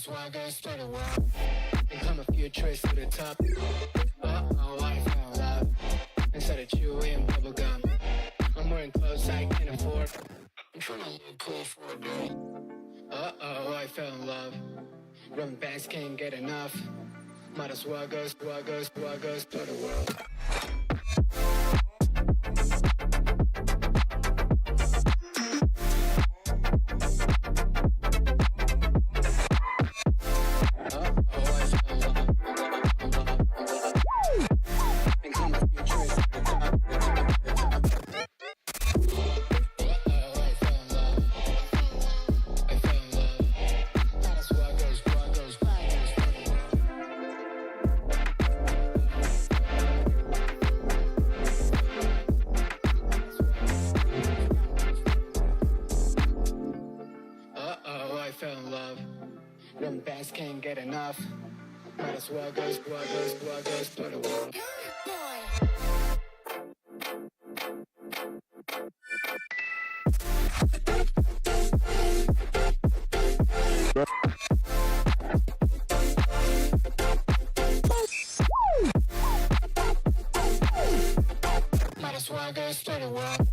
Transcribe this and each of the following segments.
swagger, straight away. And come a few tricks to the top. Uh-oh, I found love. Instead of chewing bubblegum, I'm wearing clothes I can't afford. I'm trying to look cool for a girl. Uh-oh, I fell in love. Run bands can't get enough. Might as well go to the world. Them bands can't get enough. Might as well go to the world. Might as well go to the world.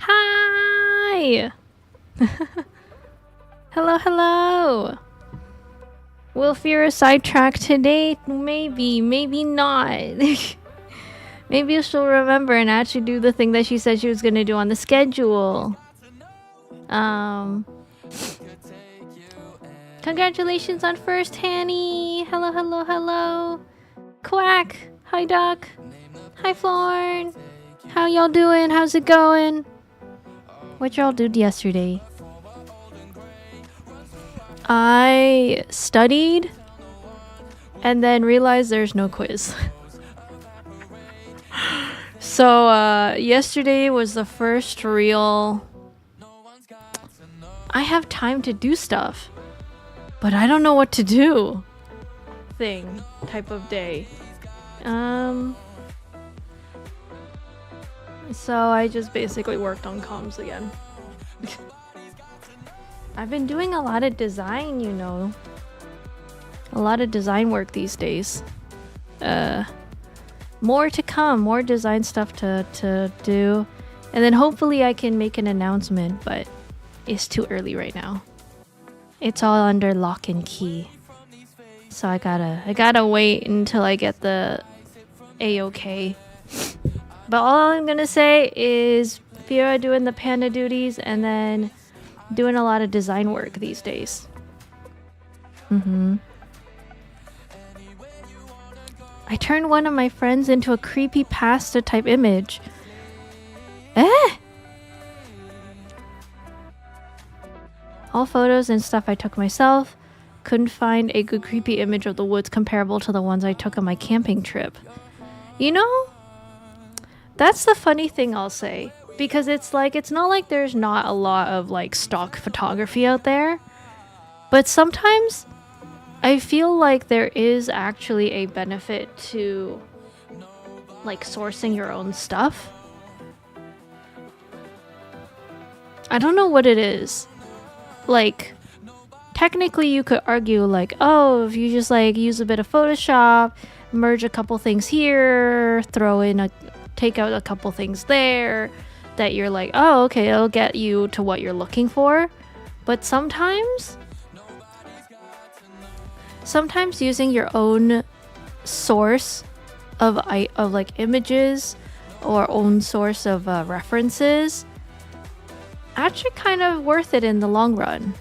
Hi! Hello, hello! Will Fira sidetrack today? Maybe, maybe not. Maybe she'll remember and actually do the thing that she said she was gonna do on the schedule. Congratulations on first, Hanny! Hello, hello, hello! Quack! Hi, Duck! Hi, Florn! How y'all doing? How's it going? What y'all did yesterday? I studied and then realized there's no quiz. So yesterday was the first real I have time to do stuff. but I don't know what to do thing type of day. So I just basically worked on comms again. I've been doing a lot of design, you know. A lot of design work these days. More to come, more design stuff to do. And then hopefully I can make an announcement, but it's too early right now. It's all under lock and key. So I gotta wait until I get the A-OK. But all I'm gonna say is Fira doing the panda duties and then doing a lot of design work these days. I turned one of my friends into a creepypasta type image. All photos and stuff I took myself. Couldn't find a good creepy image of the woods comparable to the ones I took on my camping trip. You know, that's the funny thing I'll say. Because it's not like there's not a lot of like stock photography out there. But sometimes I feel like there is actually a benefit to like sourcing your own stuff. I don't know what it is. Like, technically you could argue like, oh, if you just like use a bit of Photoshop, merge a couple things here, take out a couple things there, that you're like, oh, okay, it'll get you to what you're looking for. But sometimes using your own source of like images or own source of references actually kind of worth it in the long run.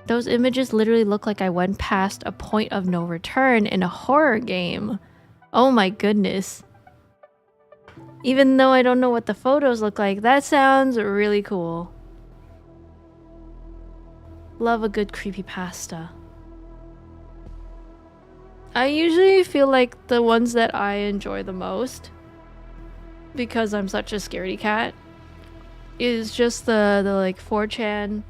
Those images literally look like I went past a point of no return in a horror game. Oh my goodness. Even though I don't know what the photos look like, that sounds really cool. Love a good creepypasta. I usually feel like the ones that I enjoy the most, because I'm such a scaredy cat, is just the like 4chan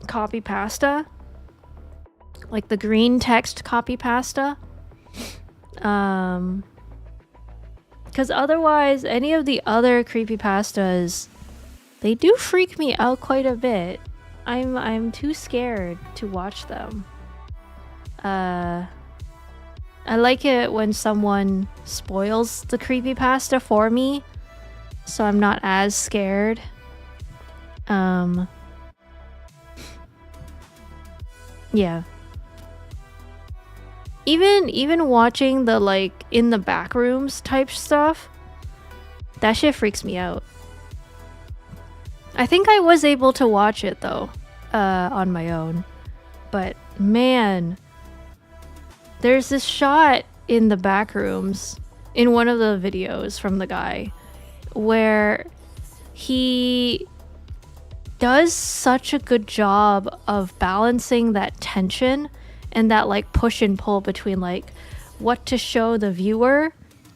copy pasta, like the green text copy pasta. Because otherwise any of the other creepypastas, they do freak me out quite a bit. I'm too scared to watch them. I like it when someone spoils the creepypasta for me, so I'm not as scared. Yeah. Even watching the like in the back rooms type stuff, that shit freaks me out. I think I was able to watch it though, on my own. But man, there's this shot in the back rooms in one of the videos from the guy where he does such a good job of balancing that tension and that like push and pull between like what to show the viewer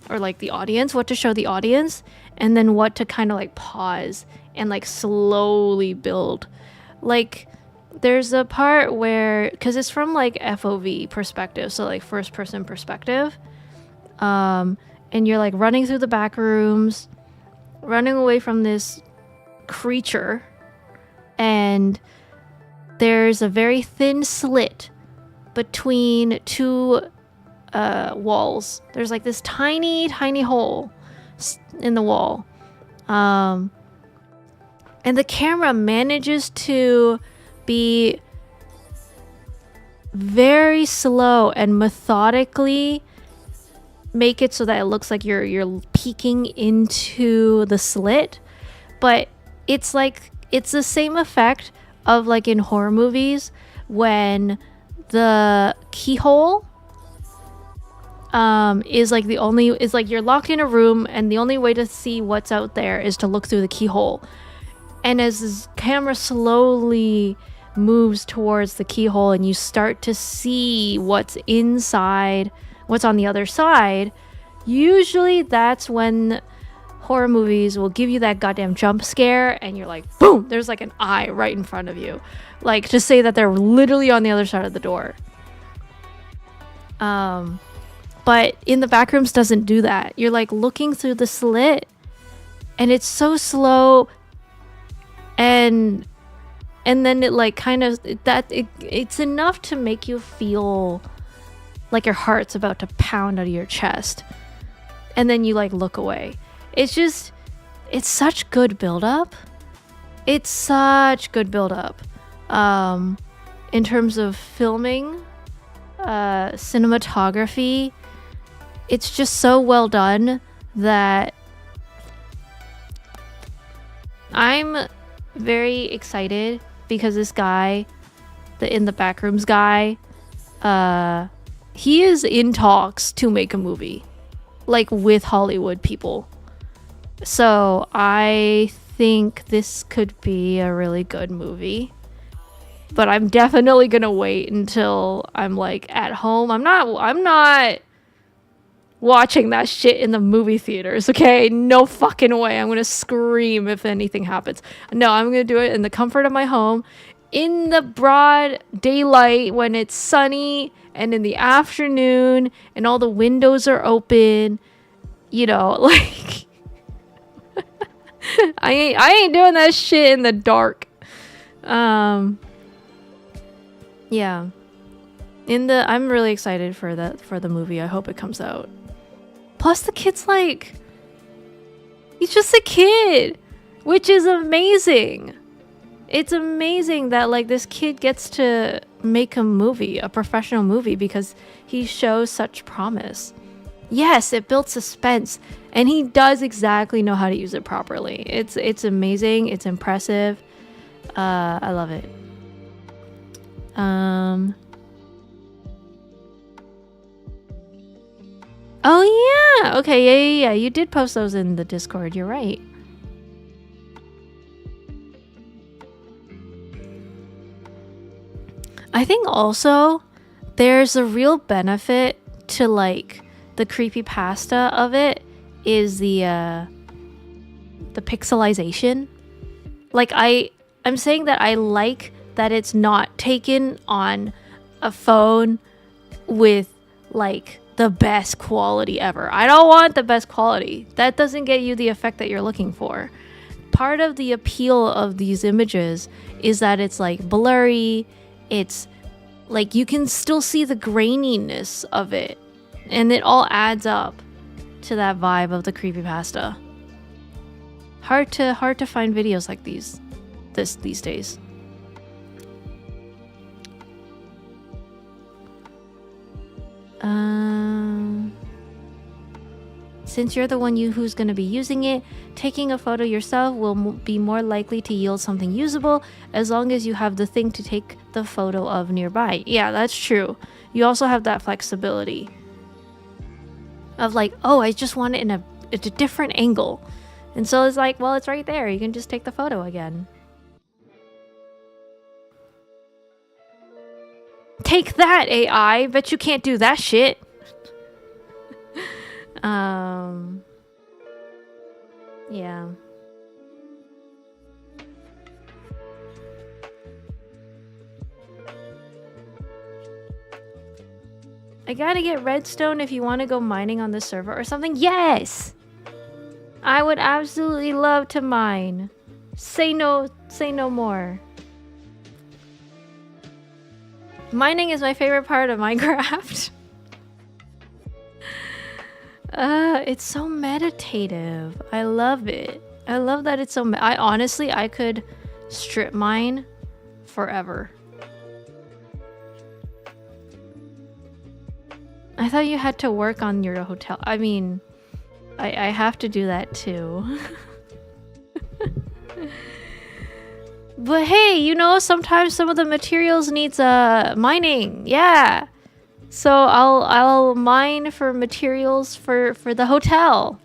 or like the audience, what to show the audience, and then what to kind of like pause and like slowly build. Like there's a part where, because it's from like FOV perspective, so like first person perspective, and you're like running through the back rooms, running away from this creature, and there's a very thin slit between two walls. There's like this tiny hole in the wall, and the camera manages to be very slow and methodically make it so that it looks like you're peeking into the slit, but it's like it's the same effect of like in horror movies when the keyhole is like you're locked in a room and the only way to see what's out there is to look through the keyhole. And as this camera slowly moves towards the keyhole and you start to see what's inside, what's on the other side, Usually that's when horror movies will give you that goddamn jump scare and you're like, boom, there's like an eye right in front of you. Like, to say that they're literally on the other side of the door. But in the Backrooms doesn't do that. You're like looking through the slit and it's so slow, and then it like kind of it's enough to make you feel like your heart's about to pound out of your chest, and then you like look away. It's such good build-up. It's such good build-up. In terms of filming, cinematography, it's just so well done that I'm very excited, because this guy, the In the Backrooms guy, he is in talks to make a movie, like with Hollywood people. So I think this could be a really good movie. But I'm definitely gonna wait until I'm like at home. I'm not watching that shit in the movie theaters, okay? No fucking way. I'm gonna scream if anything happens. No, I'm gonna do it in the comfort of my home, in the broad daylight when it's sunny, and in the afternoon and all the windows are open. You know, like I ain't doing that shit in the dark. Yeah. I'm really excited for the movie. I hope it comes out. Plus the kid's like, he's just a kid, which is amazing. It's amazing that like this kid gets to make a movie, a professional movie, because he shows such promise. Yes, it builds suspense, and he does exactly know how to use it properly. It's amazing. It's impressive. I love it. Oh yeah. Okay, yeah. You did post those in the Discord. You're right. I think also there's a real benefit to like the creepypasta of it is the pixelization. Like I'm saying that I like that it's not taken on a phone with like the best quality ever. I don't want the best quality. That doesn't get you the effect that you're looking for. Part of the appeal of these images is that it's like blurry. It's like you can still see the graininess of it, and it all adds up to that vibe of the creepypasta. Hard to find videos like these days. Since you're the one who's going to be using it, taking a photo yourself will be more likely to yield something usable as long as you have the thing to take the photo of nearby. Yeah, that's true. You also have that flexibility of like, oh, I just want it in a different angle. And so it's like, well, it's right there. You can just take the photo again. Take that, AI. Bet you can't do that shit. Yeah. I gotta get redstone if you want to go mining on the server or something. Yes! I would absolutely love to mine. Say no more. Mining is my favorite part of Minecraft. It's so meditative. I love it. I love that it's so I could strip mine forever. I thought you had to work on your hotel. I mean, I have to do that too. But hey, you know, sometimes some of the materials needs mining. Yeah. So I'll mine for materials for the hotel.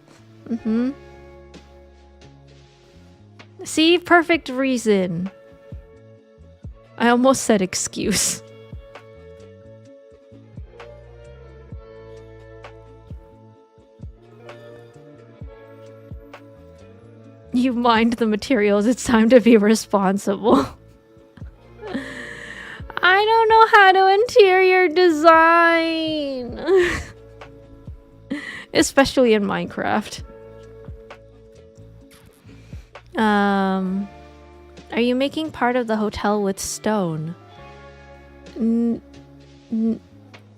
See, perfect reason. I almost said excuse. You mined the materials. It's time to be responsible. I don't know how to interior design. Especially in Minecraft. Are you making part of the hotel with stone?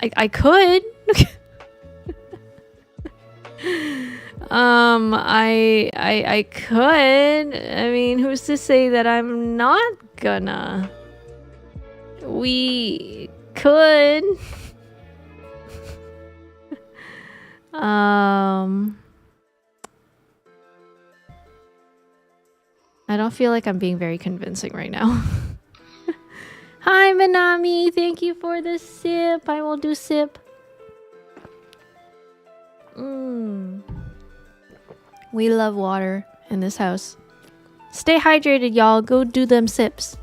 I could. I could. I mean, who's to say that I'm not gonna? We could. I don't feel like I'm being very convincing right now. Hi, Manami. Thank you for the sip. I will do sip. We love water in this house. Stay hydrated, y'all. Go do them sips.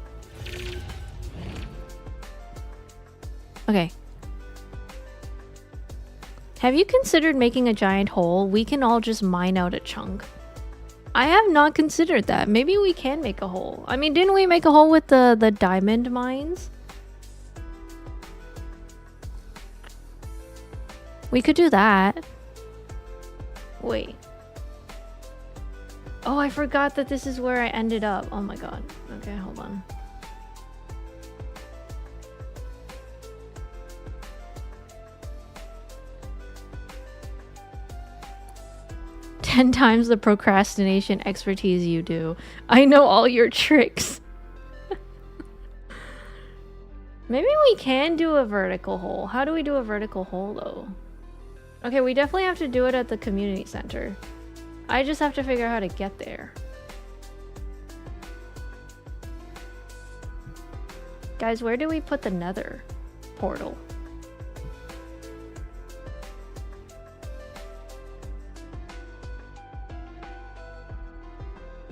Okay. Have you considered making a giant hole? We can all just mine out a chunk. I have not considered that. Maybe we can make a hole. I mean, didn't we make a hole with the diamond mines? We could do that. Wait. Oh, I forgot that this is where I ended up. Oh my god. Okay, hold on. Ten times the procrastination expertise you do. I know all your tricks. Maybe we can do a vertical hole. How do we do a vertical hole though? Okay, we definitely have to do it at the community center. I just have to figure out how to get there. Guys, where do we put the nether portal?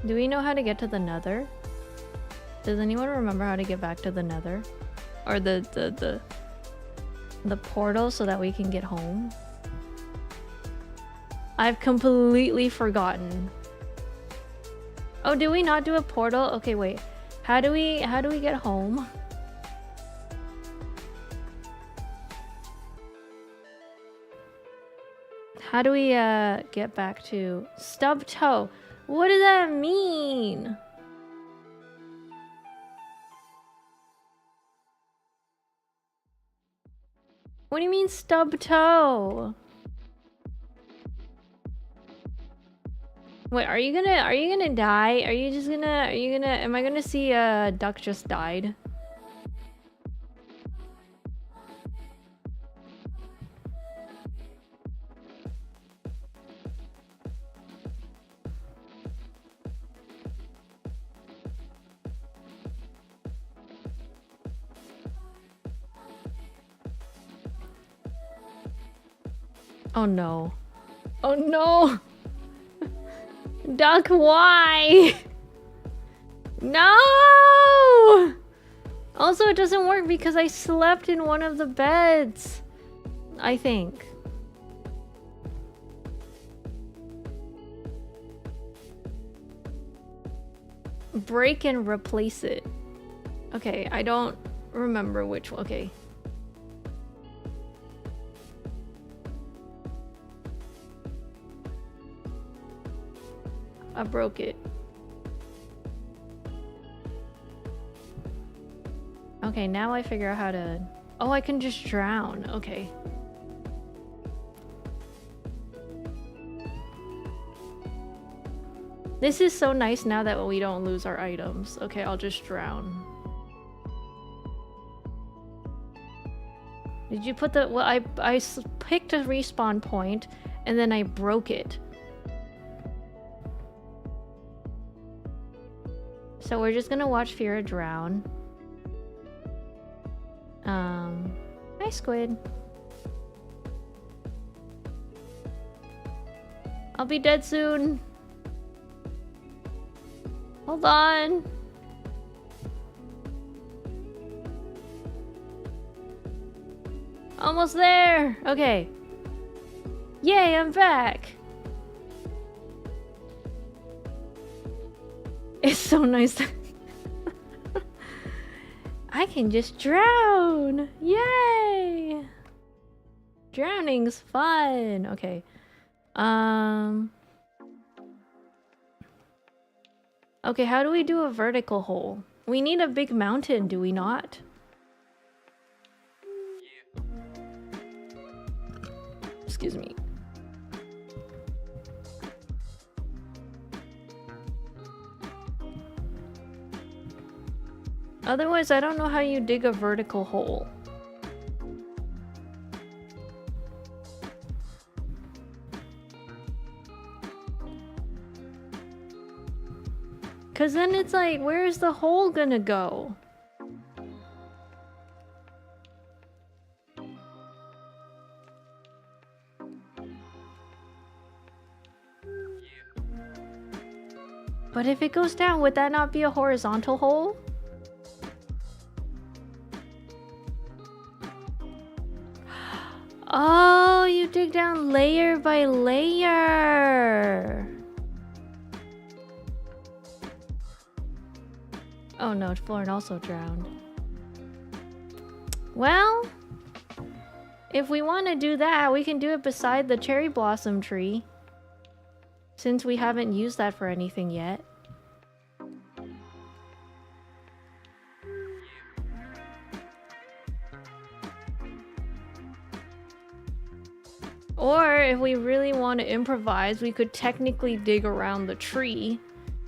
Do we know how to get to the nether? Does anyone remember how to get back to the nether? Or the portal so that we can get home? I've completely forgotten. Oh, did we not do a portal? Okay, wait. How do we get home? How do we get back to stub toe? What does that mean? What do you mean stub toe? Wait, are you gonna die? Am I gonna see a duck just died? Oh no. Oh no! Duck, why? No! Also, it doesn't work because I slept in one of the beds. I think. Break and replace it. Okay, I don't remember which one. Okay. I broke it. Okay, now I figure out how to... Oh, I can just drown. Okay. This is so nice now that we don't lose our items. Okay, I'll just drown. Did you put the... Well, I picked a respawn point and then I broke it. So we're just gonna watch Fira drown. Hi, squid. I'll be dead soon. Hold on. Almost there. Okay. Yay, I'm back. It's so nice. I can just drown! Yay! Drowning's fun! Okay. Okay, how do we do a vertical hole? We need a big mountain, do we not? Excuse me. Otherwise, I don't know how you dig a vertical hole. Cause then it's like, where's the hole gonna go? But if it goes down, would that not be a horizontal hole? Oh, you dig down layer by layer. Oh no, Florin also drowned. Well, if we want to do that, we can do it beside the cherry blossom tree. Since we haven't used that for anything yet. Or if we really want to improvise, we could technically dig around the tree.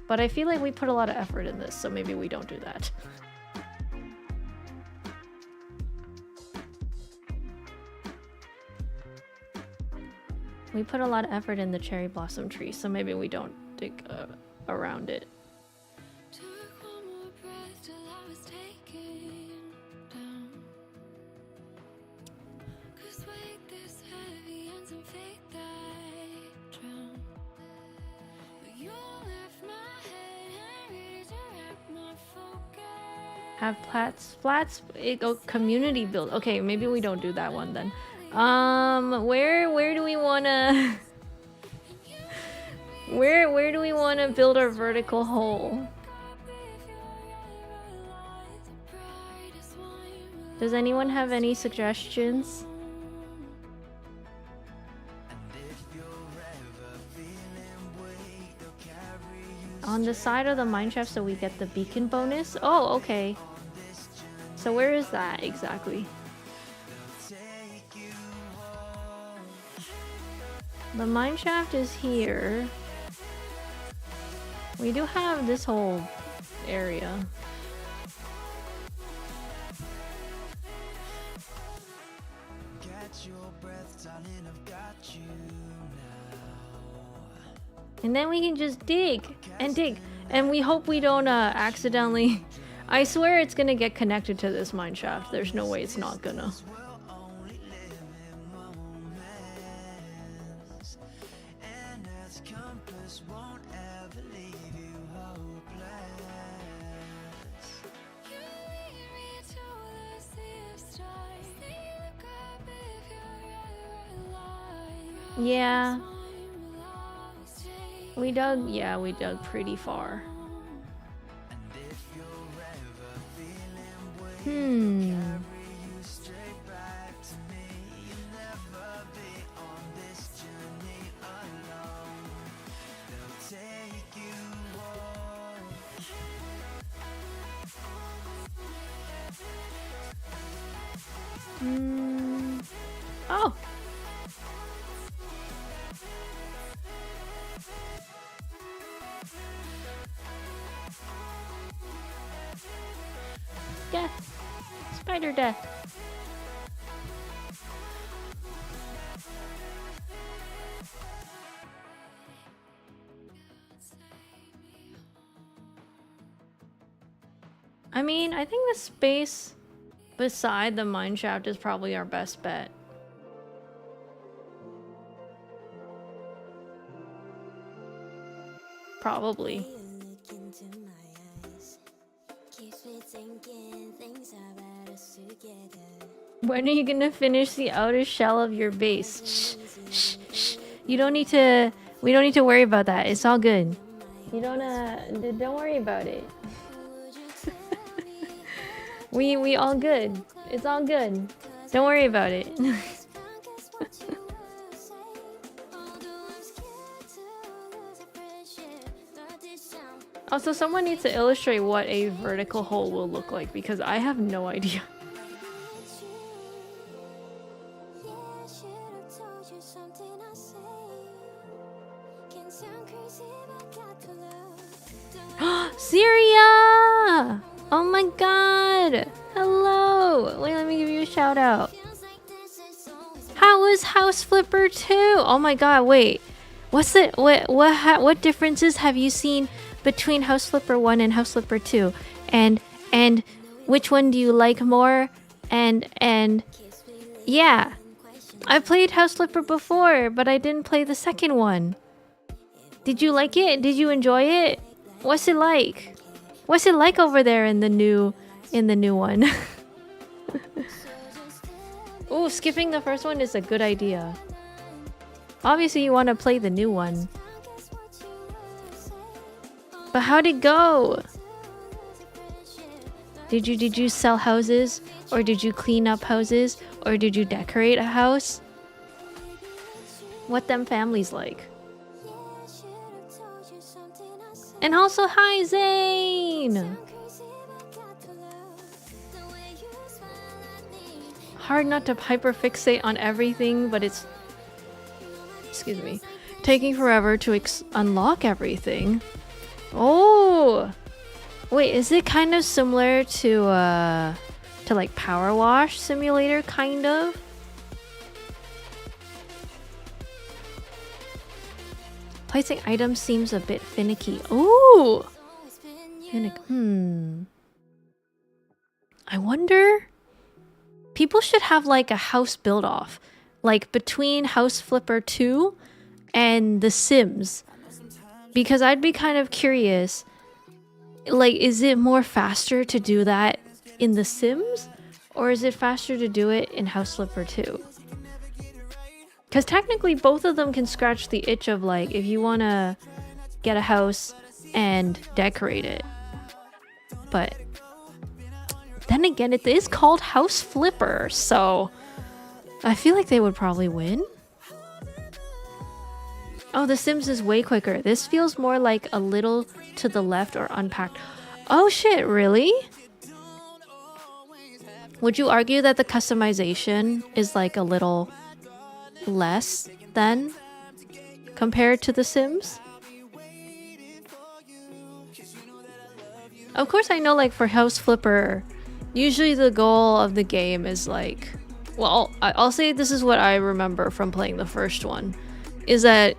But I feel like we put a lot of effort in this, so maybe we don't do that. We put a lot of effort in the cherry blossom tree, so maybe we don't dig around it. Have flats, community build. Okay, maybe we don't do that one then. Where do we wanna where do we wanna build our vertical hole? Does anyone have any suggestions? On the side of the mineshaft so we get the beacon bonus? Oh, okay. So where is that exactly? The mineshaft is here. We do have this whole area. And then we can just dig and dig. And we hope we don't accidentally... I swear it's gonna get connected to this mineshaft. There's no way it's not gonna. Yeah. We dug pretty far. Oh! Death! Spider death! I mean, I think the space beside the mineshaft is probably our best bet. Probably. When are you gonna finish the outer shell of your base? Shh, shh, shh. You don't need to... We don't need to worry about that. It's all good. You don't worry about it. We all good. It's all good. Don't worry about it. Also, someone needs to illustrate what a vertical hole will look like because I have no idea. Syria! Oh my god! Hello! Wait, let me give you a shout out. How is House Flipper 2? Oh my god, wait. What's it? What differences have you seen between House Flipper 1 and House Flipper 2? And which one do you like more? And yeah. I played House Flipper before, but I didn't play the second one. Did you like it? Did you enjoy it? What's it like? What's it like over there in the new one? Ooh, skipping the first one is a good idea. Obviously you want to play the new one. But how'd it go? Did you sell houses? Or did you clean up houses? Or did you decorate a house? What them families like? And also, hi Zane! Hard not to hyperfixate on everything, but it's... Excuse me. Taking forever to unlock everything. Oh! Wait, is it kind of similar to like Power Wash Simulator, kind of? Placing items seems a bit finicky. Ooh! I wonder... People should have like a house build-off. Like between House Flipper 2 and The Sims. Because I'd be kind of curious. Like, is it more faster to do that in The Sims? Or is it faster to do it in House Flipper 2? Because technically both of them can scratch the itch of like, if you want to get a house and decorate it. But then again, it is called House Flipper, so I feel like they would probably win. Oh, The Sims is way quicker. This feels more like a little to the left or unpacked. Oh shit, really? Would you argue that the customization is like a little less than compared to The Sims? Of course, I know like for House Flipper, usually the goal of the game is like, well, I'll say this is what I remember from playing the first one, is that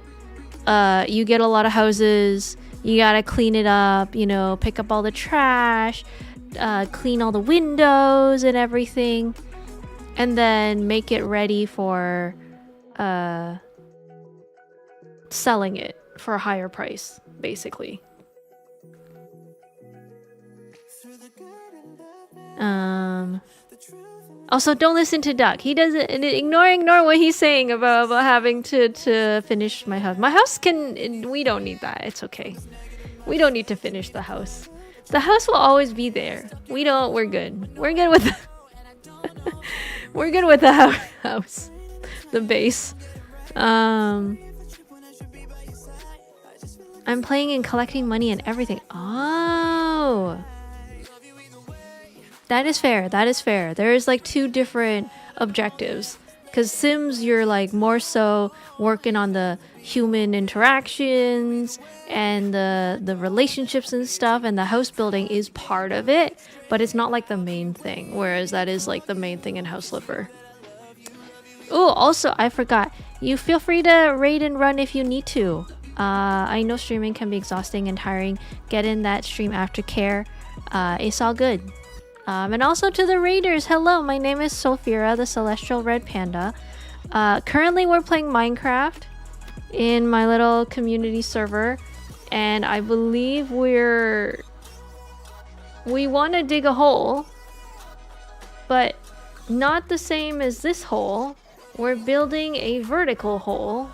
you get a lot of houses, you gotta clean it up, you know, pick up all the trash, clean all the windows and everything, and then make it ready for selling it for a higher price, basically. Also, don't listen to Duck. He doesn't ignore what he's saying about having to finish my house. My house can. We don't need that. It's okay. We don't need to finish the house. The house will always be there. We don't. We're good. We're good with. We're good with the house. The base. I'm playing and collecting money and everything. Oh. That is fair. That is fair. There is like two different objectives. Because Sims, you're like more so working on the human interactions and the relationships and stuff. And the house building is part of it. But it's not like the main thing. Whereas that is like the main thing in House Flipper. Oh, also, I forgot. You feel free to raid and run if you need to. I know streaming can be exhausting and tiring. Get in that stream aftercare. It's all good. And also to the raiders, hello, my name is Sulfira, the Celestial Red Panda. Currently we're playing Minecraft in my little community server, and I believe we want to dig a hole, but not the same as this hole. We're building a vertical hole.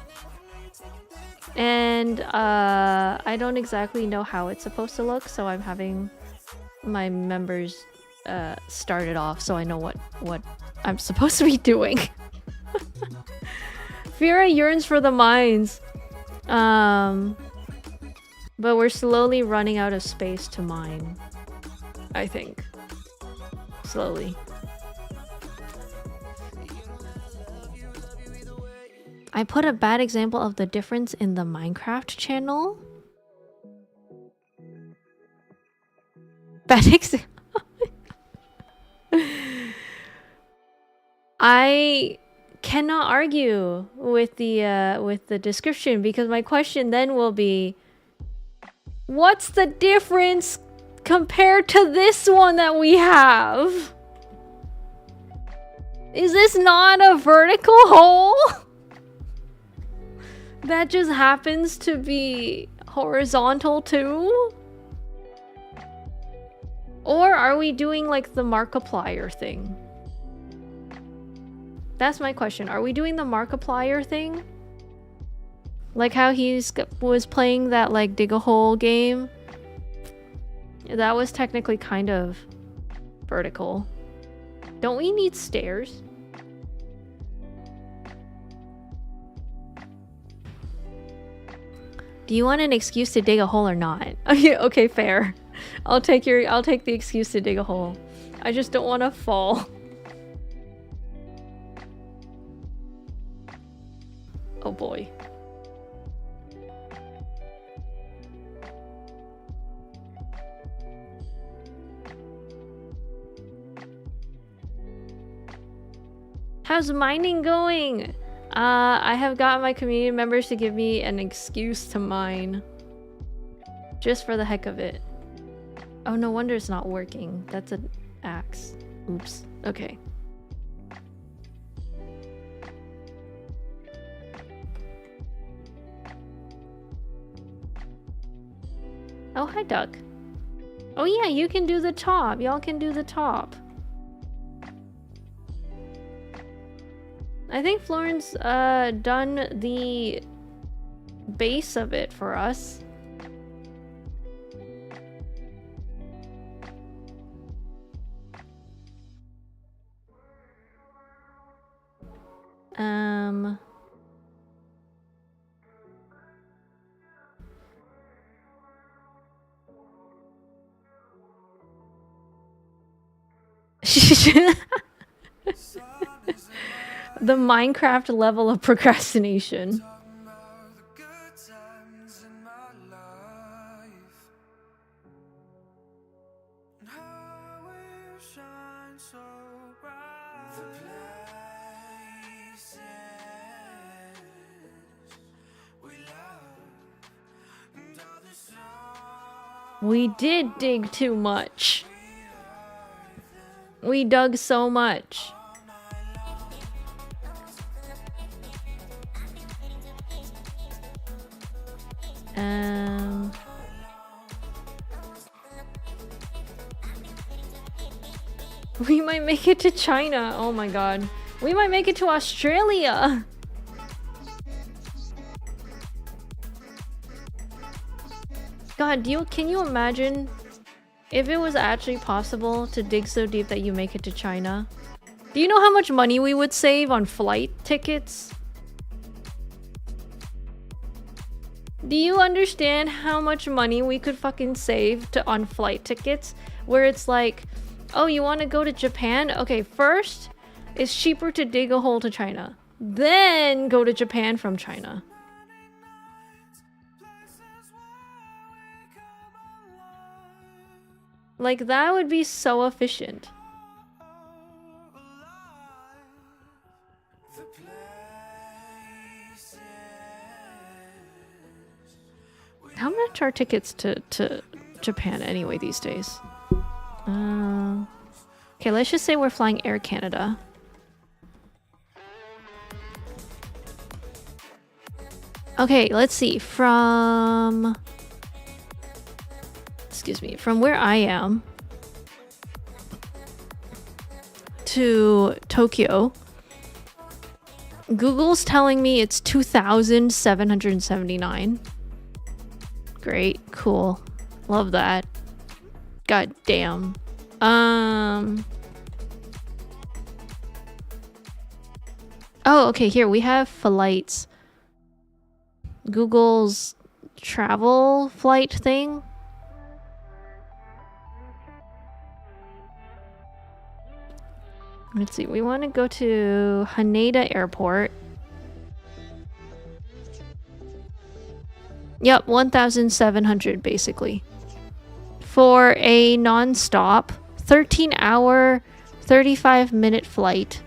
And I don't exactly know how it's supposed to look, so I'm having my members start it off so I know what I'm supposed to be doing. Fira yearns for the mines. But we're slowly running out of space to mine. I think. Slowly. I put a bad example of the difference in the Minecraft channel. Bad example. I cannot argue with the description because my question then will be, what's the difference compared to this one that we have? Is this not a vertical hole? That just happens to be horizontal too? Or are we doing like the Markiplier thing? That's my question. Are we doing the Markiplier thing? Like how was playing that like dig a hole game? That was technically kind of vertical. Don't we need stairs? Do you want an excuse to dig a hole or not? Okay, fair. I'll take the excuse to dig a hole. I just don't want to fall. Oh boy. How's mining going? I have got my community members to give me an excuse to mine. Just for the heck of it. Oh, no wonder it's not working. That's an axe. Oops. Okay. Oh, hi, Duck. Oh yeah, you can do the top. Y'all can do the top. I think Floren's done the base of it for us. The Minecraft level of procrastination. We did dig too much. We dug so much. We might make it to China. Oh my god. We might make it to Australia. God, can you imagine if it was actually possible to dig so deep that you make it to China? Do you know how much money we would save on flight tickets? Do you understand how much money we could fucking save on flight tickets? Where it's like, oh, you want to go to Japan? Okay, first, it's cheaper to dig a hole to China. Then go to Japan from China. Like, that would be so efficient. How much are tickets to Japan anyway these days? Okay, let's just say we're flying Air Canada. Okay, let's see. From where I am to Tokyo, Google's telling me it's 2,779. Great, cool. Love that. God damn. Oh, okay, here we have flights. Google's travel flight thing. Let's see, we want to go to Haneda Airport. Yep, 1,700 basically. For a non-stop 13-hour, 35-minute flight.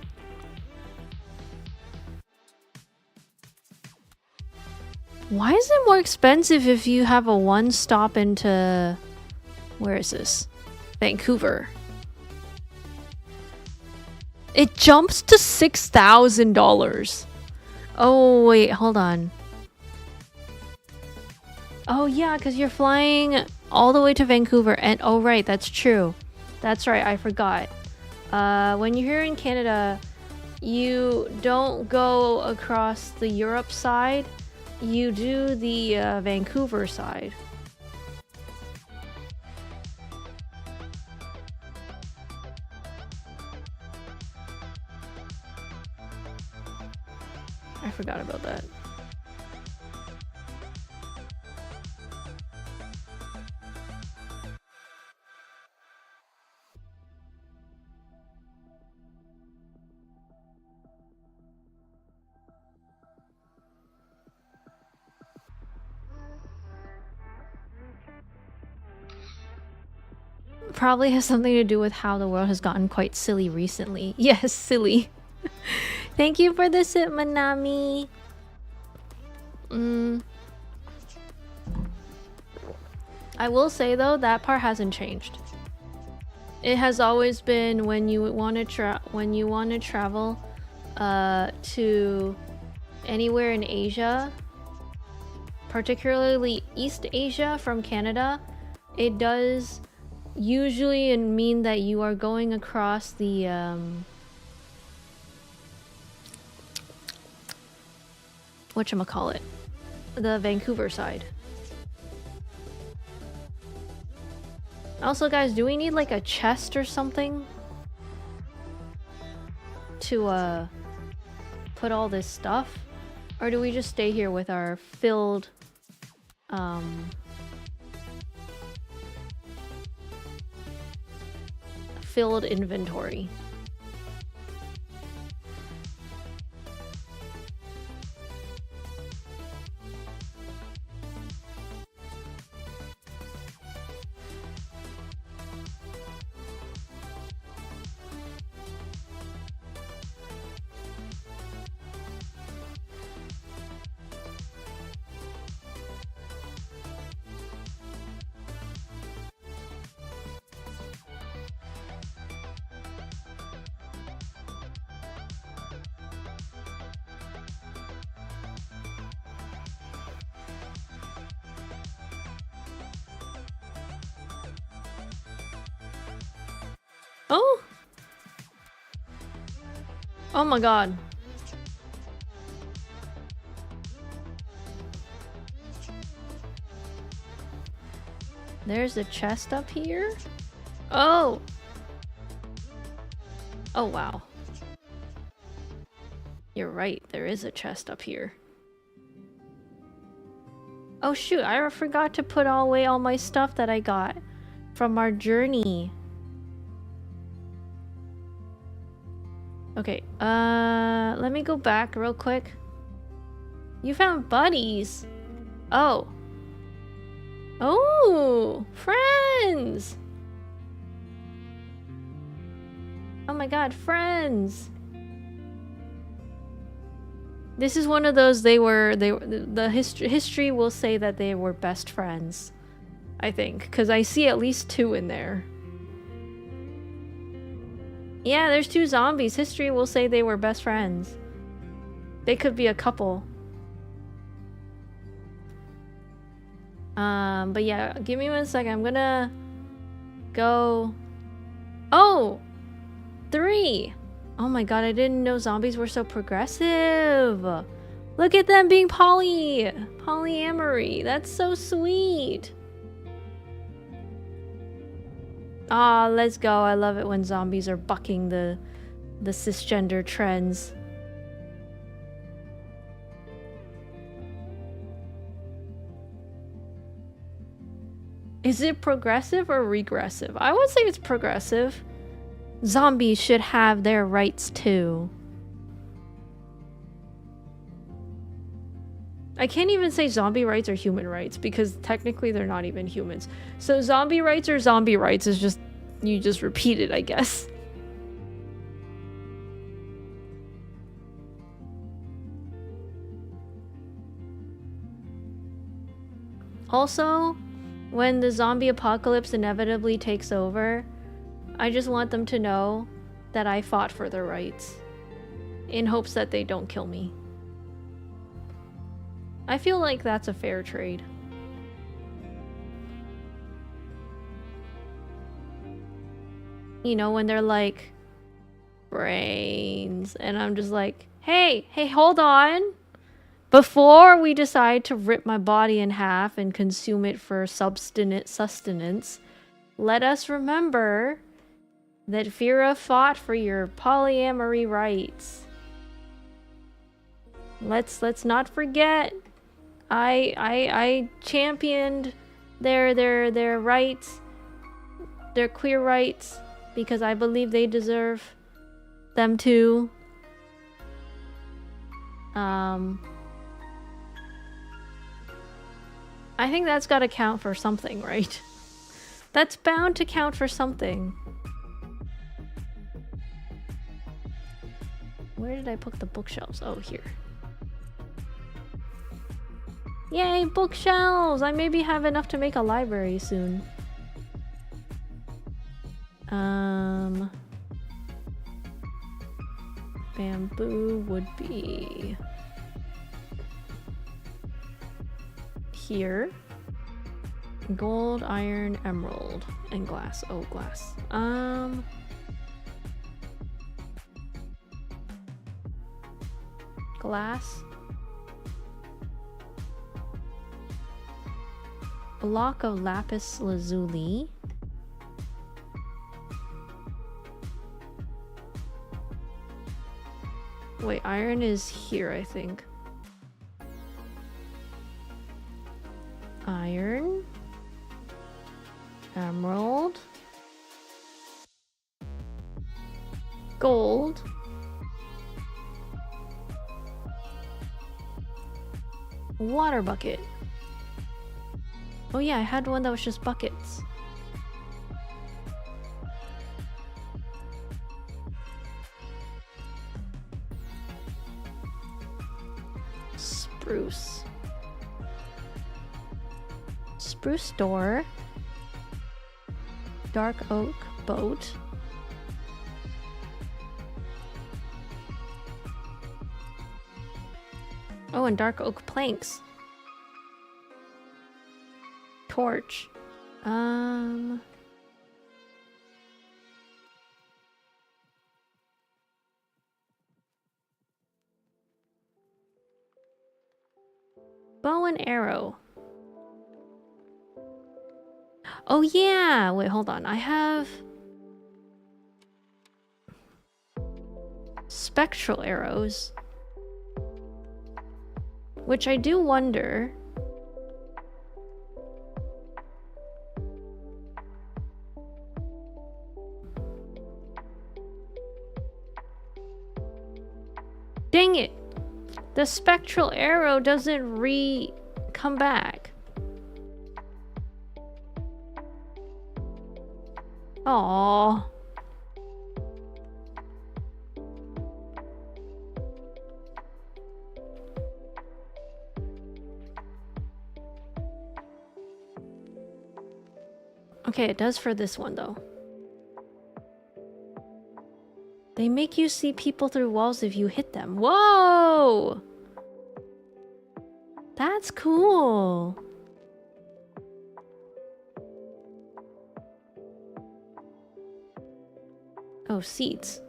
Why is it more expensive if you have a one stop into... Where is this? Vancouver. It jumps to $6,000. Oh, wait, hold on. Oh, yeah, because you're flying all the way to Vancouver. And, oh, right, that's true. That's right, I forgot. When you're here in Canada, you don't go across the Europe side. You do the Vancouver side. I forgot about that. Probably has something to do with how the world has gotten quite silly recently. Yes, silly. Thank you for the sip, Manami. I will say though, that part hasn't changed. It has always been when you want to travel to anywhere in Asia, particularly East Asia from Canada, it does usually mean that you are going across the whatchamacallit, the Vancouver side. Also, guys, do we need like a chest or something to put all this stuff, or do we just stay here with our filled inventory? Oh! Oh my god. There's a chest up here? Oh! Oh wow. You're right, there is a chest up here. Oh shoot, I forgot to put away all my stuff that I got from our journey. Okay, let me go back real quick. You found buddies. Oh. Oh, friends. Oh my god, friends. This is one of those the history will say that they were best friends. I think, because I see at least 2 in there. Yeah, there's 2 zombies. History will say they were best friends. They could be a couple. But yeah, give me 1 second. I'm gonna go... Oh! 3! Oh my god, I didn't know zombies were so progressive. Look at them being polyamory. That's so sweet. Ah, let's go. I love it when zombies are bucking the cisgender trends. Is it progressive or regressive? I would say it's progressive. Zombies should have their rights too. I can't even say zombie rights or human rights because technically they're not even humans. So zombie rights or zombie rights is just, you just repeat it, I guess. Also, when the zombie apocalypse inevitably takes over, I just want them to know that I fought for their rights in hopes that they don't kill me. I feel like that's a fair trade. You know, when they're like, brains, and I'm just like, hey, hold on. Before we decide to rip my body in half and consume it for sustenance, let us remember that Fira fought for your polyamory rights. Let's not forget. I championed their rights, their queer rights, because I believe they deserve them too. I think that's gotta count for something, right? That's bound to count for something. Where did I put the bookshelves? Oh, here. Yay, bookshelves! I maybe have enough to make a library soon. Bamboo would be here. Gold, iron, emerald, and glass. Oh, glass. Glass. Block of lapis lazuli. Wait, iron is here, I think. Iron. Emerald. Gold. Water bucket. Oh yeah, I had one that was just buckets. Spruce. Spruce door. Dark oak boat. Oh, and dark oak planks. Torch. Bow and arrow. Oh yeah! Wait, hold on. I have spectral arrows. Which I do wonder. Dang it! The spectral arrow doesn't come back. Aww. Okay, it does for this one though. They make you see people through walls if you hit them. Whoa! That's cool. Oh, seats.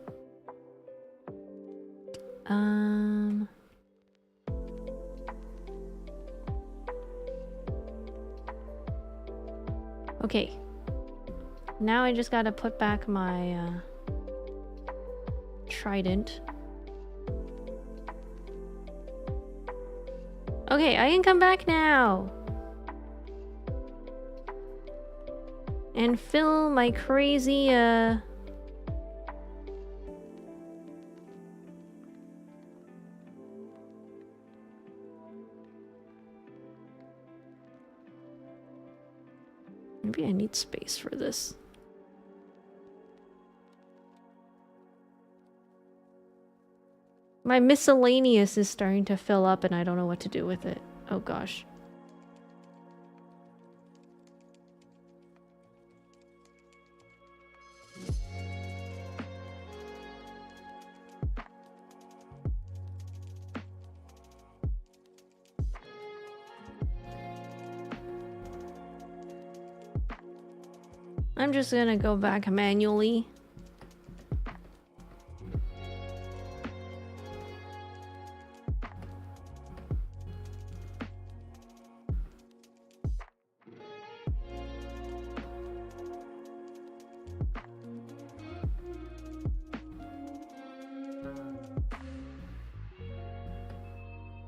Okay. Now I just gotta put back my trident. Okay, I can come back now. And fill my crazy maybe I need space for this. My miscellaneous is starting to fill up and I don't know what to do with it. Oh gosh. I'm just gonna go back manually.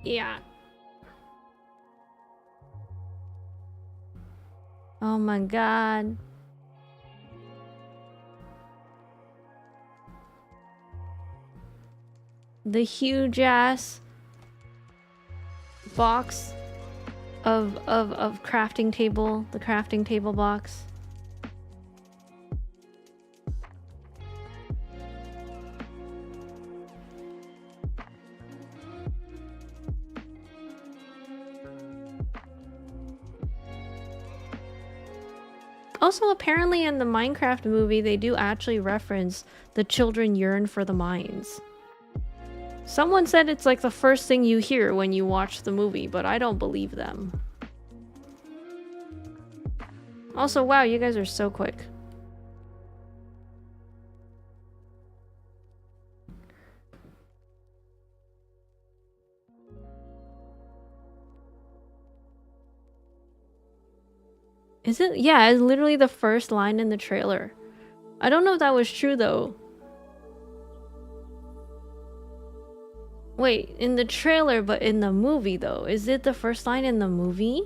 Yeah. Oh my god. The huge ass box of crafting table, the crafting table box. Also, apparently in the Minecraft movie, they do actually reference the children yearn for the mines. Someone said it's like the first thing you hear when you watch the movie, but I don't believe them. Also, wow, you guys are so quick. Is it? Yeah, it's literally the first line in the trailer. I don't know if that was true though. Wait, in the trailer, but in the movie though. Is it the first line in the movie?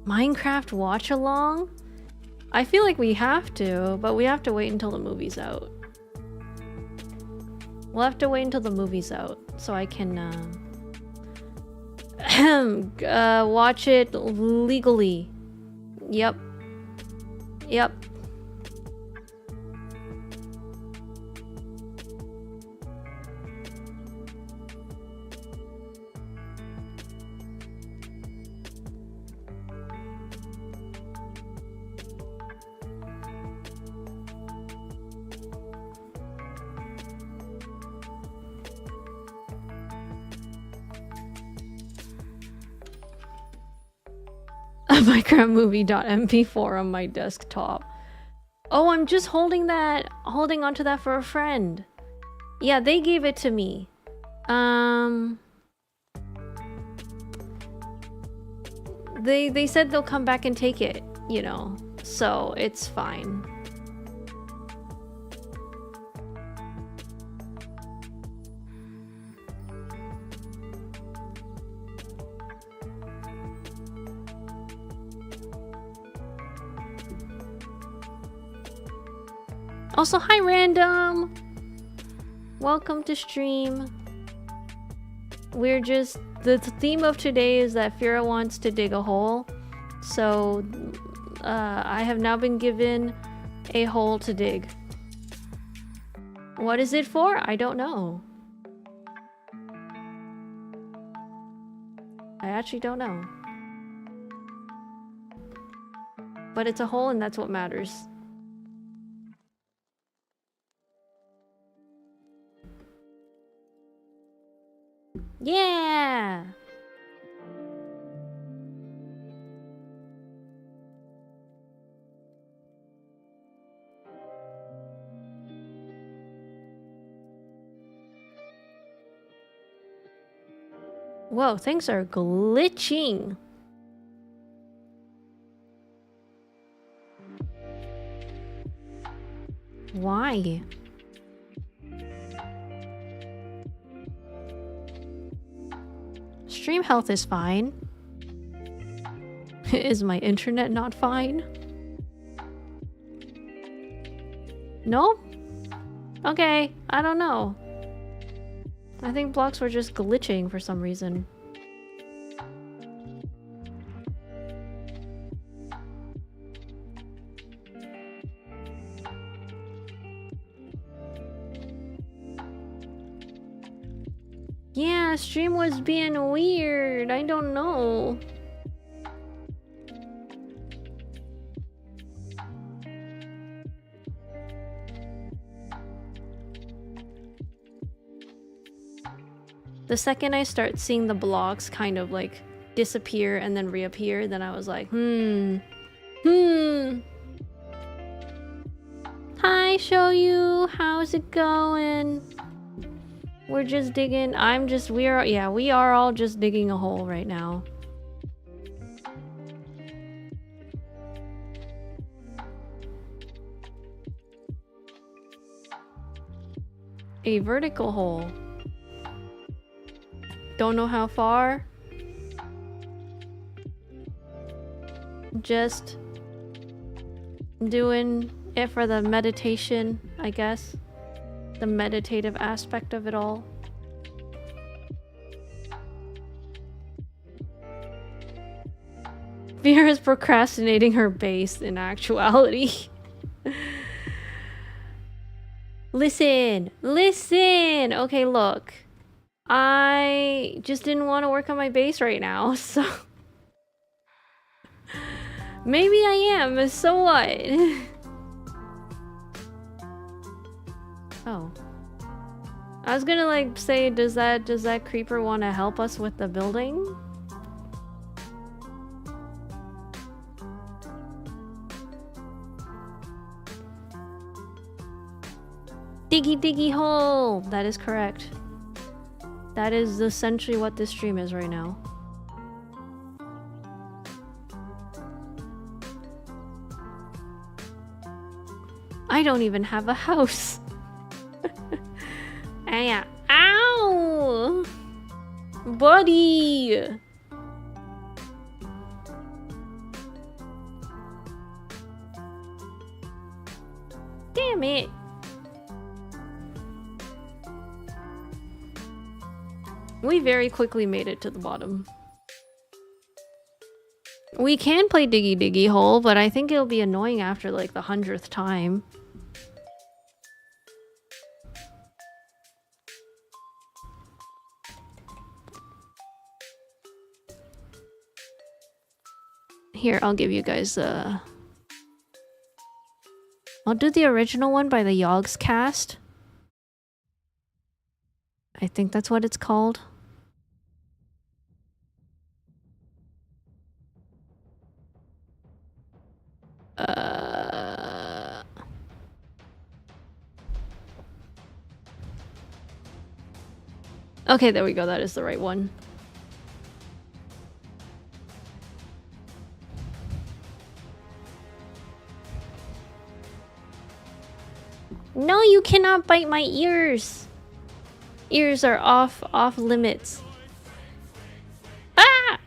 Minecraft watch along? I feel like we have to, but we have to wait until the movie's out. We'll have to wait until the movie's out so I can watch it legally. Yep. Yep. Minecraftmovie.mp4 on my desktop. Oh, I'm just holding onto that for a friend. Yeah, they gave it to me. They said they'll come back and take it, you know, so it's fine. Also, hi Random! Welcome to stream. We're just... The theme of today is that Fira wants to dig a hole. So, I have now been given a hole to dig. What is it for? I don't know. I actually don't know. But it's a hole and that's what matters. Yeah! Whoa, things are glitching. Why? Stream health is fine. Is my internet not fine? No? Okay, I don't know. I think blocks were just glitching for some reason. Yeah, stream was being weird. I don't know. The second I start seeing the blocks kind of like disappear and then reappear, then I was like, Hi, show you. How's it going? We're just digging. We are all just digging a hole right now. A vertical hole. Don't know how far. Just doing it for the meditation, I guess. The meditative aspect of it all. Vera's procrastinating her base in actuality. Listen! Okay, look. I just didn't want to work on my base right now, so... Maybe I am, so what? Oh. I was gonna like say, does that creeper want to help us with the building? Diggy hole! That is correct. That is essentially what this stream is right now. I don't even have a house. Ow! Buddy! Damn it! We very quickly made it to the bottom. We can play diggy hole, but I think it'll be annoying after like the 100th time. Here, I'll give you guys I'll do the original one by the Yogs cast. I think that's what it's called. Okay, there we go. That is the right one. No, you cannot bite my ears. Ears are off limits. Ah!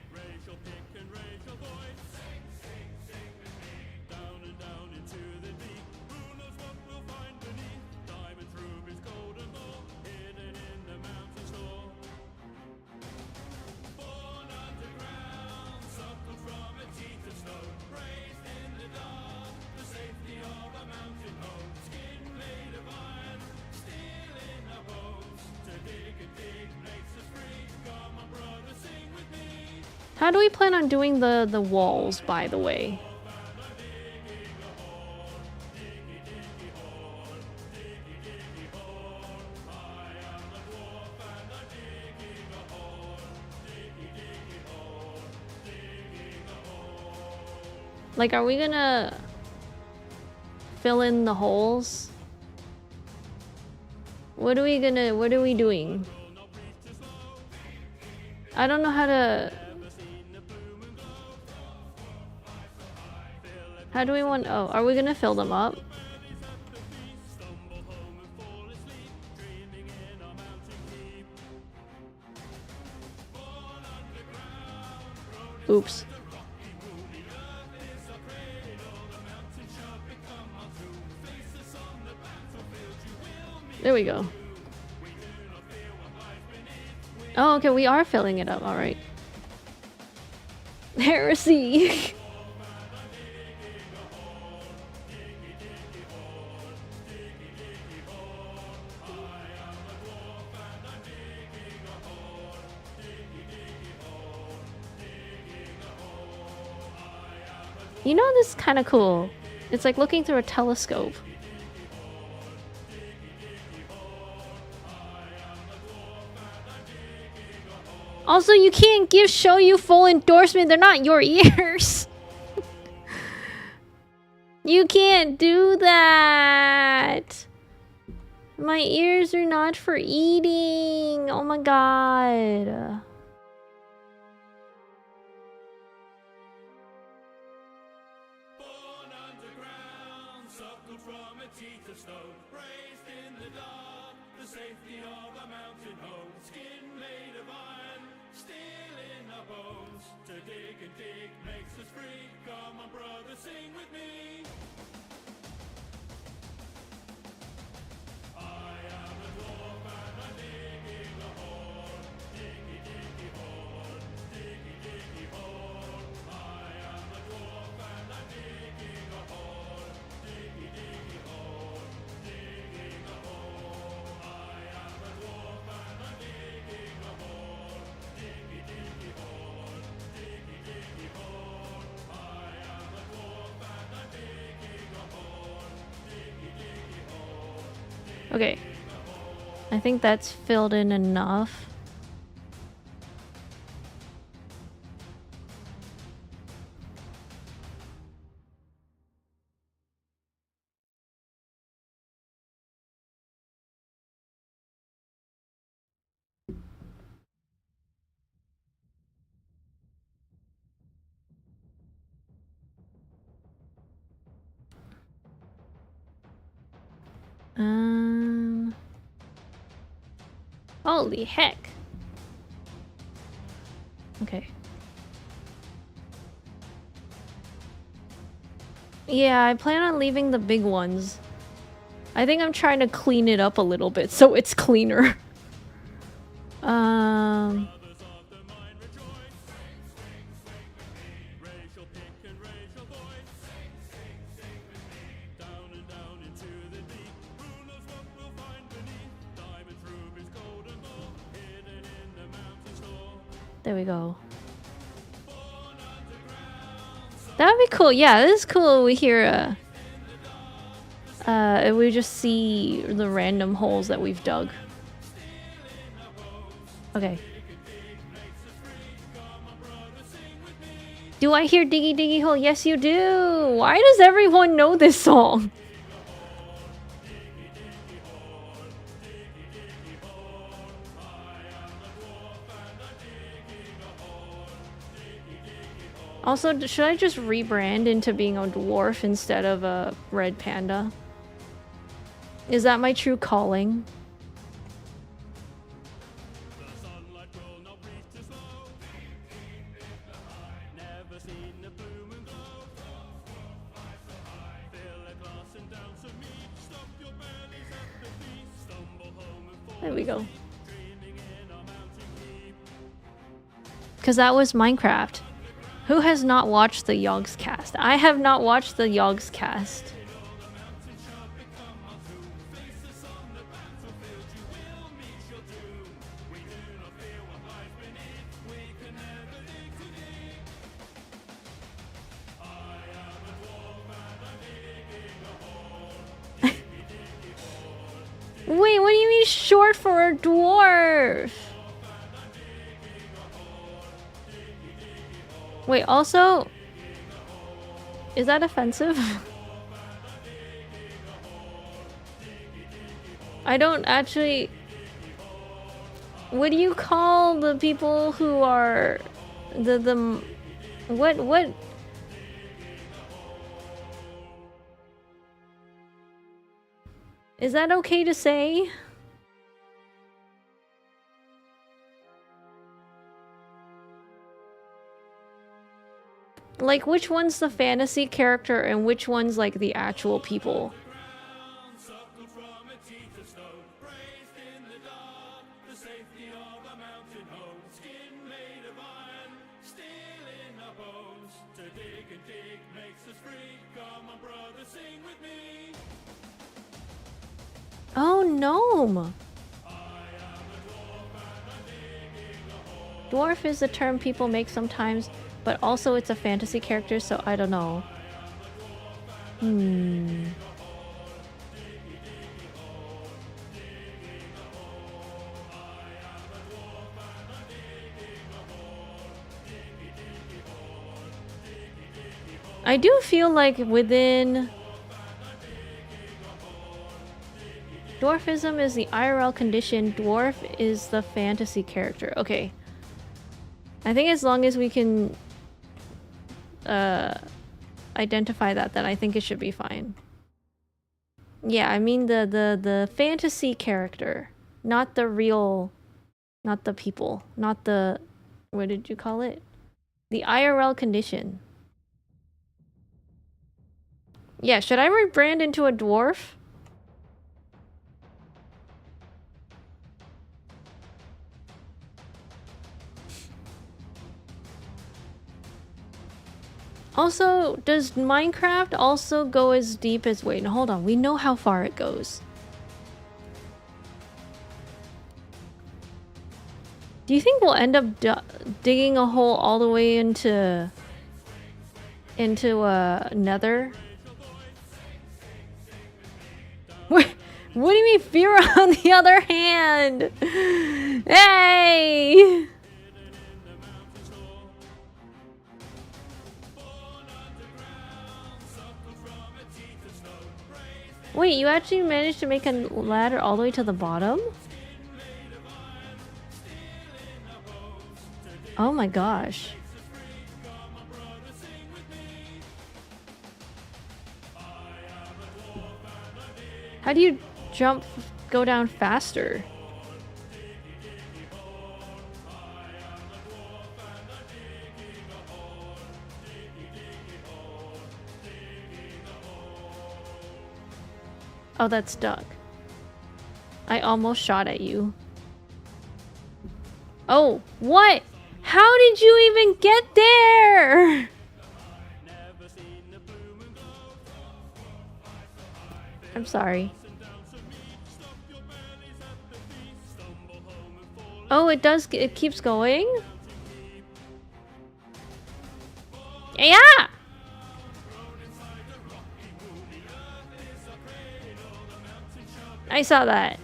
How do we plan on doing the walls, by the way? Like, are we gonna fill in the holes? What are we doing? I don't know how to... How do we want... Oh, are we gonna fill them up? Oops. There we go. Oh, okay, we are filling it up. All right. Heresy. You know, this is kind of cool. It's like looking through a telescope. Also, you can't show you full endorsement. They're not your ears. You can't do that. My ears are not for eating. Oh my god. Okay. I think that's filled in enough. Holy heck. Okay. Yeah, I plan on leaving the big ones. I think I'm trying to clean it up a little bit so it's cleaner. There we go. That'd be cool. Yeah, this is cool. We hear we just see the random holes that we've dug. Okay. Do I hear Diggy Diggy Hole? Yes, you do. Why does everyone know this song? Also, should I just rebrand into being a dwarf instead of a red panda? Is that my true calling? There we go. Because that was Minecraft. Who has not watched the Yogs cast? I have not watched the Yogs cast. Wait, what do you mean short for a dwarf? Wait, also... Is that offensive? I don't actually... What do you call the people who are the what? Is that okay to say? Like, which one's the fantasy character and which one's like the actual people? Oh, gnome! Dwarf is a term people make sometimes, but also it's a fantasy character, so I don't know. I do feel like within... Dwarfism is the IRL condition, dwarf is the fantasy character. Okay. I think as long as we can identify that, then I think it should be fine. Yeah, I mean the fantasy character, not the real, not the people, not the, what did you call it? The IRL condition. Yeah, should I rebrand into a dwarf? Also, does Minecraft also go as deep as... Wait, hold on. We know how far it goes. Do you think we'll end up digging a hole all the way into Nether? What do you mean, Fira on the other hand? Hey! Wait, you actually managed to make a ladder all the way to the bottom? Oh my gosh. How do you go down faster? Oh, that's stuck. I almost shot at you. Oh, what? How did you even get there? I'm sorry. Oh, it does. It keeps going? Yeah! I saw that.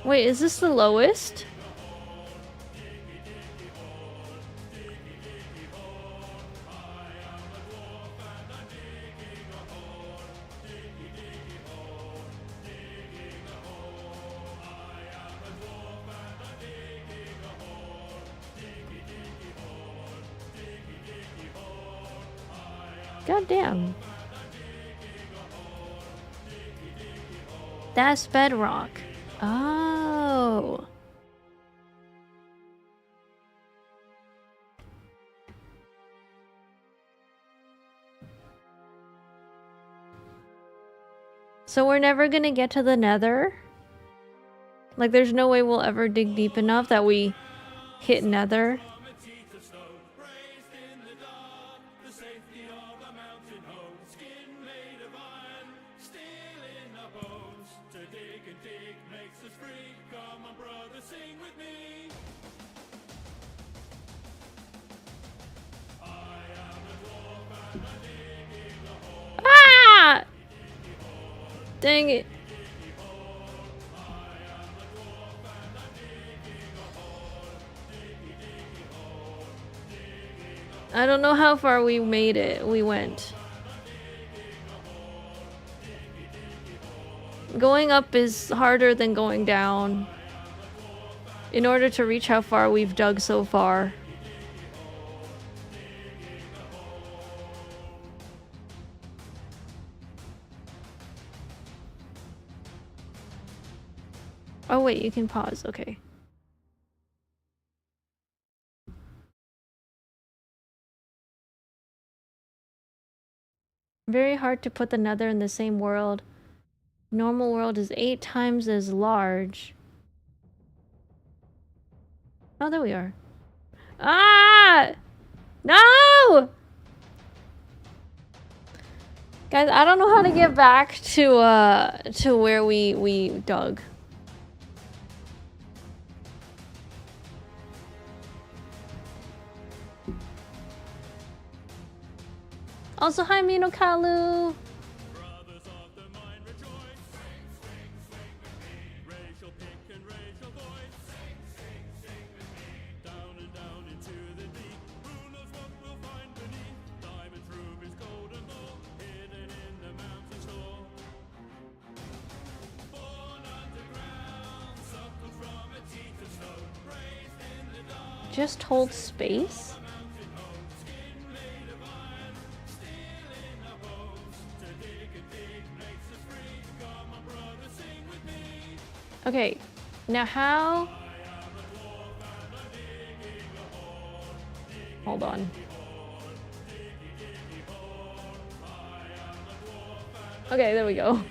Wait, is this the lowest? God damn. That's bedrock. Oh. So we're never gonna get to the Nether? Like there's no way we'll ever dig deep enough that we hit Nether? Ah! Dang it. I don't know how far we made it. We went. Going up is harder than going down. In order to reach how far we've dug so far. Oh wait, you can pause. Okay. Very hard to put the nether in the same world. Normal world is 8 times as large. Oh, there we are. Ah! No! Guys, I don't know how to get back to where we dug. Also, hi Minokalu! Just hold space? Okay, now how... Hold on. Okay, there we go.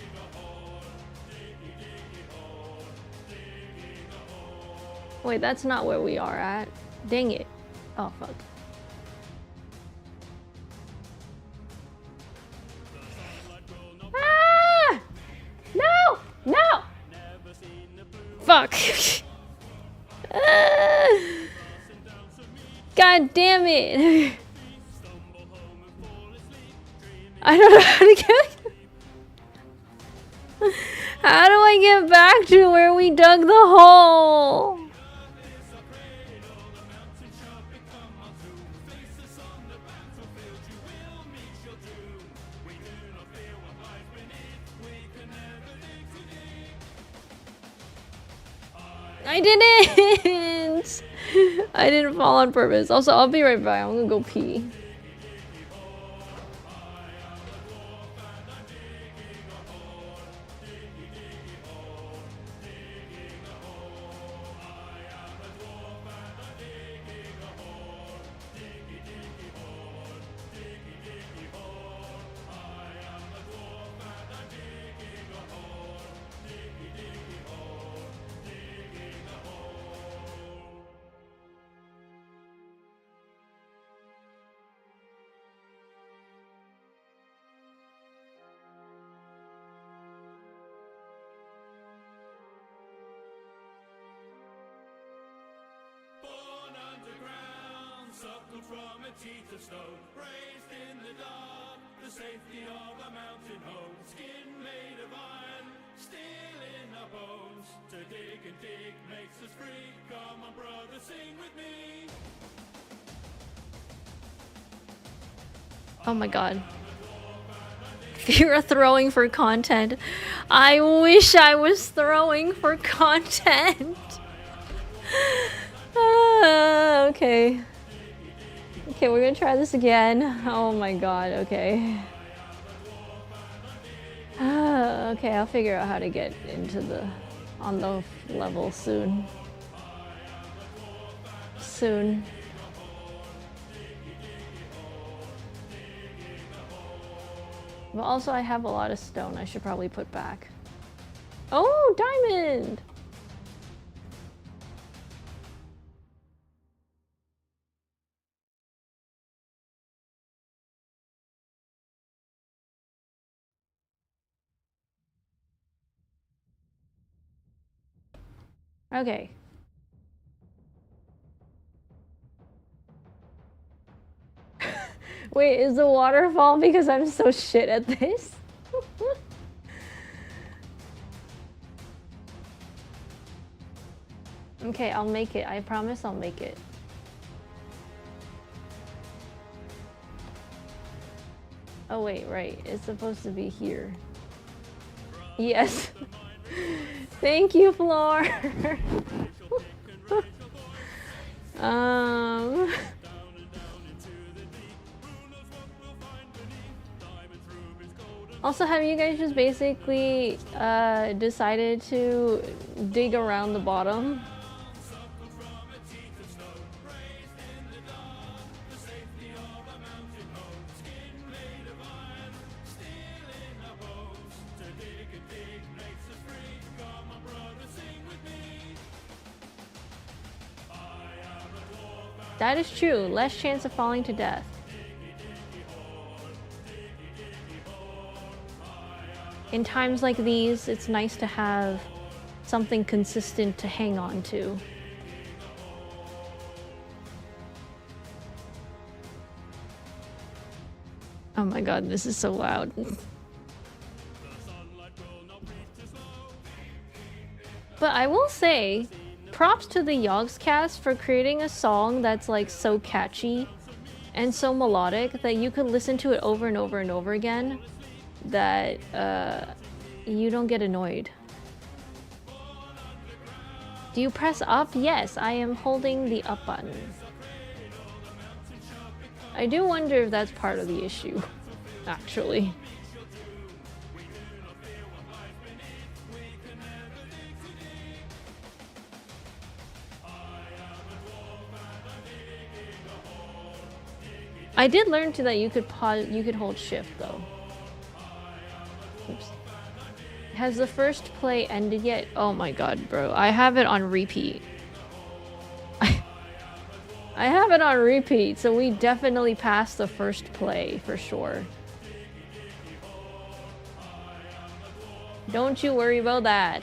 Wait, that's not where we are at. Dang it. Oh, fuck. Ah! No! No! Fuck. Ah! God damn it. I don't know how to get... How do I get back to where we dug the hole? I didn't! I didn't fall on purpose. Also, I'll be right back. I'm gonna go pee. From a teeth of stone, raised in the dark, the safety of a mountain home, skin made of iron, steel in our bones. To dig and dig makes us free. Come on, brother, sing with me. Oh my god. Fira throwing for content. I wish I was throwing for content. Okay. Okay, we're gonna try this again. Oh my god, okay. Okay, I'll figure out how to get into on the level soon. Soon. But also I have a lot of stone I should probably put back. Oh, diamond! Okay. Wait, is the waterfall because I'm so shit at this? Okay, I'll make it. I promise I'll make it. Oh wait, right. It's supposed to be here. Yes. Thank you, Floor. Also, have you guys just basically decided to dig around the bottom? That is true. Less chance of falling to death. In times like these, it's nice to have something consistent to hang on to. Oh my god, this is so loud. But I will say, props to the Yogscast for creating a song that's like so catchy and so melodic that you could listen to it over and over and over again, that you don't get annoyed. Do you press up? Yes, I am holding the up button. I do wonder if that's part of the issue, actually. I did learn too that you could pause, you could hold shift though. Oops. Has the first play ended yet? Oh my god, bro. I have it on repeat. I have it on repeat, so we definitely passed the first play for sure. Don't you worry about that.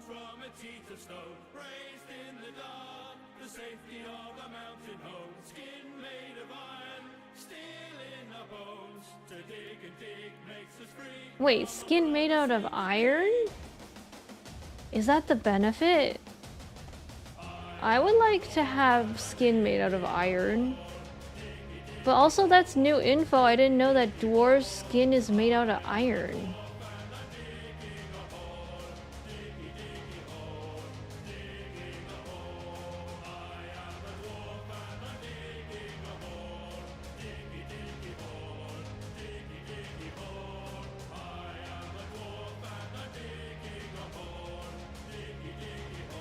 From a teeth of stone, raised in the dark, the safety of a mountain home, skin made of iron, steel in our bones, to dig and dig makes us free. Wait, skin made out of iron? Is that the benefit? I would like to have skin made out of iron. But also that's new info. I didn't know that dwarves' skin is made out of iron.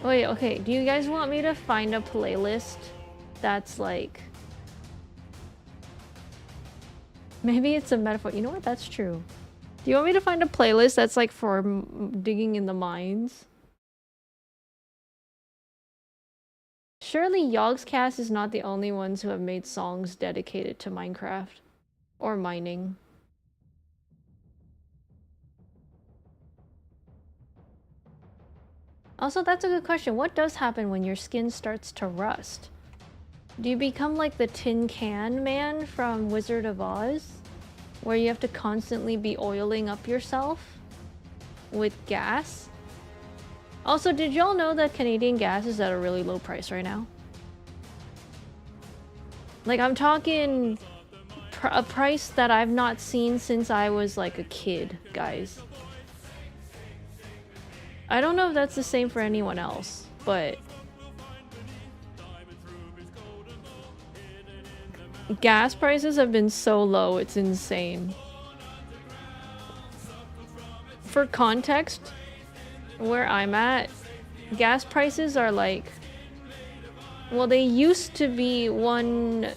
Wait, okay, do you guys want me to find a playlist that's like... Maybe it's a metaphor. You know what? That's true. Do you want me to find a playlist that's like for digging in the mines? Surely Yogscast is not the only ones who have made songs dedicated to Minecraft or mining. Also, that's a good question. What does happen when your skin starts to rust? Do you become like the tin can man from Wizard of Oz? Where you have to constantly be oiling up yourself with gas? Also, did y'all know that Canadian gas is at a really low price right now? Like, I'm talking a price that I've not seen since I was like a kid, guys. I don't know if that's the same for anyone else, but gas prices have been so low, it's insane. For context, where I'm at, gas prices are like, well, they used to be one...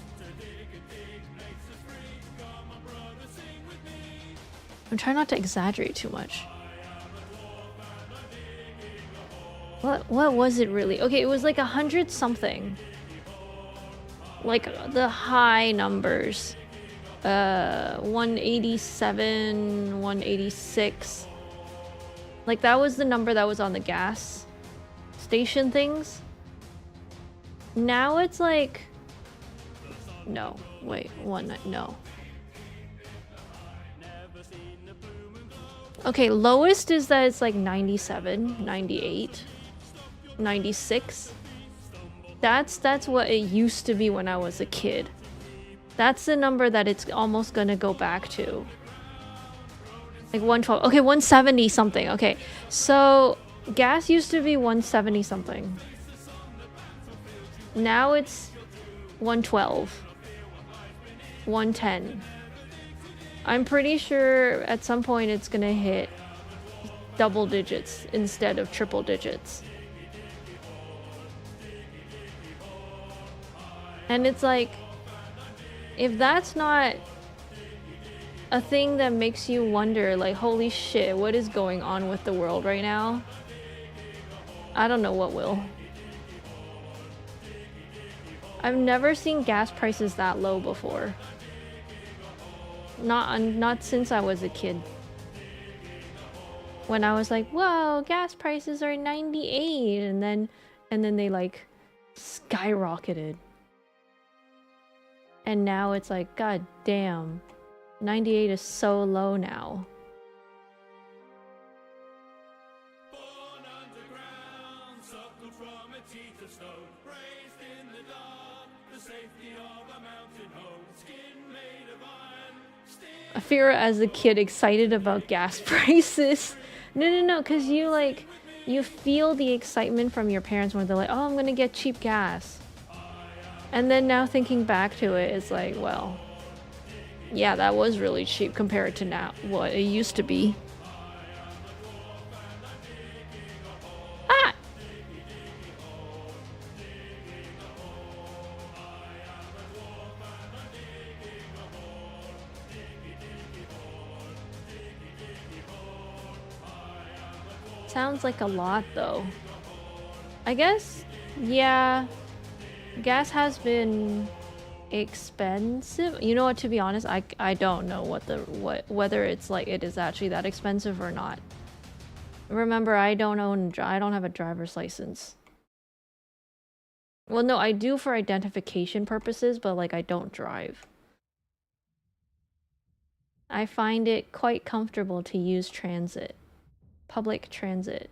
I'm trying not to exaggerate too much. What was it really? Okay, it was like 100 something. Like the high numbers. 187, 186. Like that was the number that was on the gas station things. Now it's like... No, wait, no. Okay, lowest is that it's like 97, 98, 96. That's what it used to be when I was a kid. That's the number that it's almost gonna go back to. Like 112. Okay, 170 something. Okay, so gas used to be 170 something. Now it's 112. 110. I'm pretty sure at some point it's gonna hit double digits instead of triple digits. And it's like, if that's not a thing that makes you wonder, like, holy shit, what is going on with the world right now? I don't know what will. I've never seen gas prices that low before. Not since I was a kid. When I was like, whoa, gas prices are 98, and then they like skyrocketed. And now it's like, god damn, 98 is so low now. Born underground, suckled from a teeth of stone, raised in the dark, the safety of a mountain home, skin made of iron, Fira as a kid excited about gas prices. No, because you feel the excitement from your parents when they're like, oh, I'm gonna get cheap gas. And then now thinking back to it, it's like, well, yeah, that was really cheap compared to now what it used to be. Ah! Sounds like a lot though. I guess, yeah. Gas has been expensive. You know what, to be honest, I don't know whether it's like it is actually that expensive or not. Remember, I don't have a driver's license. Well, no, I do for identification purposes, but like I don't drive. I find it quite comfortable to use transit. Public transit.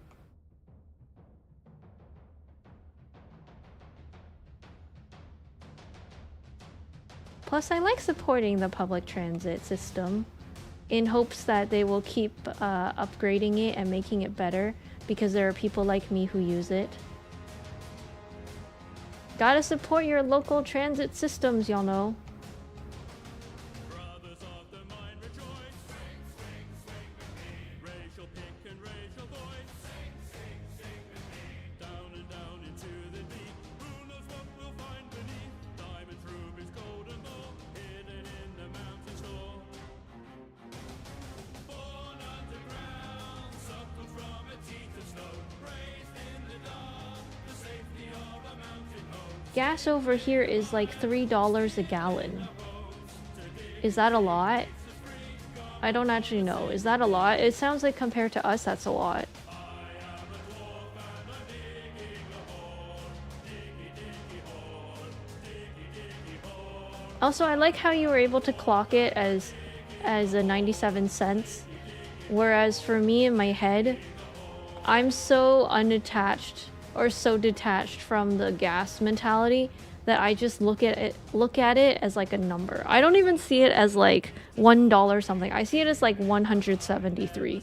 Plus, I like supporting the public transit system in hopes that they will keep upgrading it and making it better because there are people like me who use it. Gotta support your local transit systems, y'all know. brothers of the mind rejoice, racial pick and racial voice, down and down into the deep, who knows what we'll find beneath, diamonds, rubies, gold and gold, hidden in the mountain store. Born underground, suckled from a teeth of stone, raised in the dark, the safety of a mountain home. Gas over here is like $3 a gallon. Is that a lot? I don't actually know. Is that a lot? It sounds like compared to us, that's a lot. Also, I like how you were able to clock it as a 97 cents. Whereas for me in my head, I'm so unattached or so detached from the gas mentality that I just look at it as like a number. I don't even see it as like $1 something. I see it as like 173.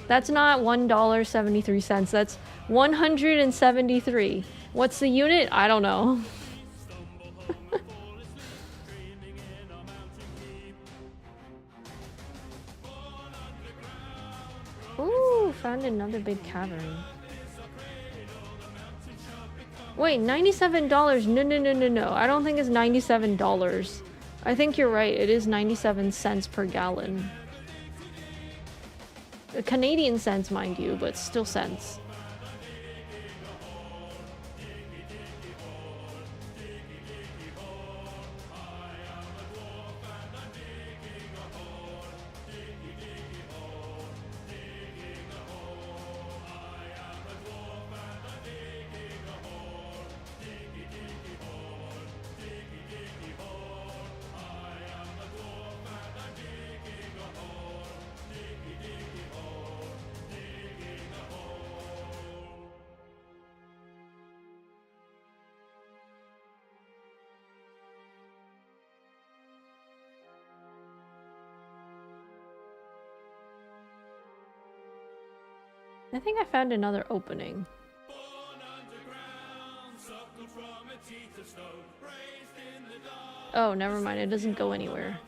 That's not $1.73. That's 173. What's the unit? I don't know. Ooh, found another big cavern. Wait, $97? No. I don't think it's $97. I think you're right. It is 97 cents per gallon. Canadian cents, mind you, but still cents. I think I found another opening. Oh, never mind. It doesn't go anywhere.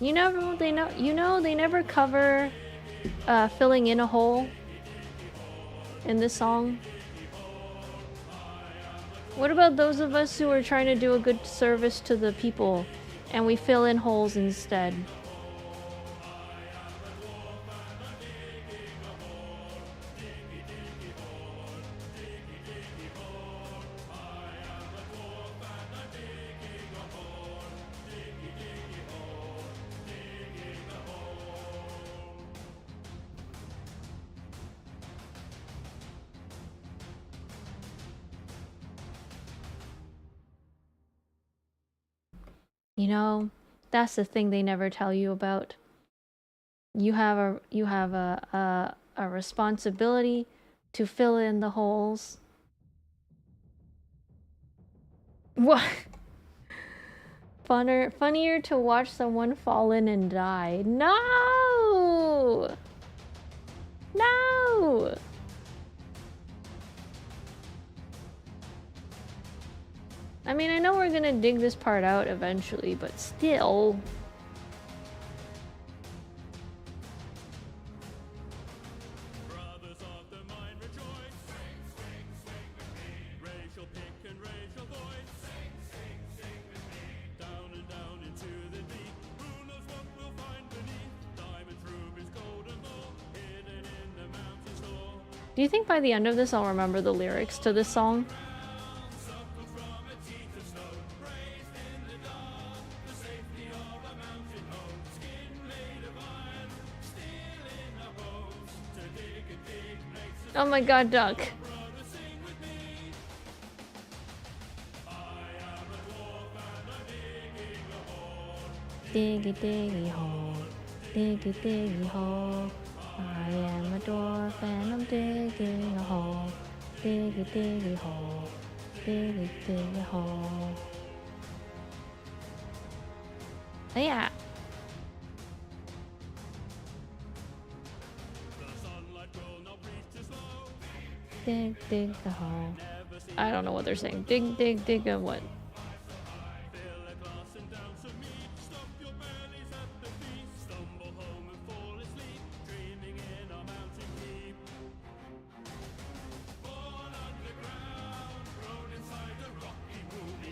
You know they never cover filling in a hole in this song. What about those of us who are trying to do a good service to the people and we fill in holes instead? You know, that's the thing they never tell you about. You have a responsibility to fill in the holes. What? Funnier to watch someone fall in and die. No! No! I mean, I know we're gonna dig this part out eventually, but still. Do you think by the end of this I'll remember the lyrics to this song? Oh my god, duck. Diggy diggy hole, diggy diggy hole. I am a dwarf and I'm digging a hole. Diggy diggy hole, diggy diggy hole. Oh, yeah. Dig, dig the hole. I don't know what they're saying. Dig, dig, dig a what?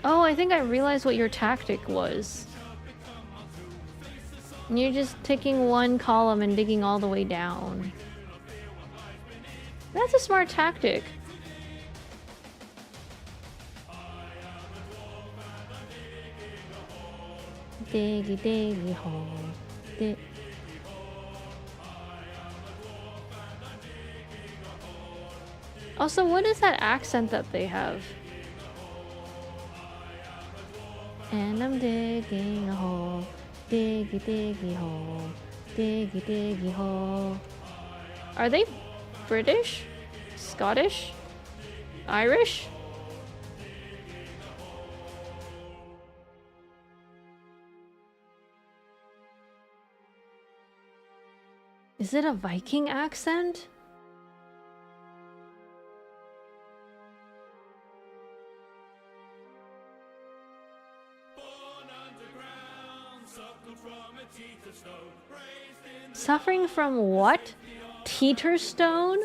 Oh, I think I realized what your tactic was. You're just taking one column and digging all the way down. That's a smart tactic. Diggy diggy hole. Also, what is that accent that they have? And I'm digging a hole. Diggy diggy hole. Diggy diggy hole. Are they British? Scottish? Irish? Is it a Viking accent? Suffering from what? Teeterstone?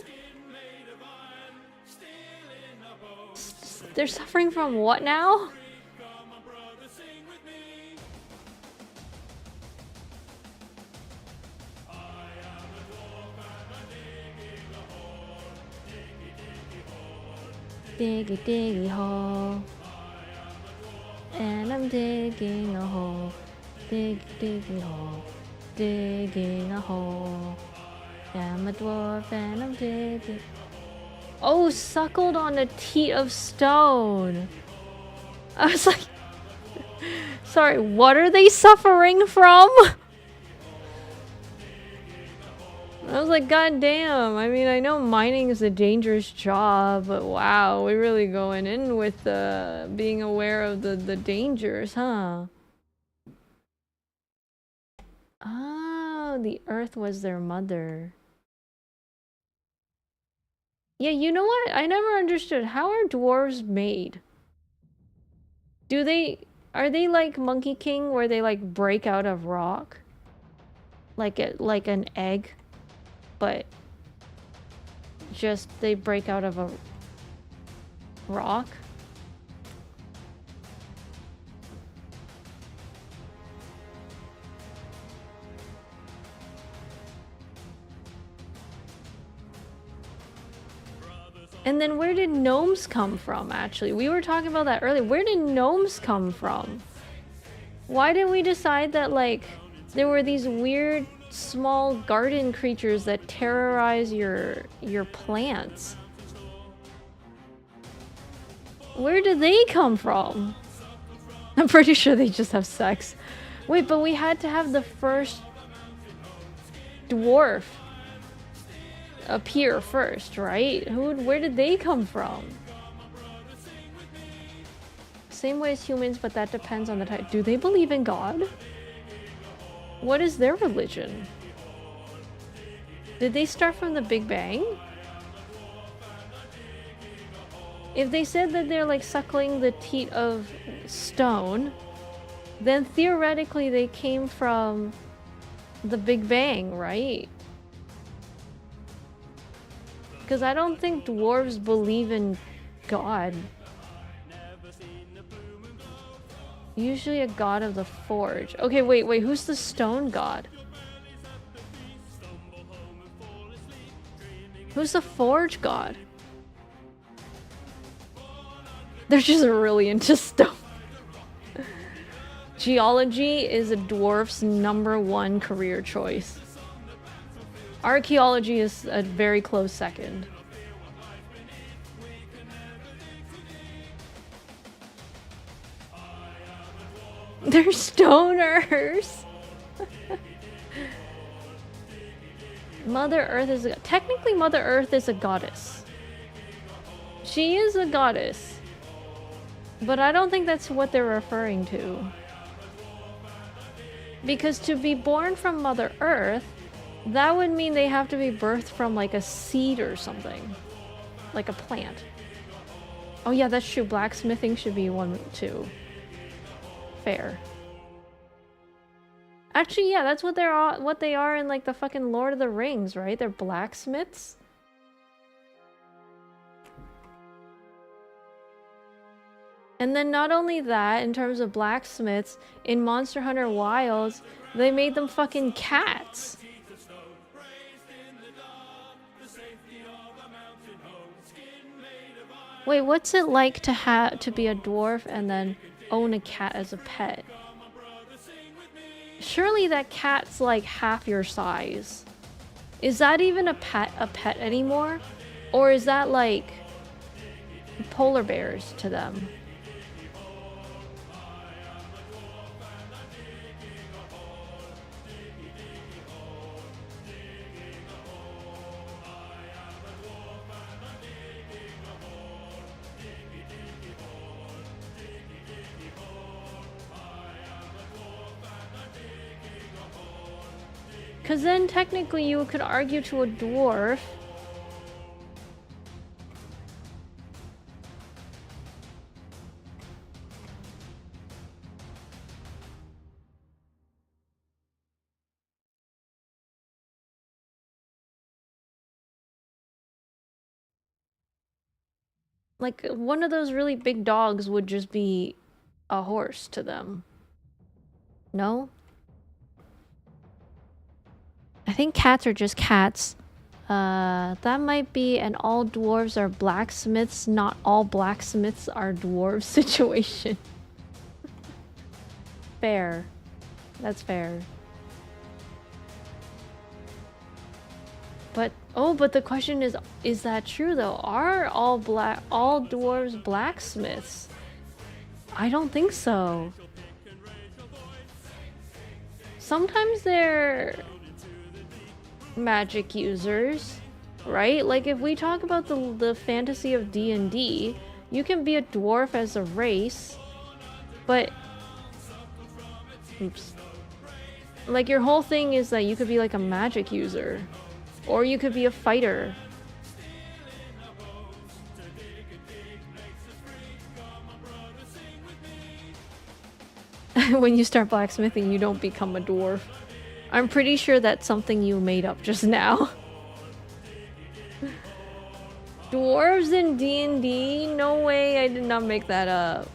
They're suffering from what now? Diggy diggy hole. And I'm digging a hole. Dig diggy hole. Digging a hole. I'm a dwarf and I'm digging. Oh, suckled on a teat of stone. I was like, sorry, what are they suffering from? I was like, God damn. I mean, I know mining is a dangerous job, but wow, we're really going in with being aware of the dangers, huh? Oh, the earth was their mother. Yeah, you know what? I never understood. How are dwarves made? Are they like Monkey King where they like break out of rock? Like an egg, but just they break out of a rock? And then where did gnomes come from, actually? We were talking about that earlier. Where did gnomes come from? Why did we decide that, like, there were these weird, small garden creatures that terrorize your plants? Where did they come from? I'm pretty sure they just have sex. Wait, but we had to have the first dwarf appear first, right? Where did they come from? Same way as humans, but that depends on the type. Do they believe in God? What is their religion? Did they start from the Big Bang? If they said that they're like suckling the teat of stone, then theoretically they came from the Big Bang, right? Because I don't think dwarves believe in God. Usually a god of the forge. Okay, wait, who's the stone god? Who's the forge god? They're just really into stone. Geology is a dwarf's #1 career choice. Archaeology is a very close second. They're stoners! Mother Earth is technically Mother Earth is a goddess. She is a goddess. But I don't think that's what they're referring to. Because to be born from Mother Earth, that would mean they have to be birthed from like a seed or something. Like a plant. Oh yeah, that's true. Blacksmithing should be one too. Fair. Actually, yeah, that's what they are in like the fucking Lord of the Rings, right? They're blacksmiths. And then not only that, in terms of blacksmiths, in Monster Hunter Wilds, they made them fucking cats. Wait, what's it like to be a dwarf and then own a cat as a pet? Surely that cat's like half your size. Is that even a pet anymore? Or is that like polar bears to them? Because then technically you could argue to a dwarf like one of those really big dogs would just be a horse to them. No? I think cats are just cats. That might be an all dwarves are blacksmiths, not all blacksmiths are dwarves situation. Fair. That's fair. But, oh, but the question is that true though? Are all dwarves blacksmiths? I don't think so. Sometimes they're... magic users, right? Like if we talk about the fantasy of D&D, you can be a dwarf as a race, but oops. Like your whole thing is that you could be like a magic user, or you could be a fighter. When you start blacksmithing, you don't become a dwarf. I'm pretty sure that's something you made up just now. Dwarves in D&D? No way, I did not make that up.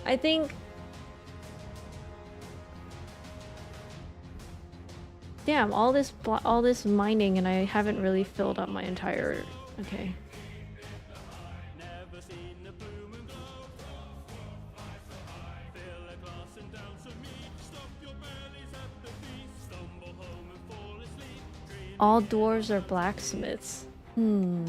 I think... Damn, all this mining and I haven't really filled up my entire... Okay. All dwarves are blacksmiths. I'm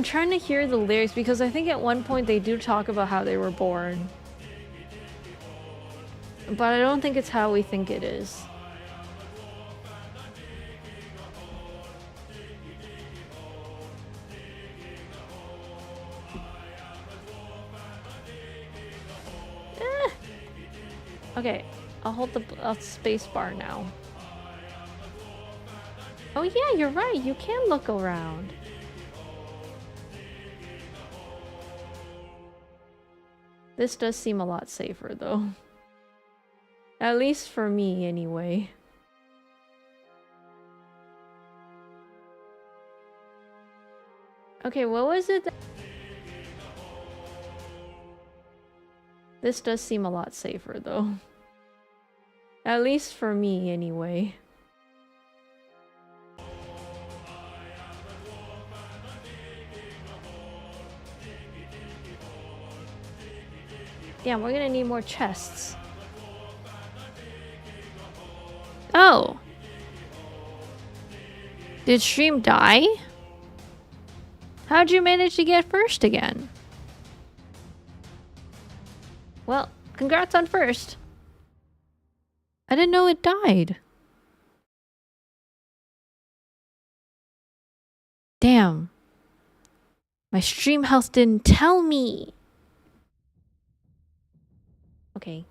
trying to hear the lyrics because I think at one point they do talk about how they were born. But I don't think it's how we think it is. Okay, I'll hold the space bar now. Oh yeah, you're right, you can look around. This does seem a lot safer though. At least for me anyway. Okay, what was it? This does seem a lot safer though. At least for me anyway. Damn, we're gonna need more chests. Oh! Did stream die? How'd you manage to get first again? Well, congrats on first. I didn't know it died. Damn. My stream health didn't tell me. Okay.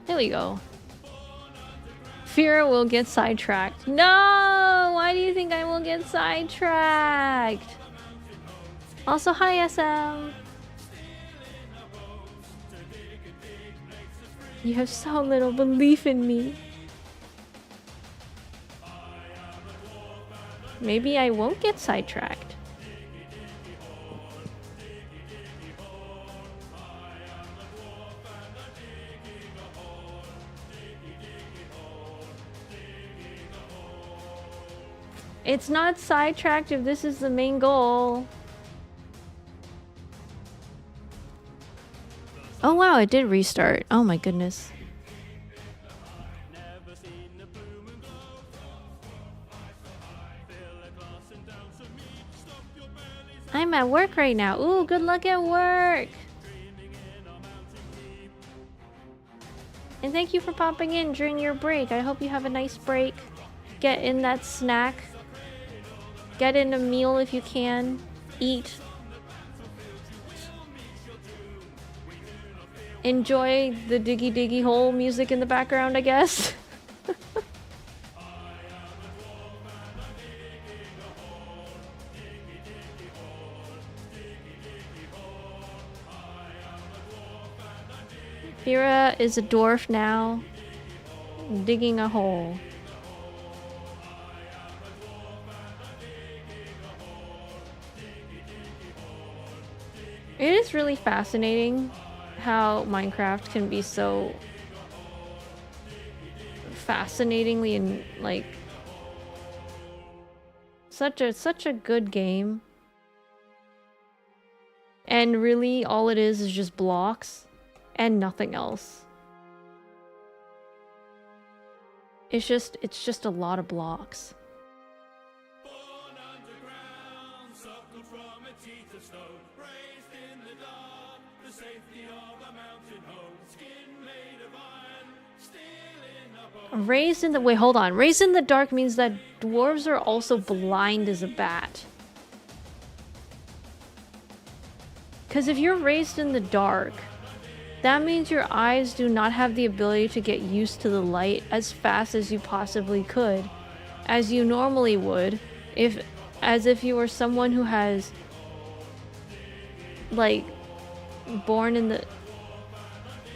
There we go. Fira will get sidetracked. No! Why do you think I will get sidetracked? Also, hi SM. You have so little belief in me. Maybe I won't get sidetracked. It's not sidetracked if this is the main goal. Oh wow, it did restart. Oh my goodness. I'm at work right now. Ooh, good luck at work. And thank you for popping in during your break. I hope you have a nice break. Get in that snack. Get in a meal if you can. Eat. Enjoy the diggy diggy hole music in the background, I guess. Fira is a dwarf now, digging a hole. It is really fascinating how Minecraft can be so fascinatingly and like such a good game. And really all it is just blocks and nothing else. It's just a lot of blocks. Born underground, suckled from a teeth of stone, raised in the dark, the safety of a mountain home, skin made of iron, steel in a bone. Raised in the wait, hold on. Raised in the dark means that dwarves are also blind as a bat. Because if you're raised in the dark, that means your eyes do not have the ability to get used to the light as fast as you possibly could, as you normally would, as if you were someone who has, like, born in the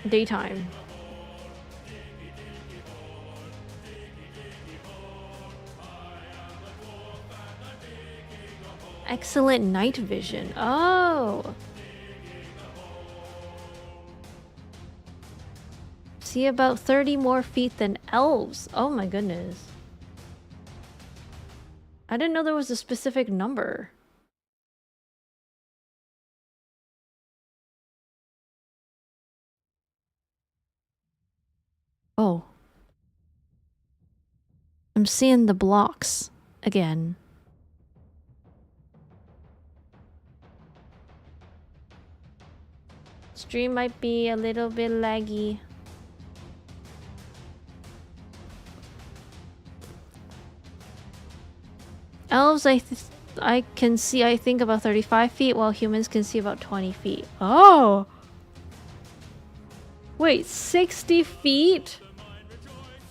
daytime. Excellent night vision. Oh! See about 30 more feet than elves. Oh my goodness. I didn't know there was a specific number. Oh. I'm seeing the blocks again. Stream might be a little bit laggy. Elves, I can see, I think, about 35 feet, while humans can see about 20 feet. Oh! Wait, 60 feet?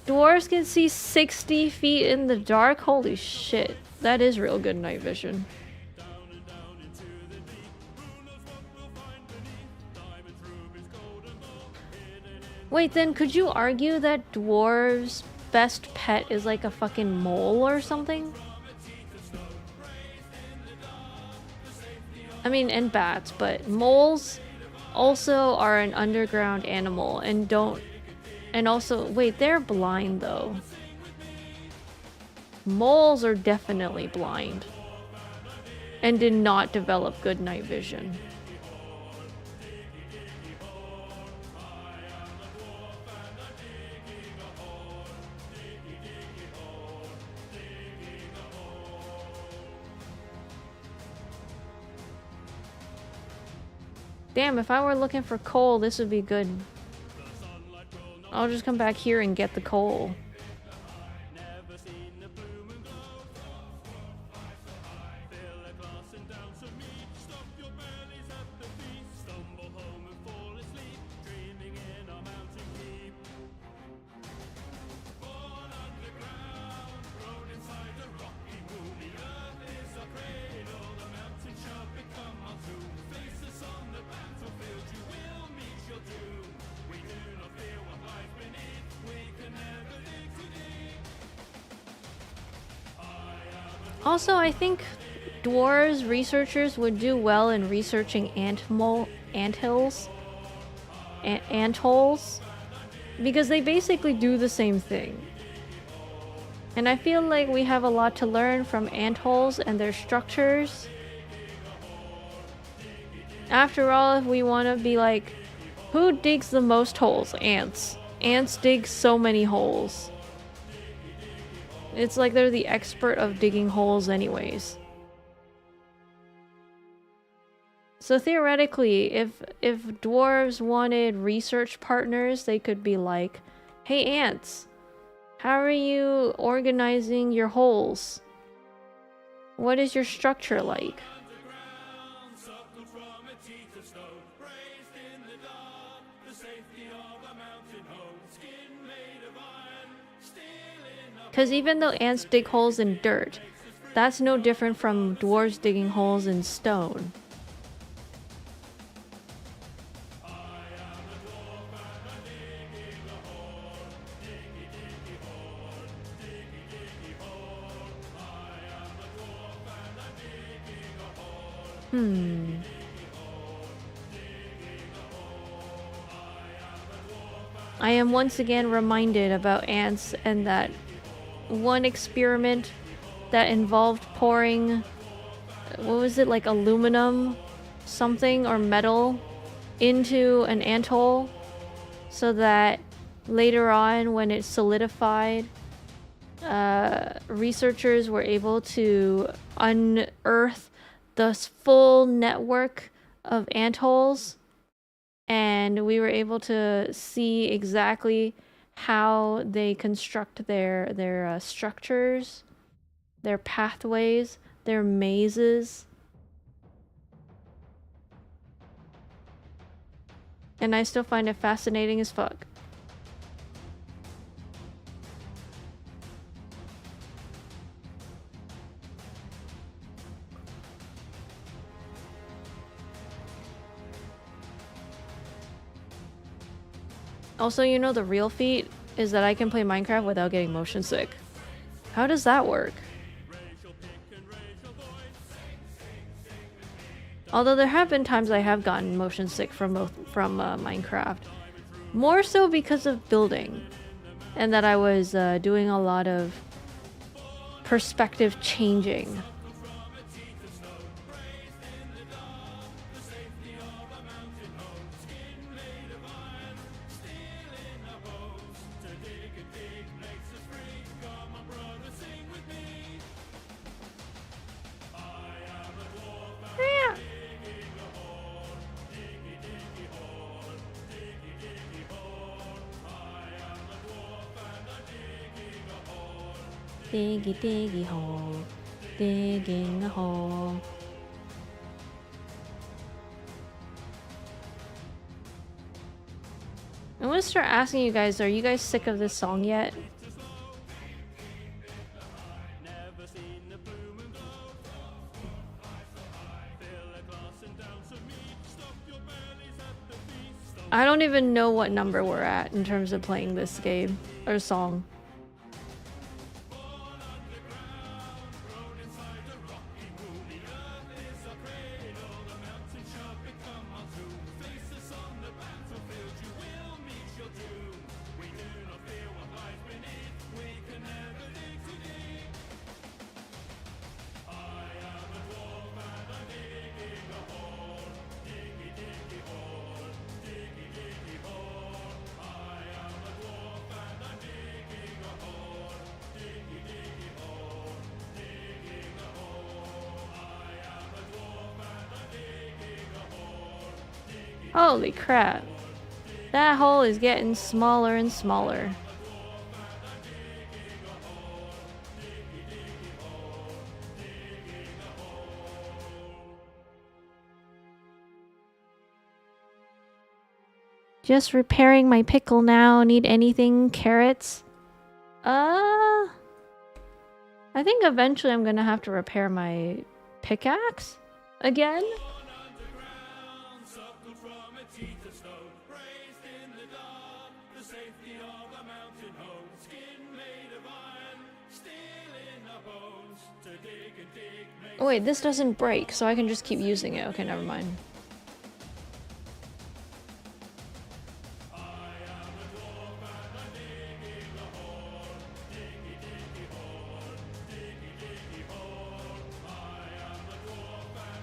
Dwarves can see 60 feet in the dark? Holy shit. That is real good night vision. Wait, then could you argue that dwarves' best pet is like a fucking mole or something? I mean, and bats, but moles also are an underground animal and don't... And also, wait, they're blind though. Moles are definitely blind and did not develop good night vision. Damn, if I were looking for coal, this would be good. I'll just come back here and get the coal. Also, I think dwarves researchers would do well in researching antholes, because they basically do the same thing. And I feel like we have a lot to learn from antholes and their structures. After all, if we want to be like, who digs the most holes? Ants. Ants dig so many holes. It's like they're the expert of digging holes anyways. So theoretically, if dwarves wanted research partners, they could be like, hey ants, how are you organizing your holes? What is your structure like? Because even though ants dig holes in dirt, that's no different from dwarves digging holes in stone. I am once again reminded about ants and that one experiment that involved pouring, what was it, like aluminum something or metal into an ant-hole so that later on when it solidified, researchers were able to unearth the full network of ant-holes, and we were able to see exactly how they construct their structures, their pathways, their mazes. And I still find it fascinating as fuck. Also, you know, the real feat is that I can play Minecraft without getting motion sick. How does that work? Although there have been times I have gotten motion sick from Minecraft. More so because of building. And that I was doing a lot of perspective changing. Diggy diggy hole, digging a hole. I'm gonna start asking you guys, are you guys sick of this song yet? I don't even know what number we're at in terms of playing this game or song. Holy crap. That hole is getting smaller and smaller. Just repairing my pickle now. Need anything? Carrots? I think eventually I'm gonna have to repair my pickaxe again. Oh wait, this doesn't break, so I can just keep using it. Okay, never mind.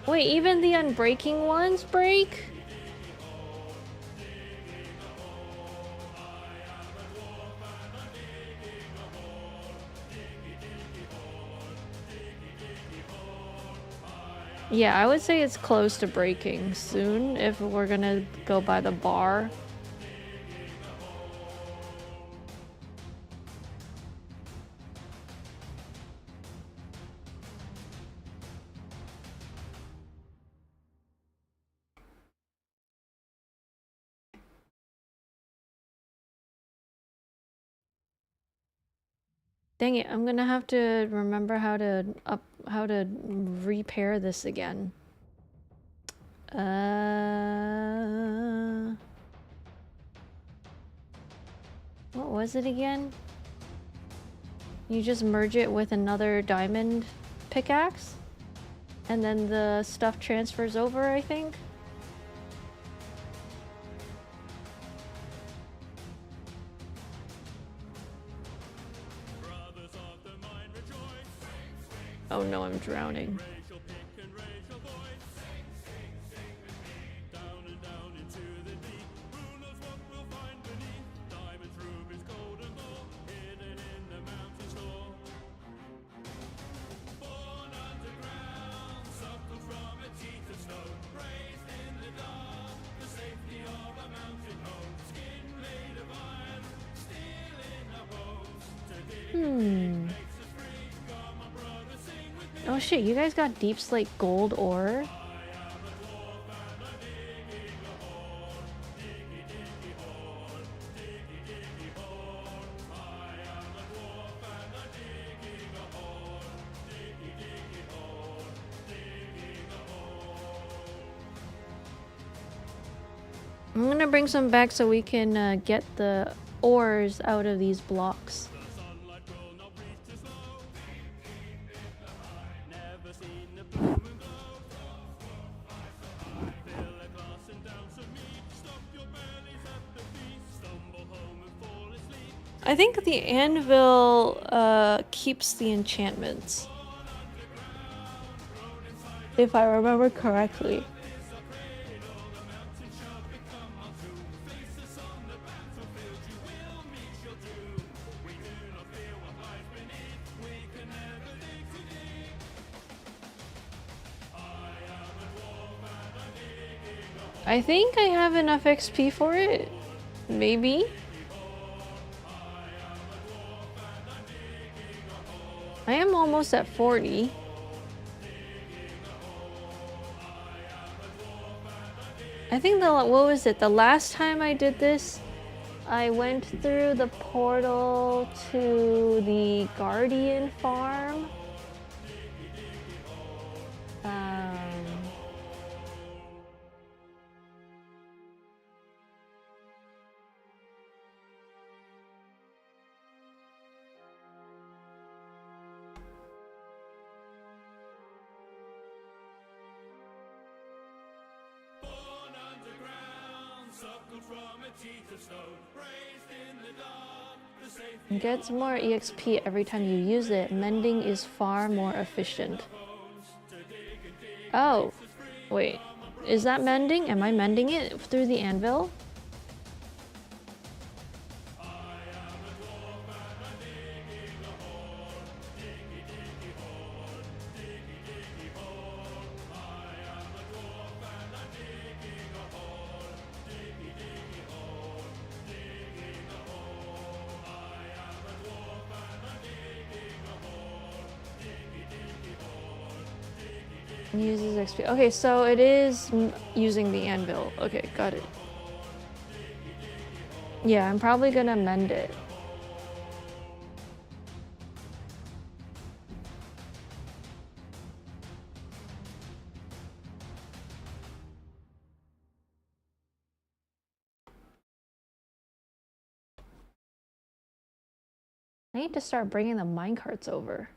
Wait, even the unbreaking ones break? Yeah, I would say it's close to breaking soon if we're gonna go by the bar. Dang it, I'm gonna have to remember how to repair this again. What was it again? You just merge it with another diamond pickaxe? And then the stuff transfers over, I think. Brothers of the mine rejoice. Oh no, I'm drowning. Raise your pick and raise your voice. Down and down into the deep. Who knows what we'll find beneath? Diamonds, rubies, gold and gold, hidden in the mountain store. Born underground, suckled from a teeth of stone, raised in the dark, the safety of a mountain home. Skin made of iron, steel in our bones. To dig makes us free. Come on, brother, sing with me. Oh shit, you guys got deep slate gold ore? I'm gonna bring some back so we can get the ores out of these blocks. The sunlight will not breathe too slow. Never seen a blue moon glow. Fill a glass and down some meat. Stop your bellies at the feast. Stumble home and fall asleep. I think the anvil keeps the enchantments. If I remember correctly. I think I have enough XP for it. Maybe. I am almost at 40. I think what was it? The last time I did this, I went through the portal to the Guardian farm. Born underground, suckled from a teeth of stone, raised in the dark, the safety Gets more EXP every time you use it. Mending is far more efficient. Oh, wait. Is that mending? Am I mending it through the anvil? Uses XP. Okay, so it is using the anvil. Okay, got it. Yeah, I'm probably gonna mend it. I need to start bringing the minecarts over.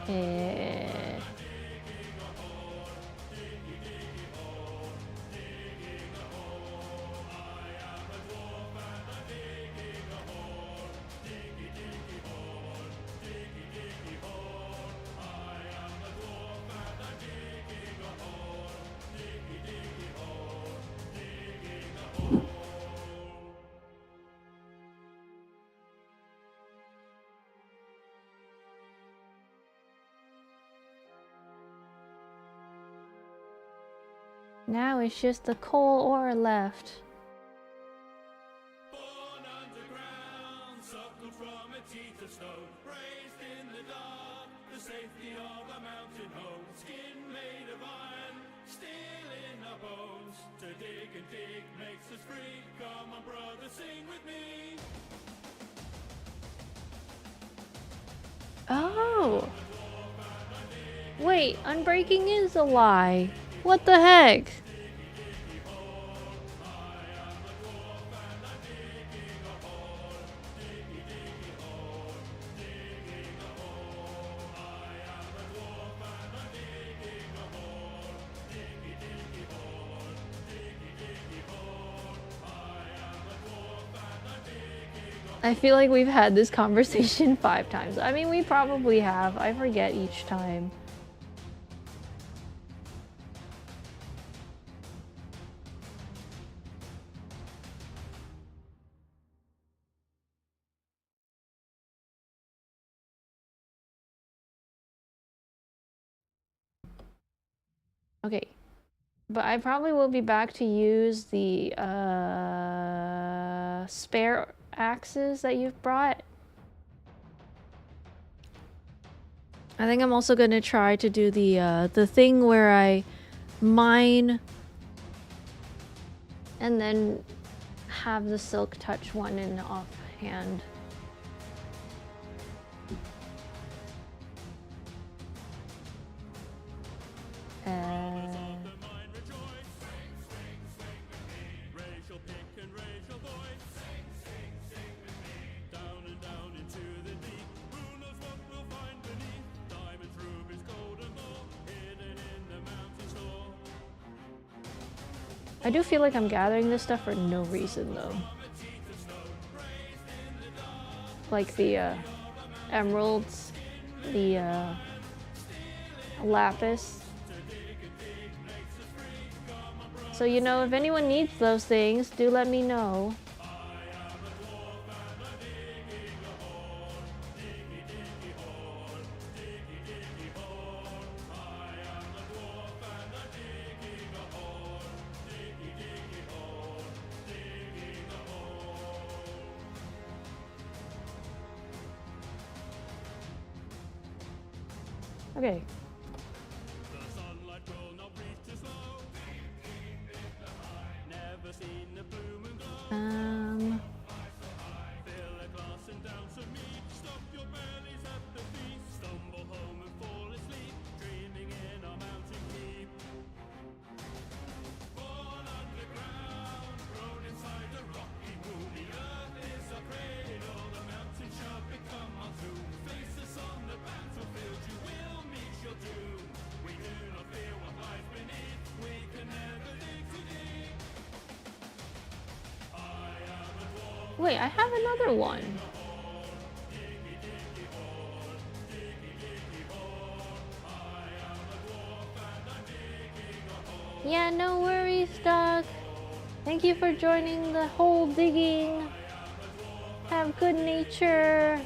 Eh. Now it's just the coal ore left. Born underground, suckled from a teeth of stone, raised in the dark, the safety of a mountain home, skin made of iron, steel in our bones. To dig and dig makes us free. Come on, brother, sing with me. Oh. Wait, unbreaking is a lie. What the heck? I feel like we've had this conversation 5 times. I mean, we probably have. I forget each time. Okay. But I probably will be back to use the spare axes that you've brought. I think I'm also gonna try to do the thing where I mine and then have the silk touch one in offhand. Racial pick and racial voice. Down and down into the deep. Who knows what we'll find beneath? Diamonds, rubies, gold and gold, hidden in the mountain store. I do feel like I'm gathering this stuff for no reason though. Like the emeralds, the lapis. So, you know, if anyone needs those things, do let me know. Okay. The sunlight will not reach too slow. Never seen the blue moon glow. Fill a glass and down some meat. Stop your bellies at the feast. Stumble home and fall asleep, dreaming in our mountain keep. Born underground, grown inside the rocky womb. The earth is our cradle, the mountain shall become our tomb. Face us on the battlefield, you will meet your doom. We do not fear what lies beneath, we can never dig too deep. I am a dwarf. Wait, I have another one. Yeah, no worries, Doc. Thank you for joining the hole digging. Have good nature.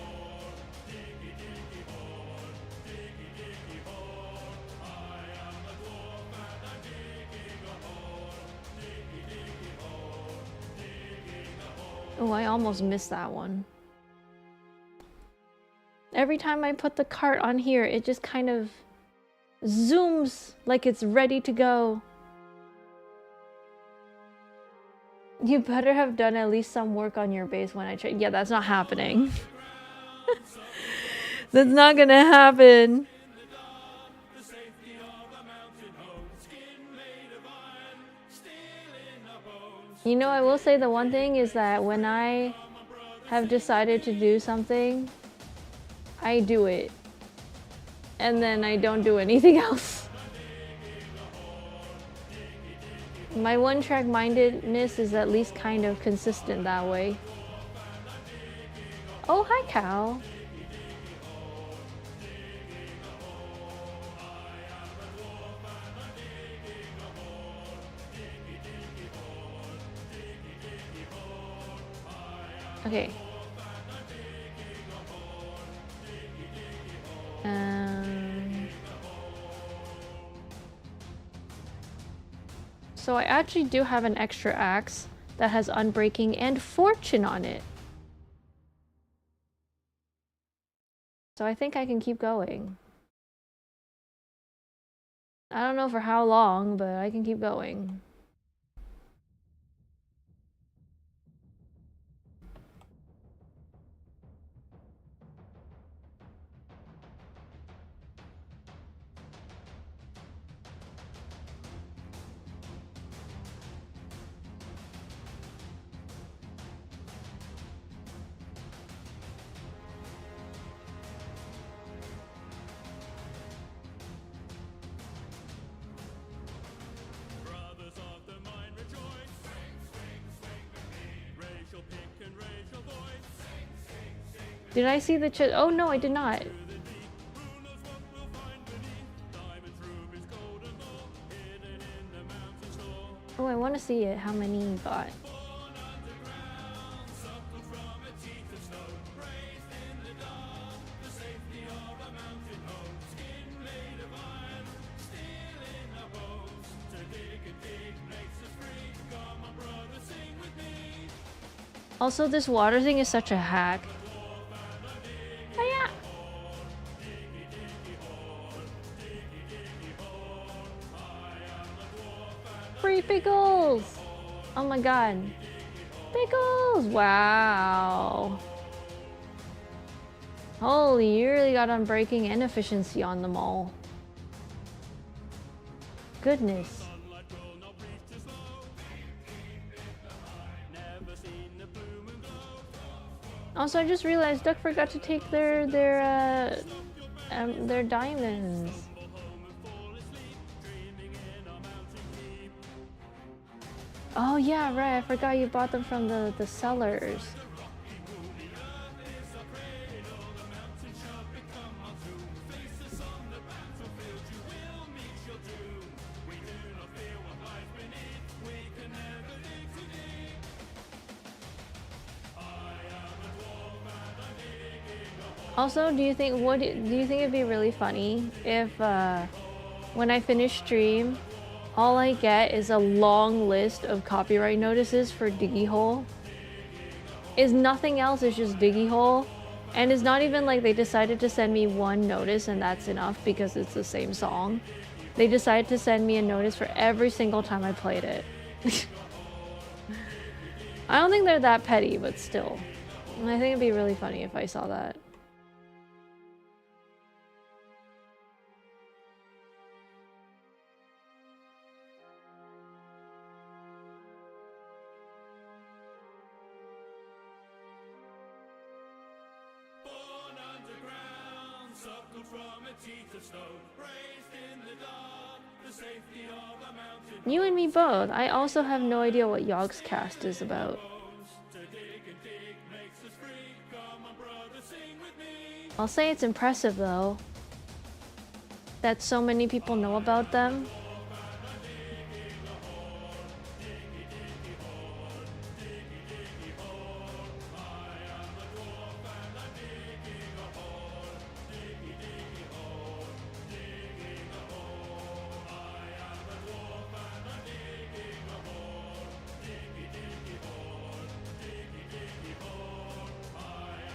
Oh, I almost missed that one. Every time I put the cart on here, it just kind of zooms like it's ready to go. You better have done at least some work on your base when I check. Yeah, that's not happening. That's not gonna happen. The safety of a mountain home, skin made of iron, steel in our bones. You know, I will say the one thing is that when I have decided to do something, I do it. and then I don't do anything else. My one-track mindedness is at least kind of consistent that way. Oh, hi, Cal. Okay. So I actually do have an extra axe that has Unbreaking and Fortune on it. So I think I can keep going. I don't know for how long, but I can keep going. Brothers of the mind rejoice. Swing with me. Raise your pick and raise your voice. Did I see the chest? Oh no, I did not. Who knows what we'll find beneath? Diamonds, rubies, gold and gold, hidden in the mountain store. Oh, I want to see it. How many you got? Born underground, suckled from a teeth of snow, raised in the dark, the safety of a mountain home. Skin made of iron, steel in our bones. To dig and dig makes us free. Come on, brother, sing with me. Also, this water thing is such a hack. Oh yeah. Free pickles! Oh my god. Pickles! Wow. Holy, you really got Unbreaking and Efficiency on them all. Goodness. Sunlight will not reach too slow. Never seen the bloom and glow. Also, I just realized Duck forgot to take their diamonds. Oh yeah, right. I forgot you bought them from the sellers. Also, do you think it'd be really funny if when I finish stream, all I get is a long list of copyright notices for Diggy Hole? Is nothing else, it's just Diggy Hole. And it's not even like they decided to send me one notice and that's enough because it's the same song. They decided to send me a notice for every single time I played it. I don't think they're that petty, but still. I think it'd be really funny if I saw that. Born underground, suckled from a teeth of snow, raised in the dark, the safety of a mountain. You and me both. I also have no idea what Yogg's cast is about. To dig and dig makes us free. Come on, brother, sing with me. I'll say it's impressive though that so many people know about them.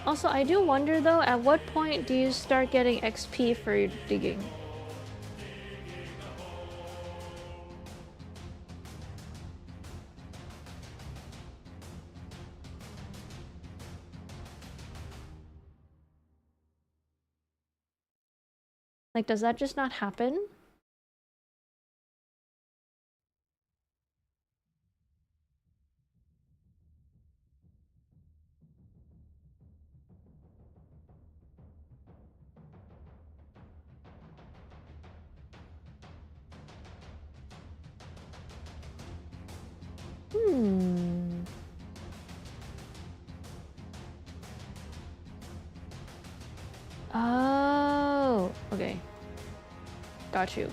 Also, I do wonder though, at what point do you start getting XP for digging? Like, does that just not happen? got you.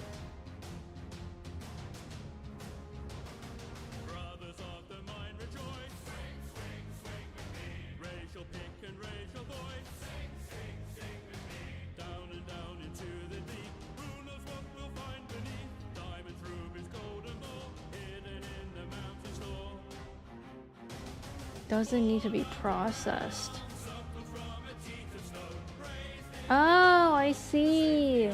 Brothers of the mind rejoice. Swing, swing, swing with me. Raise your pick and raise your voice. Sing, sing, sing with me. Down and down into the deep. Who knows what we'll find beneath? Diamonds, rubies, gold and more. Hidden in the mountain store. Doesn't need to be processed. Oh, I see.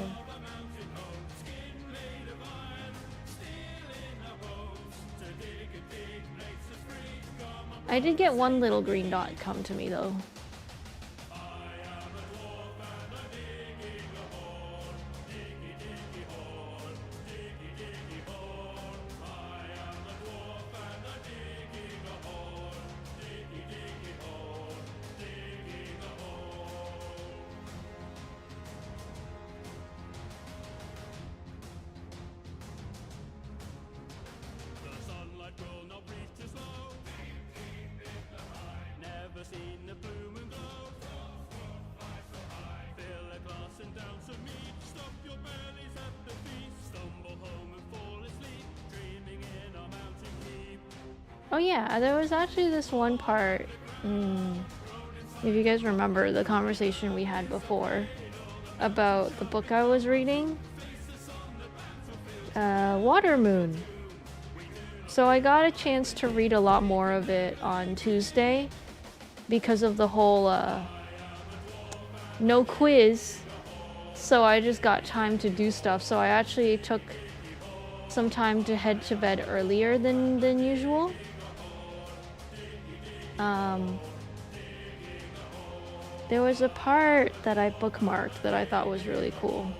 I did get one little green dot come to me though. The sunlight will not reach too slow. Never seen the blue moon glow. Fill a glass and down some meat. Stop your bellies at the feast. Stumble home and fall asleep. Dreaming in our mountain keep. Oh yeah, there was actually this one part. If you guys remember the conversation we had before about the book I was reading, Water Moon. So I got a chance to read a lot more of it on Tuesday because of the whole no quiz. So I just got time to do stuff. So I actually took some time to head to bed earlier than usual. There was a part that I bookmarked that I thought was really cool.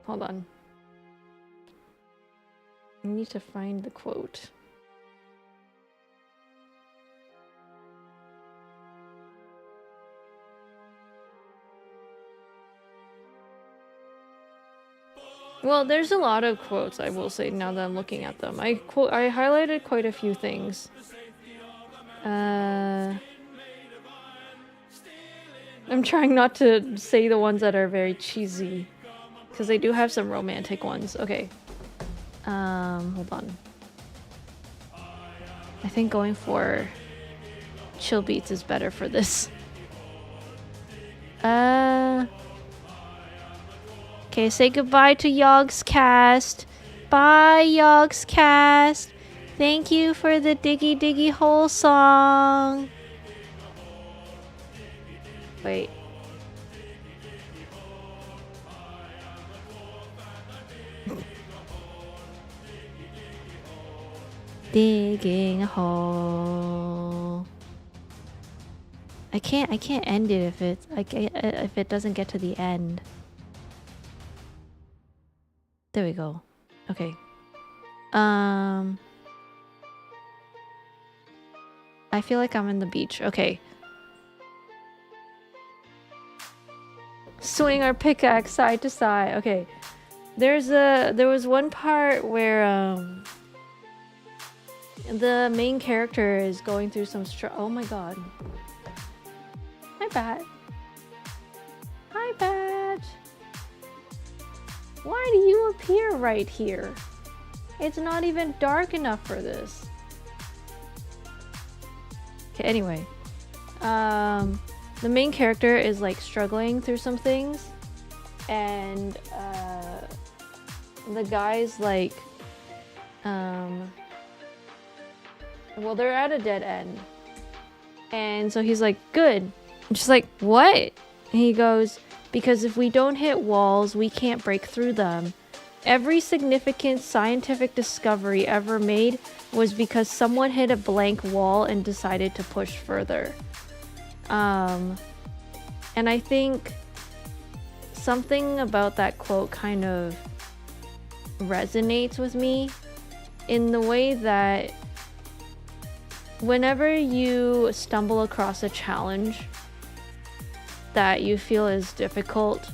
Hold on. I need to find the quote. Well, there's a lot of quotes, I will say, now that I'm looking at them. I highlighted quite a few things. I'm trying not to say the ones that are very cheesy, because they do have some romantic ones. Okay. Hold on. I think going for chill beats is better for this. Okay, say goodbye to Yogg's cast. Bye, Yogg's cast. Thank you for the Diggy Diggy Hole song. Wait. Digging a hole. I can't end it if it doesn't get to the end. There we go. Okay. I feel like I'm in the beach. Okay. Swing our pickaxe side to side. Okay. There was one part where the main character is going through some oh my god. Hi, Bat. Hi, Bat. Why do you appear right here? It's not even dark enough for this. Okay, anyway. The main character is like struggling through some things, and the guy's like well, they're at a dead end, and so he's like, good. And she's like, what? And he goes, because if we don't hit walls, we can't break through them. Every significant scientific discovery ever made was because someone hit a blank wall and decided to push further. And I think something about that quote kind of resonates with me in the way that whenever you stumble across a challenge that you feel is difficult,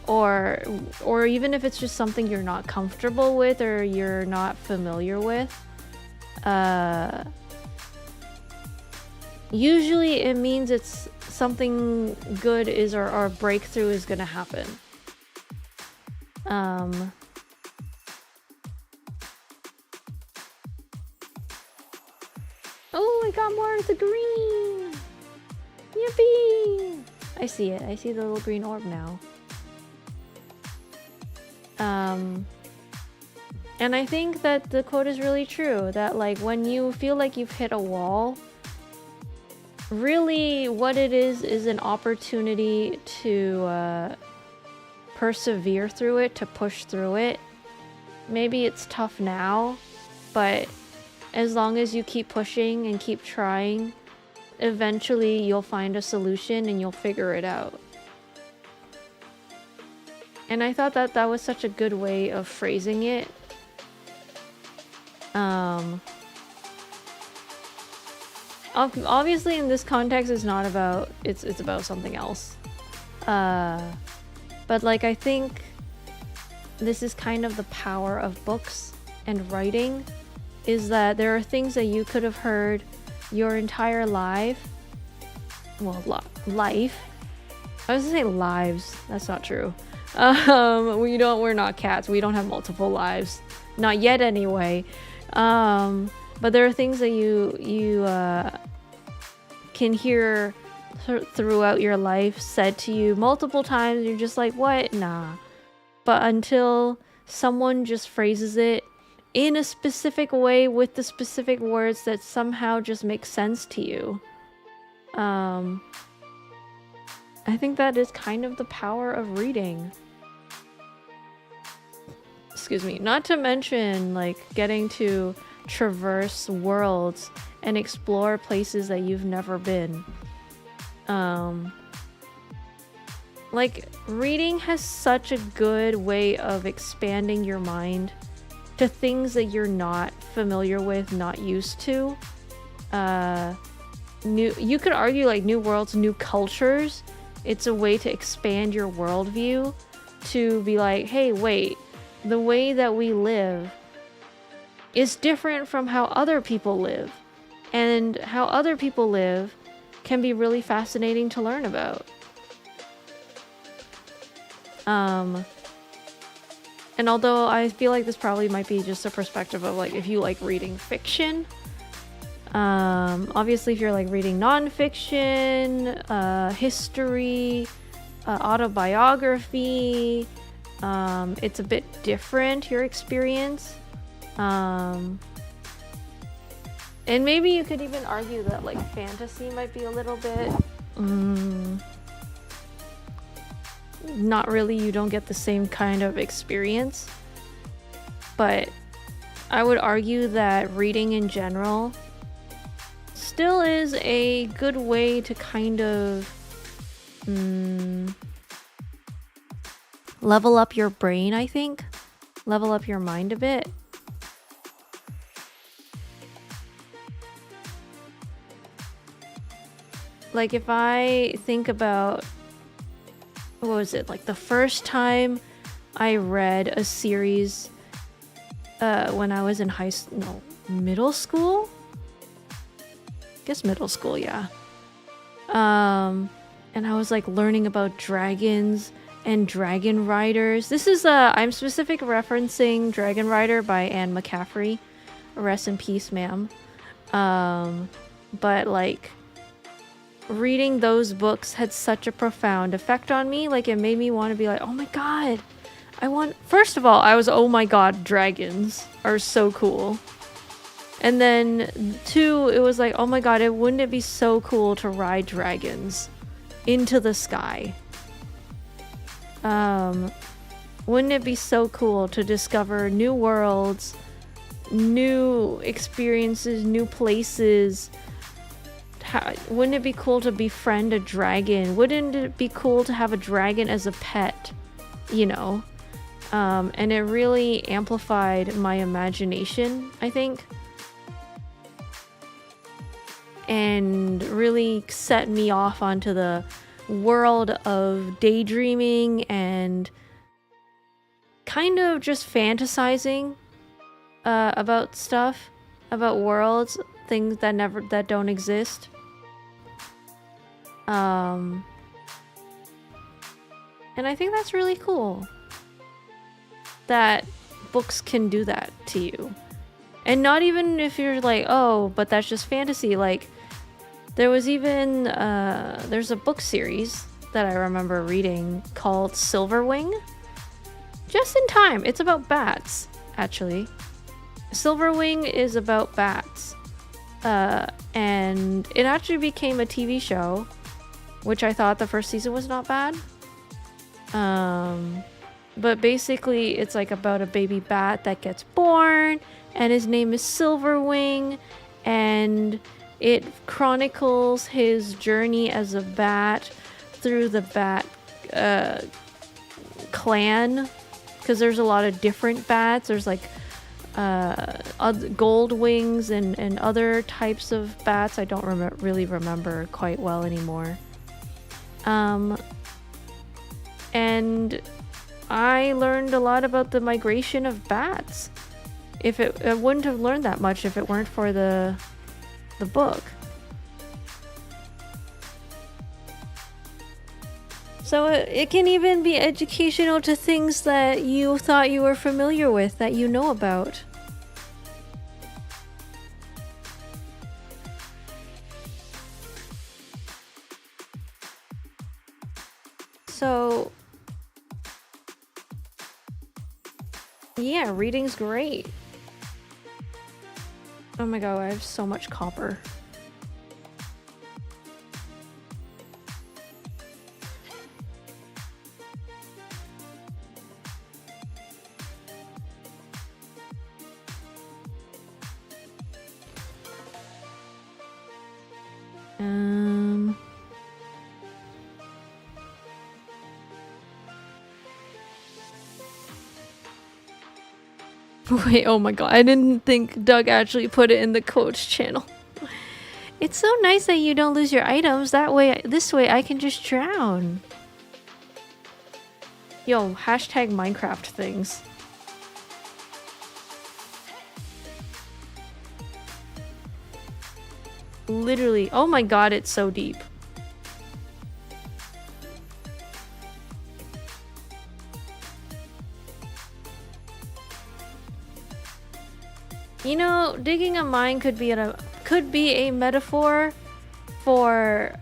or even if it's just something you're not comfortable with or you're not familiar with, usually it means it's something good is or breakthrough is gonna happen. Oh, I got more of the green! Yippee! I see it. I see the little green orb now. And I think that the quote is really true, that like when you feel like you've hit a wall, really what it is an opportunity to persevere through it, to push through it. Maybe it's tough now, but as long as you keep pushing and keep trying, eventually you'll find a solution and you'll figure it out. And I thought that that was such a good way of phrasing it. Obviously in this context it's not about, it's about something else. But like I think this is kind of the power of books and writing, is that there are things that you could have heard your entire life. Well, life. I was gonna say lives. That's not true. We're not cats. We don't have multiple lives. Not yet anyway. But there are things that you can hear throughout your life said to you multiple times. You're just like, what? Nah. But until someone just phrases it in a specific way with the specific words that somehow just make sense to you. I think that is kind of the power of reading. Excuse me. Not to mention, like, getting to traverse worlds and explore places that you've never been. Like, reading has such a good way of expanding your mind to things that you're not familiar with, not used to. You could argue like new worlds, new cultures. It's a way to expand your worldview, to be like, hey, wait, the way that we live is different from how other people live. And how other people live can be really fascinating to learn about. And although I feel like this probably might be just a perspective of like if you like reading fiction, obviously if you're like reading non-fiction, history, autobiography, it's a bit different, your experience. And maybe you could even argue that like fantasy might be a little bit not really, you don't get the same kind of experience. But I would argue that reading in general still is a good way to kind of level up your brain, I think. Level up your mind a bit. Like if I think about, what was it, like the first time I read a series when I was in middle school? I guess middle school, yeah. And I was like learning about dragons and dragon riders. This is I'm specific referencing Dragon Rider by Anne McCaffrey. Rest in peace, ma'am. But like reading those books had such a profound effect on me. Like it made me want to be like, oh my god, first of all, I was, oh my god, dragons are so cool. And then two, it was like, oh my god, wouldn't it be so cool to ride dragons into the sky? Wouldn't it be so cool to discover new worlds, new experiences, new places? Wouldn't it be cool to befriend a dragon? Wouldn't it be cool to have a dragon as a pet? You know? And it really amplified my imagination, I think. And really set me off onto the world of daydreaming and kind of just fantasizing about stuff, about worlds, things that don't exist. And I think that's really cool that books can do that to you. And not even if you're like, oh, but that's just fantasy. Like, there was even, there's a book series that I remember reading called Silverwing. Just in time. It's about bats, actually. Silverwing is about bats. And it actually became a TV show, which I thought the first season was not bad. But basically it's like about a baby bat that gets born, and his name is Silverwing, and it chronicles his journey as a bat through the bat clan, because there's a lot of different bats. There's like gold wings and other types of bats. I don't really remember quite well anymore. And I learned a lot about the migration of bats. I wouldn't have learned that much if it weren't for the book. So it can even be educational to things that you thought you were familiar with, that you know about. So yeah, reading's great. Oh my god, I have so much copper. Wait, oh my god, I didn't think Doug actually put it in the coach channel. It's so nice that you don't lose your items. This way I can just drown. Yo, hashtag Minecraft things. Literally, oh my god, it's so deep. You know, digging a mine could be a metaphor for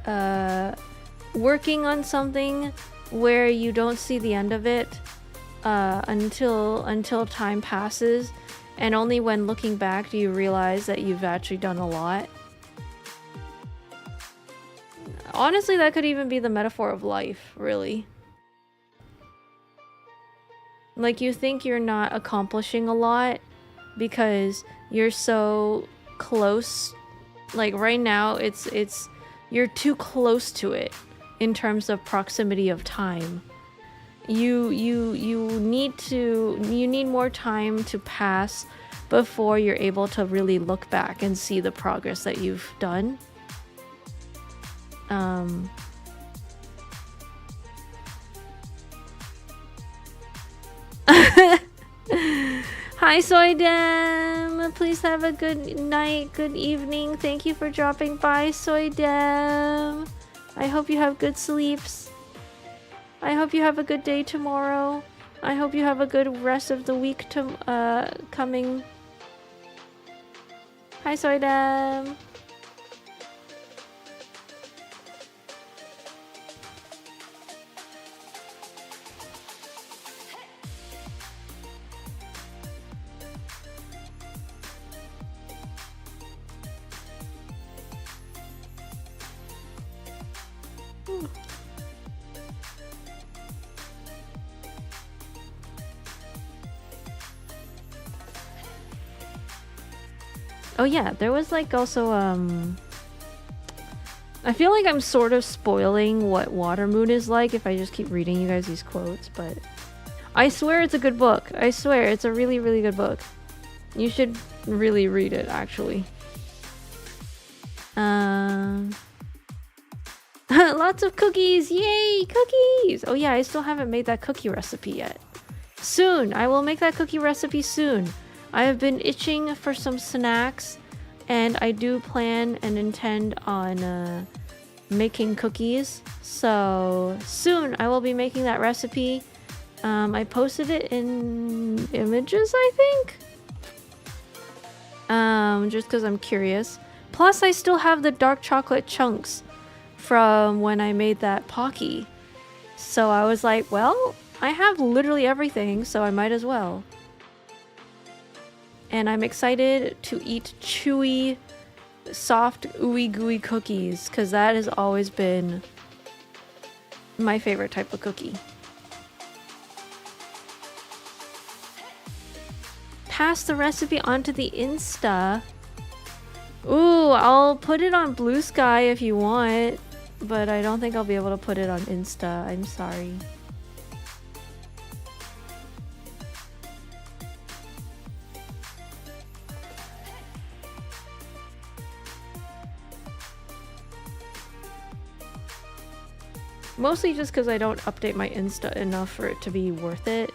working on something where you don't see the end of it until time passes, and only when looking back do you realize that you've actually done a lot. Honestly, that could even be the metaphor of life, really. Like, you think you're not accomplishing a lot because you're so close. Like right now it's you're too close to it in terms of proximity of time. You need more time to pass before you're able to really look back and see the progress that you've done. Hi Soydem! Please have a good night, good evening. Thank you for dropping by, Soydem. I hope you have good sleeps. I hope you have a good day tomorrow. I hope you have a good rest of the week coming. Hi Soydem! Oh yeah, there was like also I feel like I'm sort of spoiling what Watermoon is like if I just keep reading you guys these quotes, but I swear it's a good book. I swear it's a really, really good book. You should really read it, actually. Lots of cookies! Yay! Cookies! Oh yeah, I still haven't made that cookie recipe yet. Soon! I will make that cookie recipe soon. I have been itching for some snacks, and I do plan and intend on making cookies. So soon I will be making that recipe. I posted it in images, I think? Just because I'm curious. Plus, I still have the dark chocolate chunks from when I made that Pocky. So I was like, well, I have literally everything, so I might as well. And I'm excited to eat chewy, soft, ooey gooey cookies, because that has always been my favorite type of cookie. Pass the recipe onto the Insta. Ooh, I'll put it on Blue Sky if you want, but I don't think I'll be able to put it on Insta. I'm sorry. Mostly just because I don't update my Insta enough for it to be worth it.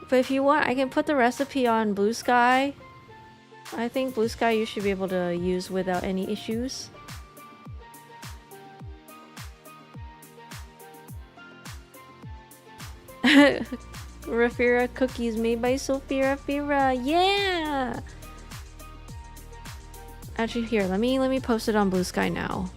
But if you want, I can put the recipe on Blue Sky. I think Blue Sky you should be able to use without any issues. Rafira cookies made by Sophia Rafira. Yeah! Actually, here, let me post it on Blue Sky now.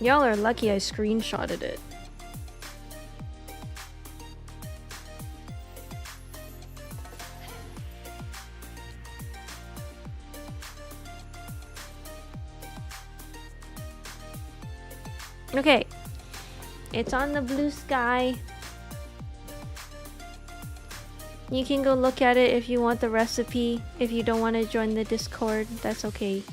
Y'all are lucky I screenshotted it. Okay, it's on the Blue Sky. You can go look at it if you want the recipe. If you don't want to join the Discord, that's okay.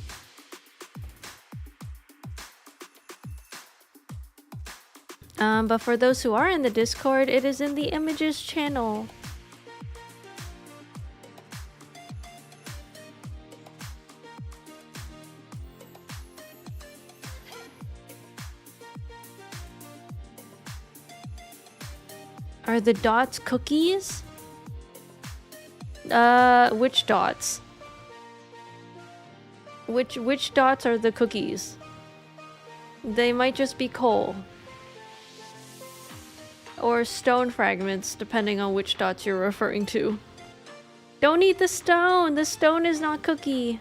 But for those who are in the Discord, it is in the images channel. Are the dots cookies? Which dots? Which dots are the cookies? They might just be coal. Or stone fragments, depending on which dots you're referring to. Don't eat the stone! The stone is not cookie!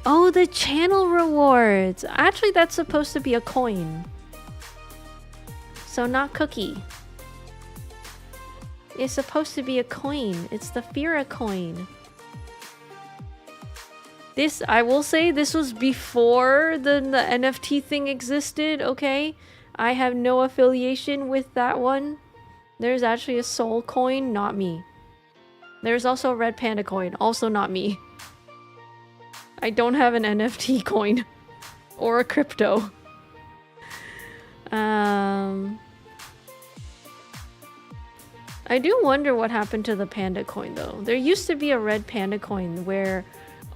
Oh, the channel rewards! Actually, that's supposed to be a coin. So not cookie. It's supposed to be a coin. It's the Fira coin. This, I will say, this was before the NFT thing existed, okay? I have no affiliation with that one. There's actually a soul coin, not me. There's also a red panda coin, also not me. I don't have an NFT coin. Or a crypto. I do wonder what happened to the panda coin though. There used to be a red panda coin where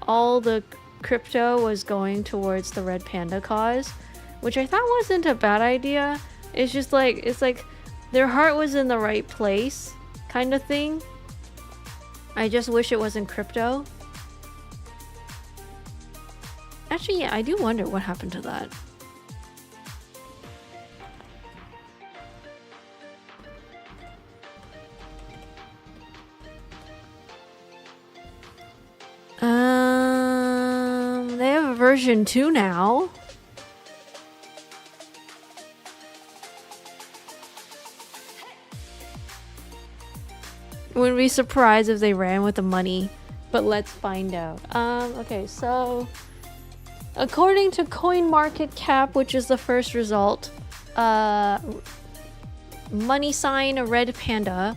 all the crypto was going towards the red panda cause, which I thought wasn't a bad idea. It's just like, it's like their heart was in the right place kind of thing. I just wish it wasn't crypto. Actually, yeah, I do wonder what happened to that. They have a version 2 now. Wouldn't be surprised if they ran with the money, but let's find out. Okay, so according to CoinMarketCap, which is the first result, money sign Red Panda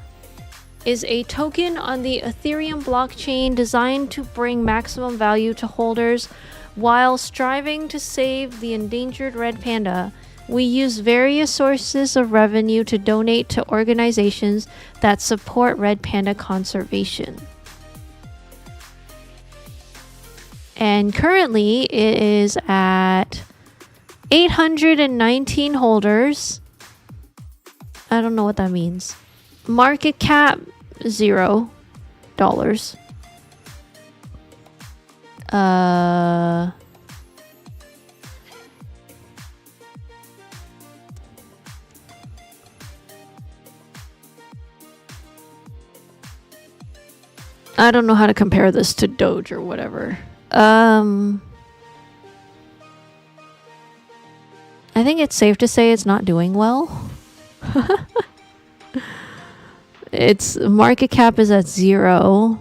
is a token on the Ethereum blockchain designed to bring maximum value to holders while striving to save the endangered red panda. We use various sources of revenue to donate to organizations that support red panda conservation. And currently it is at 819 holders. I don't know what that means. Market cap $0. I don't know how to compare this to Doge or whatever. I think it's safe to say it's not doing well. Its market cap is at 0.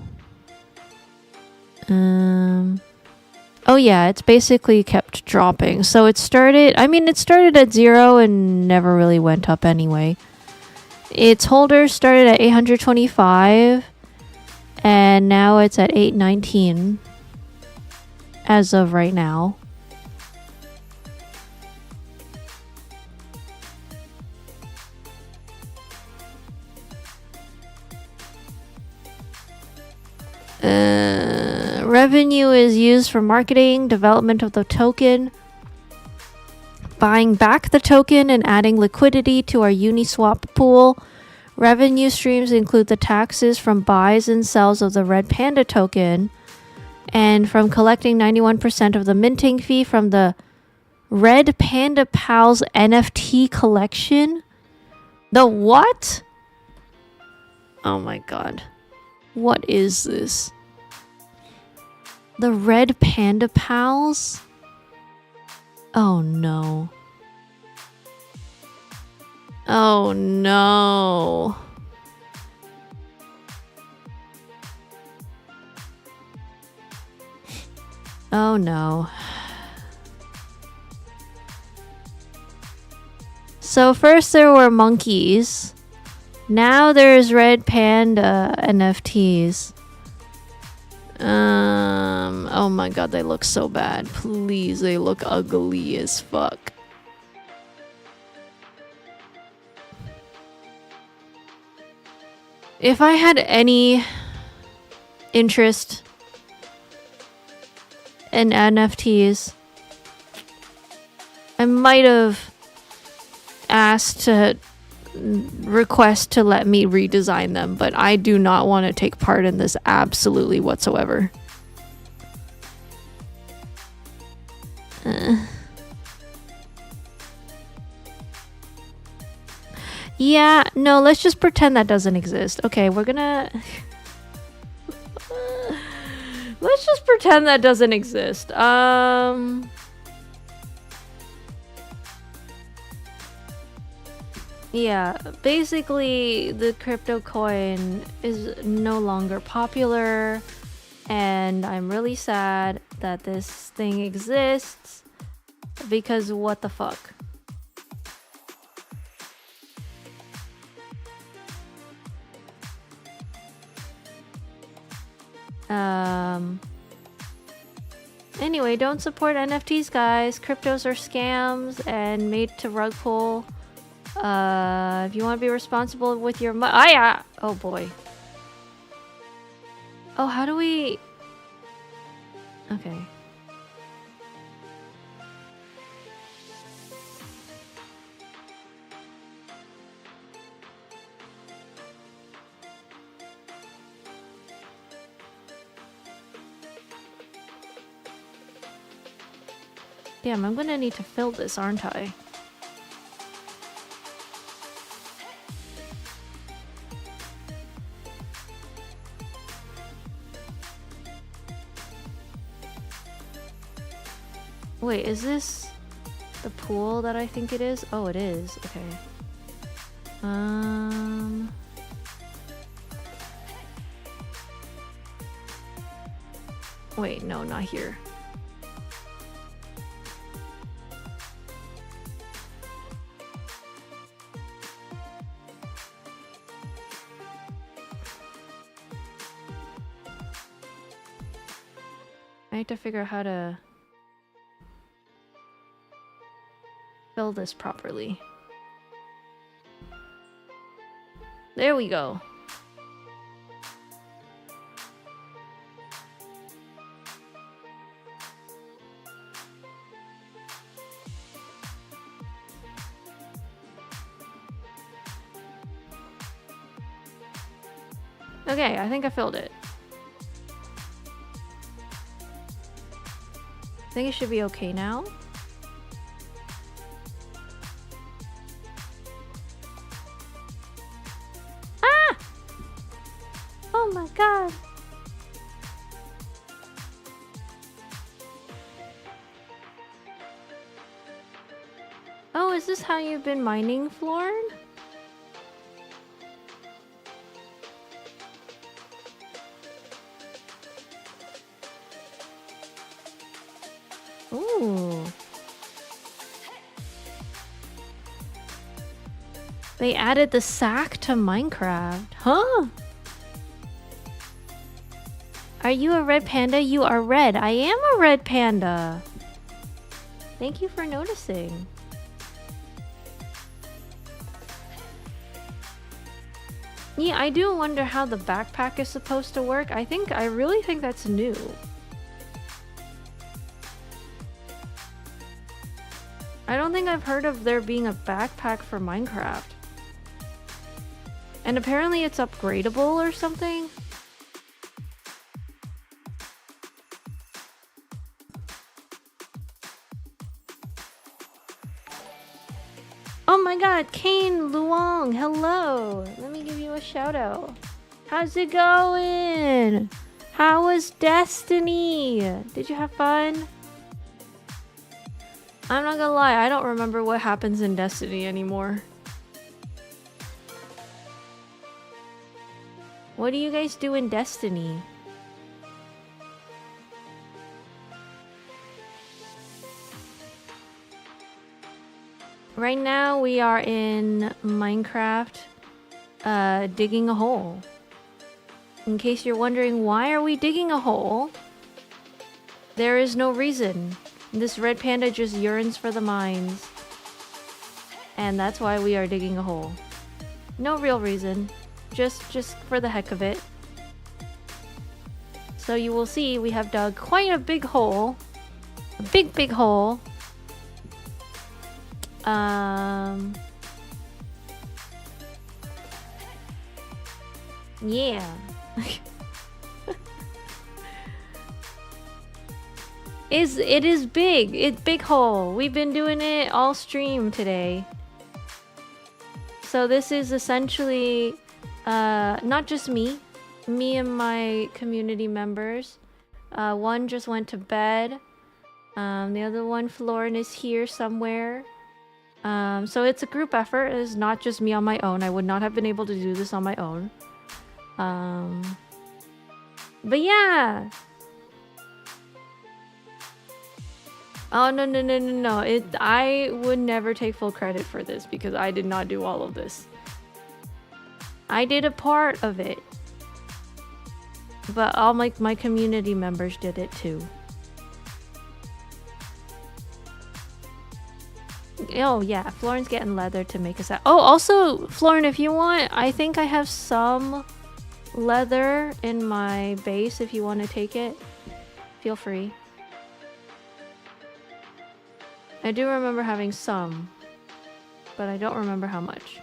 Oh yeah, it's basically kept dropping. So it started at 0 and never really went up anyway. Its holders started at 825 and now it's at 819 as of right now. Revenue is used for marketing, development of the token, buying back the token, and adding liquidity to our Uniswap pool. Revenue streams include the taxes from buys and sells of the Red Panda token, and from collecting 91% of the minting fee from the Red Panda Pals NFT collection. The what? Oh my god. What is this? The Red Panda Pals? Oh no. Oh no. Oh no. So first there were monkeys. Now there's Red Panda NFTs. Oh my god, they look so bad. Please, they look ugly as fuck. If I had any interest in NFTs, I might have asked to request to let me redesign them, but I do not want to take part in this absolutely whatsoever. Yeah, no, let's just pretend that doesn't exist. Okay, we're gonna... let's just pretend that doesn't exist. Yeah, basically the crypto coin is no longer popular, and I'm really sad that this thing exists, because what the fuck? Anyway, don't support NFTs, guys. Cryptos are scams and made to rug pull If you want to be responsible with your yeah. Oh boy. Oh, how do we... Okay. Damn, I'm gonna need to fill this, aren't I? Wait, is this the pool that I think it is? Oh, it is. Okay. Wait, no, not here. I need to figure out how to fill this properly. There we go. Okay, I think I filled it. I think it should be okay now. Ah! Oh my god. Oh, is this how you've been mining, Florn? Ooh. They added the sack to Minecraft. Huh? Are you a red panda? You are red. I am a red panda. Thank you for noticing. Yeah, I do wonder how the backpack is supposed to work. I really think that's new. I don't think I've heard of there being a backpack for Minecraft. And apparently it's upgradable or something. Oh my god, Kane Luong, hello! Let me give you a shout out. How's it going? How was Destiny? Did you have fun? I'm not gonna lie, I don't remember what happens in Destiny anymore. What do you guys do in Destiny? Right now we are in Minecraft, digging a hole. In case you're wondering why are we digging a hole, there is no reason. This red panda just yearns for the mines. And that's why we are digging a hole. No real reason. Just for the heck of it. So you will see we have dug quite a big hole. A big hole. Yeah. It is big. It's big hole. We've been doing it all stream today. So this is essentially not just me and my community members. One just went to bed. The other one, Florin, is here somewhere. So it's a group effort. It's not just me on my own. I would not have been able to do this on my own. But yeah. Oh, no. I would never take full credit for this because I did not do all of this. I did a part of it. But all my community members did it too. Oh yeah, Florin's getting leather to make us out. Oh, also, Florin, if you want, I think I have some leather in my base. If you want to take it, feel free. I do remember having some, but I don't remember how much.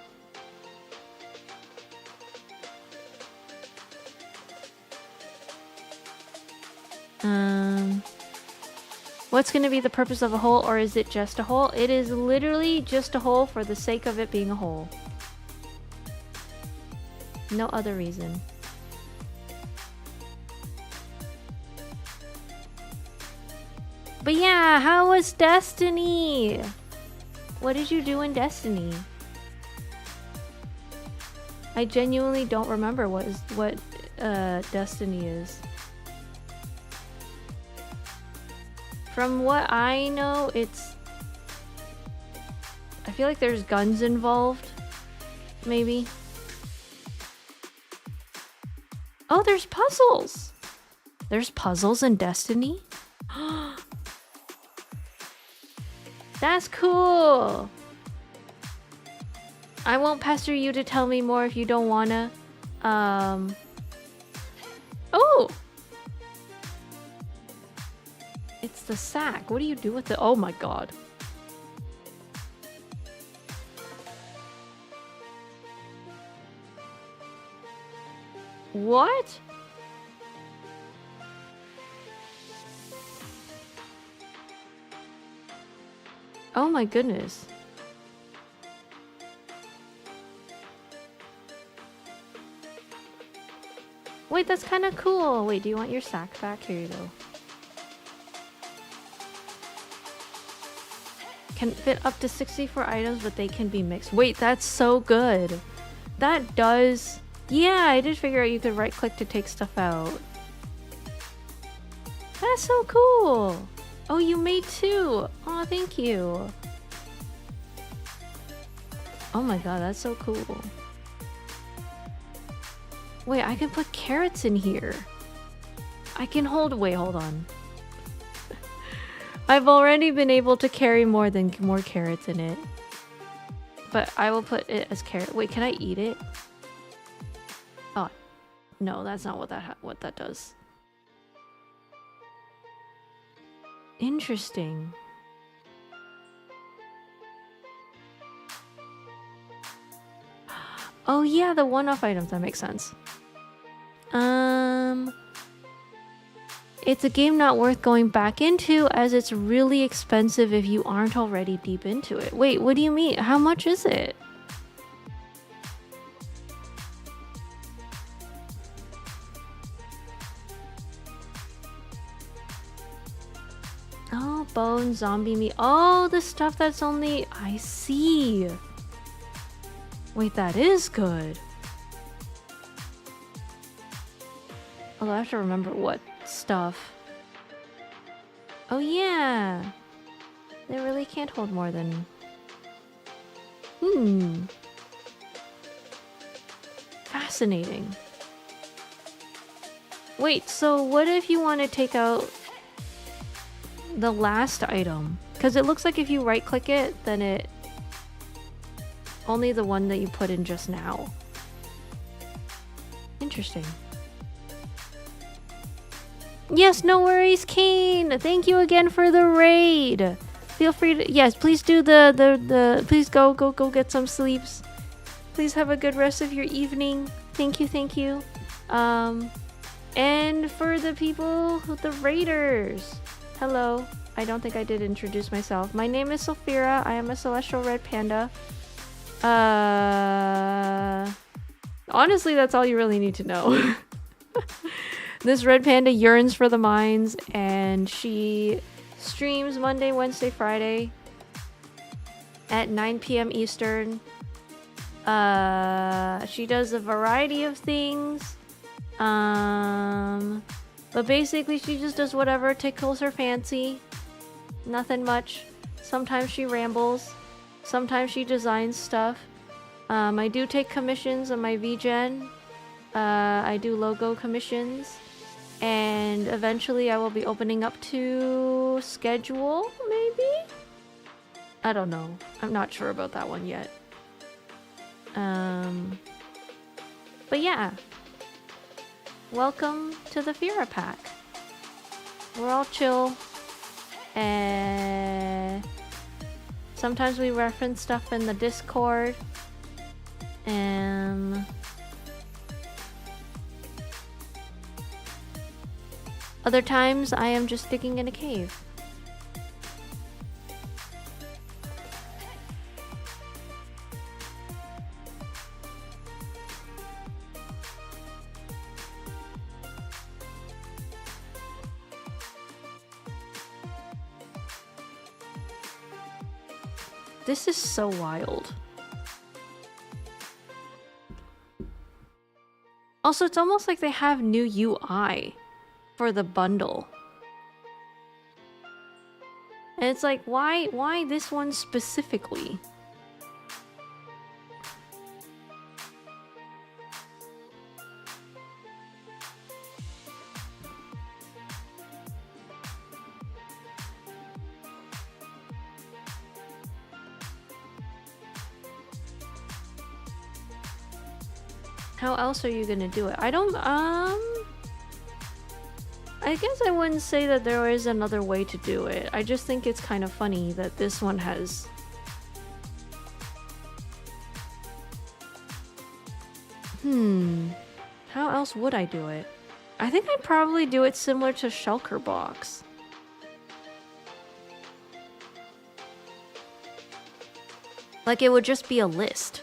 What's going to be the purpose of a hole, or is it just a hole? It is literally just a hole for the sake of it being a hole. No other reason. But yeah, how was Destiny? What did you do in Destiny? I genuinely don't remember what Destiny is. From what I know, I feel like there's guns involved. Maybe. Oh, there's puzzles! There's puzzles in Destiny? That's cool! I won't pester you to tell me more if you don't wanna. Oh! It's the sack. What do you do with it? Oh my god. What? Oh my goodness. Wait, that's kind of cool. Wait, do you want your sack back? Here you go. Can fit up to 64 items, but they can be mixed. Wait, that's so good. That does... Yeah, I did figure out you could right-click to take stuff out. That's so cool. Oh, you made two. Oh, thank you. Oh my god, that's so cool. Wait, I can put carrots in here. I can hold... Wait, hold on. I've already been able to carry more carrots in it. But I will put it as carrot. Wait, can I eat it? Oh, no, that's not what that does. Interesting. Oh yeah, the one-off items, that makes sense. It's a game not worth going back into, as it's really expensive if you aren't already deep into it. Wait, what do you mean? How much is it? Oh, bone, zombie meat. Oh, the stuff that's only... I see. Wait, that is good. Although I have to remember what stuff. Oh yeah. They really can't hold more than... Fascinating. Wait, so what if you want to take out the last item? Because it looks like if you right click it, then it... Only the one that you put in just now. Interesting. Yes, no worries, Kane. Thank you again for the raid. Feel free to... Yes, please do please go get some sleeps. Please have a good rest of your evening. Thank you. And for the people, the raiders. Hello. I don't think I did introduce myself. My name is Fira. I am a celestial red panda. Honestly, that's all you really need to know. This red panda yearns for the mines, and she streams Monday, Wednesday, Friday at 9 p.m. Eastern. She does a variety of things. But basically she just does whatever tickles her fancy. Nothing much. Sometimes she rambles. Sometimes she designs stuff. I do take commissions on my VGen. I do logo commissions. And eventually I will be opening up to schedule, maybe? I don't know. I'm not sure about that one yet. But yeah. Welcome to the Fira pack. We're all chill. Sometimes we reference stuff in the Discord. Other times I am just digging in a cave. This is so wild. Also, it's almost like they have new UI for the bundle. And it's like, why this one specifically? How else are you gonna do it? I don't, I guess I wouldn't say that there is another way to do it. I just think it's kind of funny that this one has... How else would I do it? I think I'd probably do it similar to Shulker Box. Like it would just be a list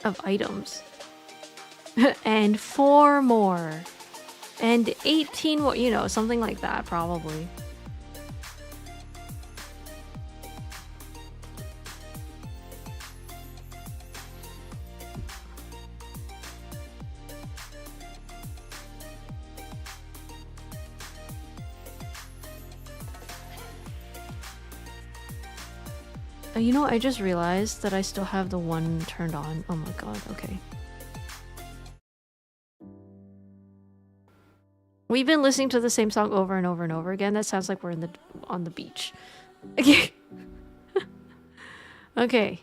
of items. And 4 more. And 18 more, you know, something like that, probably. You know, I just realized that I still have the one turned on. Oh my god, okay. We've been listening to the same song over and over and over again. That sounds like we're on the beach. Okay. Okay.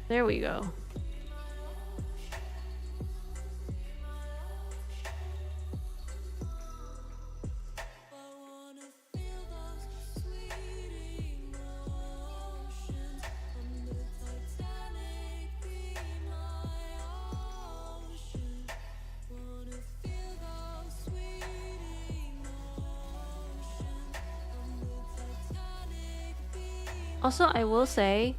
There we go. Also, I will say,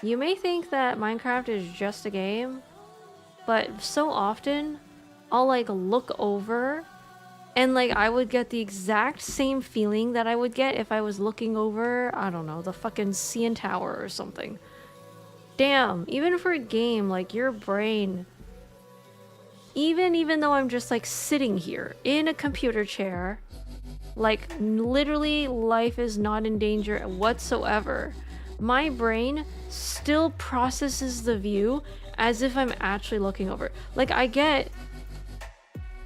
you may think that Minecraft is just a game, but so often, I'll like look over and like I would get the exact same feeling that I would get if I was looking over, I don't know, the fucking CN Tower or something. Damn, even for a game, like your brain, even though I'm just like sitting here in a computer chair, like literally life is not in danger whatsoever, my brain still processes the view as if I'm actually looking over. Like I get,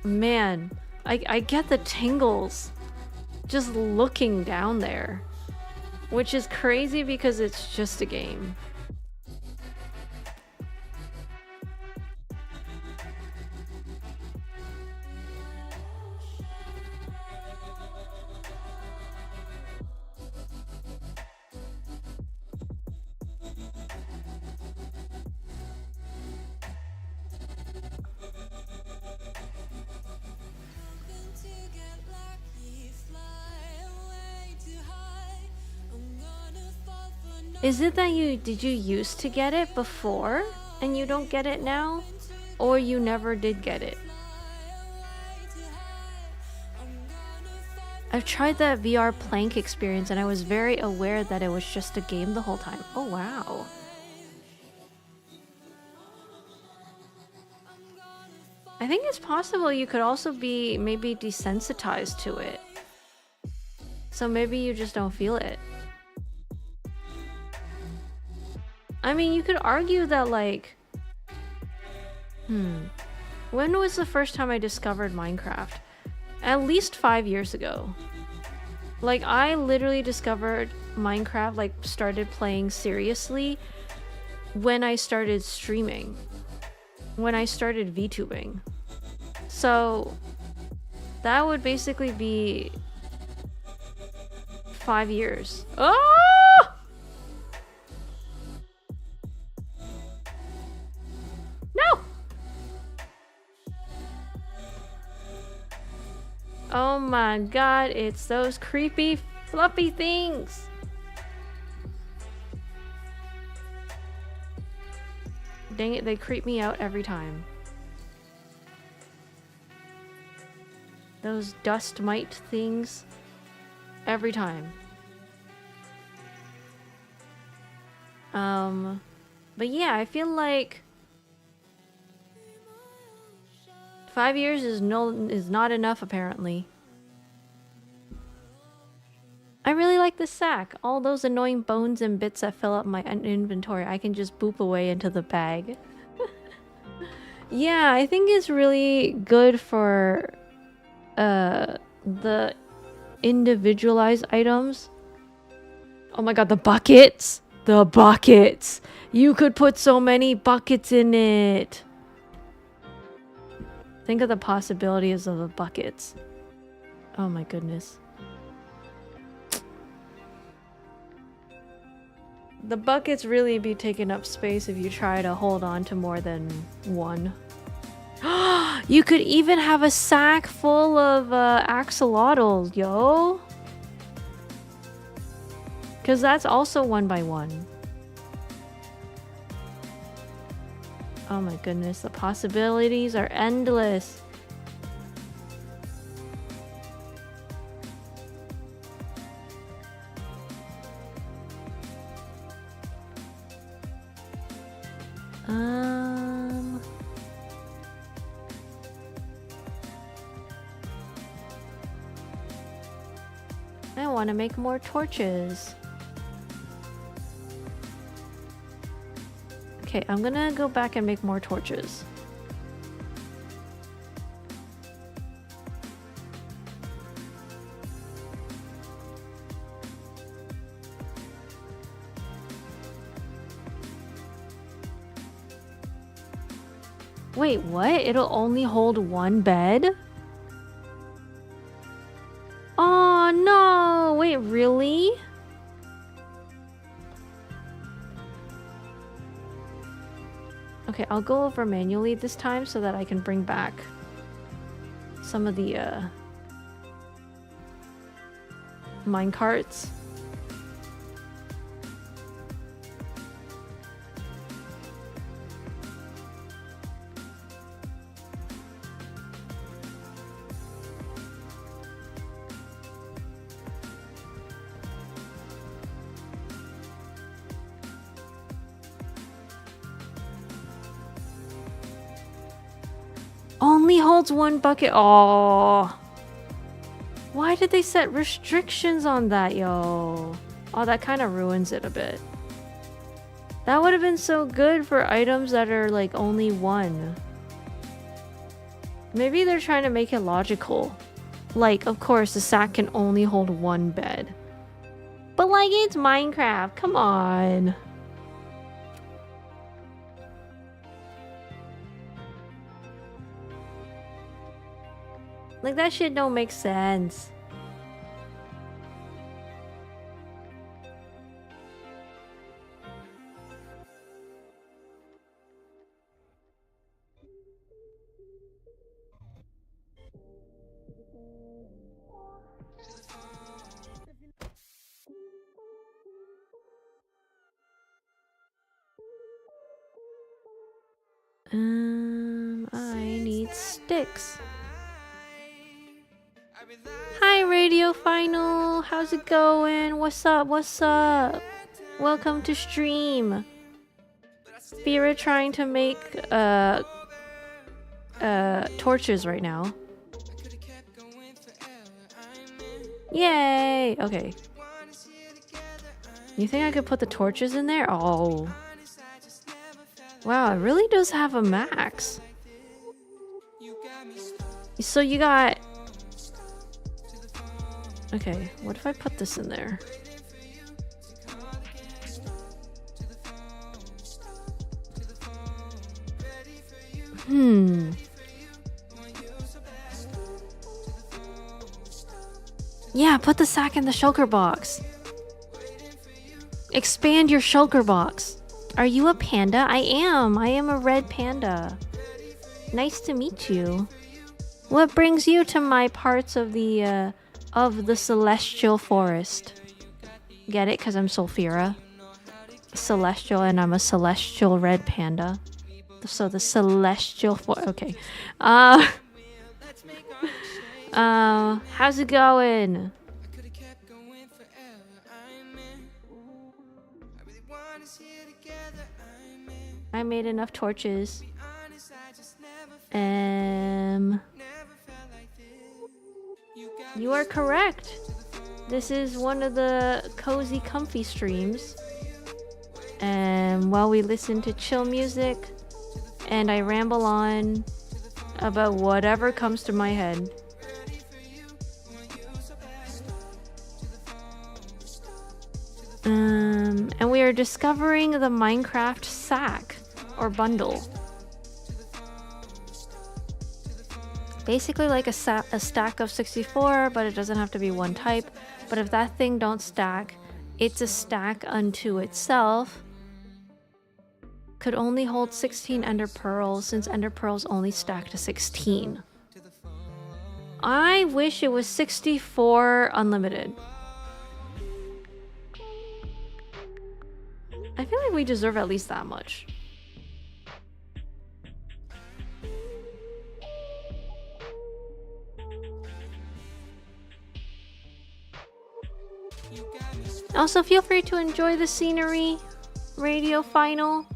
man, I get the tingles just looking down there, which is crazy because it's just a game. Is it that did you used to get it before and you don't get it now? Or you never did get it? I've tried that VR plank experience and I was very aware that it was just a game the whole time. Oh wow. I think it's possible you could also be maybe desensitized to it. So maybe you just don't feel it. I mean, you could argue that, like... When was the first time I discovered Minecraft? At least 5 years ago. Like, I literally discovered Minecraft, like, started playing seriously when I started streaming. When I started VTubing. So, that would basically be 5 years. Oh! No! Oh my god, it's those creepy fluffy things. Dang it, they creep me out every time. Those dust mite things. Every time. But yeah, I feel like 5 years is not enough apparently. I really like the sack. All those annoying bones and bits that fill up my inventory, I can just boop away into the bag. Yeah, I think it's really good for the individualized items. Oh my god, the buckets! The buckets! You could put so many buckets in it! Think of the possibilities of the buckets. Oh my goodness. The buckets really be taking up space if you try to hold on to more than one. You could even have a sack full of axolotls, yo! Because that's also 1 by 1. Oh my goodness, the possibilities are endless. I want to make more torches. Okay, I'm gonna go back and make more torches. Wait, what? It'll only hold 1 bed? Oh no! Wait, really? Okay, I'll go over manually this time so that I can bring back some of the mine carts. Only holds 1 bucket. Oh, why did they set restrictions on that, yo? Oh, that kind of ruins it a bit. That would have been so good for items that are like only 1. Maybe they're trying to make it logical. Like, of course, the sack can only hold 1 bed. But like, it's Minecraft. Come on. Like, that shit don't make sense. I need sticks. Hi, Radio Final. How's it going? What's up? What's up? Welcome to stream. Fira trying to make torches right now. Yay! Okay. You think I could put the torches in there? Oh. Wow, it really does have a max. So you got... Okay, what if I put this in there? Yeah, put the sack in the shulker box. Expand your shulker box. Are you a panda? I am. I am a red panda. Nice to meet you. What brings you to my parts of the celestial forest? Get it? Because I'm Sulfira. Celestial, and I'm a celestial red panda. So the celestial okay. How's it going? I made enough torches. You are correct. This is one of the cozy, comfy streams. And while we listen to chill music, and I ramble on about whatever comes to my head. And we are discovering the Minecraft sack or bundle. Basically like a stack of 64, but it doesn't have to be one type. But if that thing don't stack, it's a stack unto itself. Could only hold 16 ender pearls, since ender pearls only stack to 16. I wish it was 64 unlimited. I feel like we deserve at least that much. Also, feel free to enjoy the scenery. Radio Final.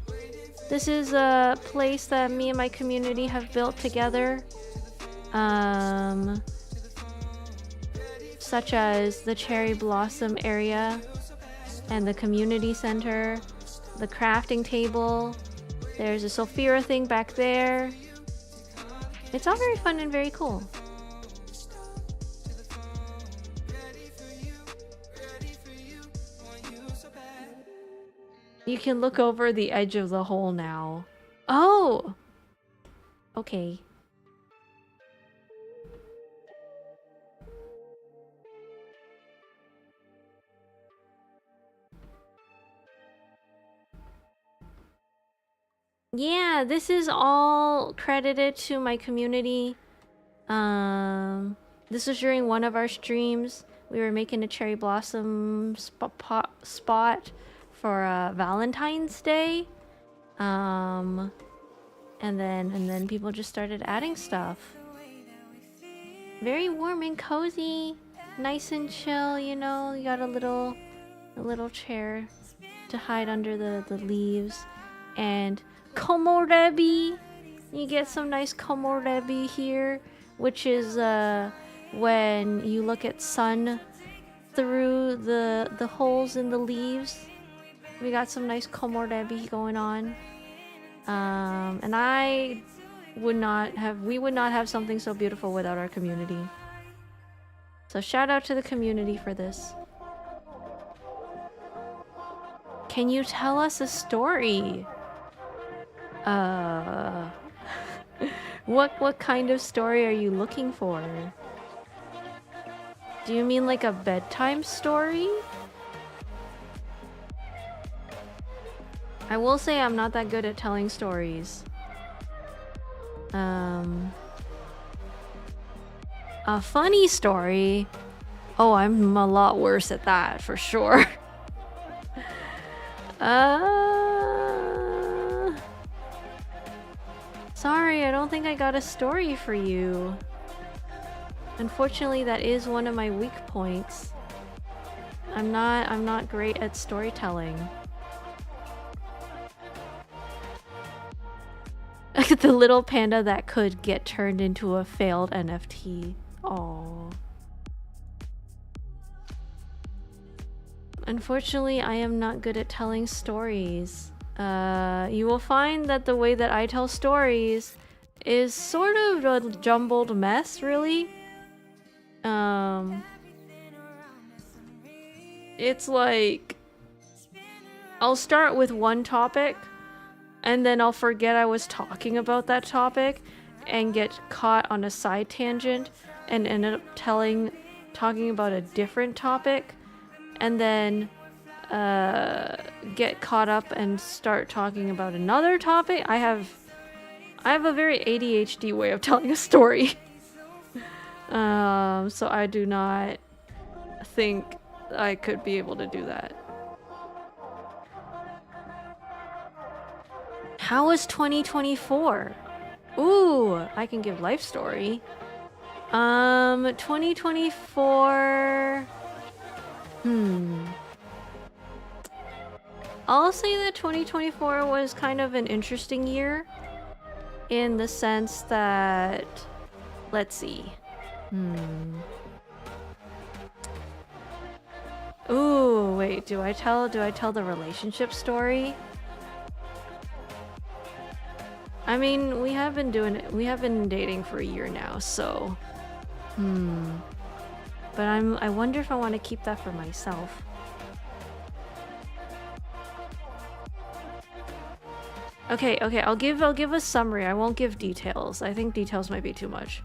This is a place that me and my community have built together. Such as the Cherry Blossom area and the community center, the crafting table. There's a Sulfira thing back there. It's all very fun and very cool. You can look over the edge of the hole now. Oh! Okay. Yeah, this is all credited to my community. This was during one of our streams. We were making a cherry blossom spot for Valentine's Day. And then people just started adding stuff. Very warm and cozy, nice and chill, you know. You got a little chair to hide under the leaves, and komorebi. You get some nice komorebi here, which is when you look at sun through the holes in the leaves. We got some nice komorebi going on. And we would not have something so beautiful without our community. So shout out to the community for this. Can you tell us a story? What kind of story are you looking for? Do you mean like a bedtime story? I will say I'm not that good at telling stories. A funny story? Oh, I'm a lot worse at that, for sure. Sorry, I don't think I got a story for you. Unfortunately, that is one of my weak points. I'm not great at storytelling. The little panda that could get turned into a failed NFT. Aww. Unfortunately, I am not good at telling stories. You will find that the way that I tell stories is sort of a jumbled mess, really. it's like I'll start with one topic and then I'll forget I was talking about that topic and get caught on a side tangent and end up talking about a different topic and then get caught up and start talking about another topic. I have a very ADHD way of telling a story. So I do not think I could be able to do that. How was 2024? Ooh, I can give life story. 2024. I'll say that 2024 was kind of an interesting year in the sense that, let's see. Ooh, wait, do I tell the relationship story? I mean, we have been dating for a year now, so but I wonder if I want to keep that for myself. Okay, I'll give a summary. I won't give details. I think details might be too much.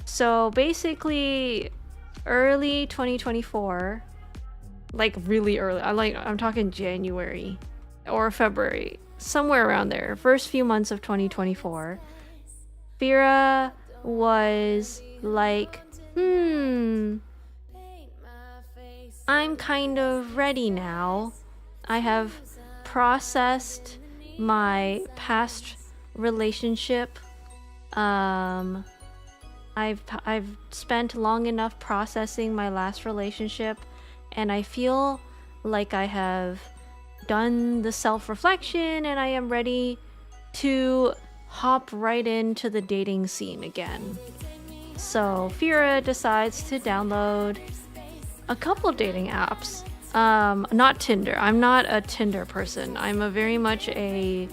So basically early 2024, like really early. I'm talking January or February, somewhere around there. First few months of 2024, Fira was like, I'm kind of ready now. I have processed my past relationship. I've spent long enough processing my last relationship, and I feel like I have done the self-reflection and I am ready to hop right into the dating scene again. So Fira decides to download a couple dating apps. Not Tinder. I'm not a Tinder person. I'm a very much a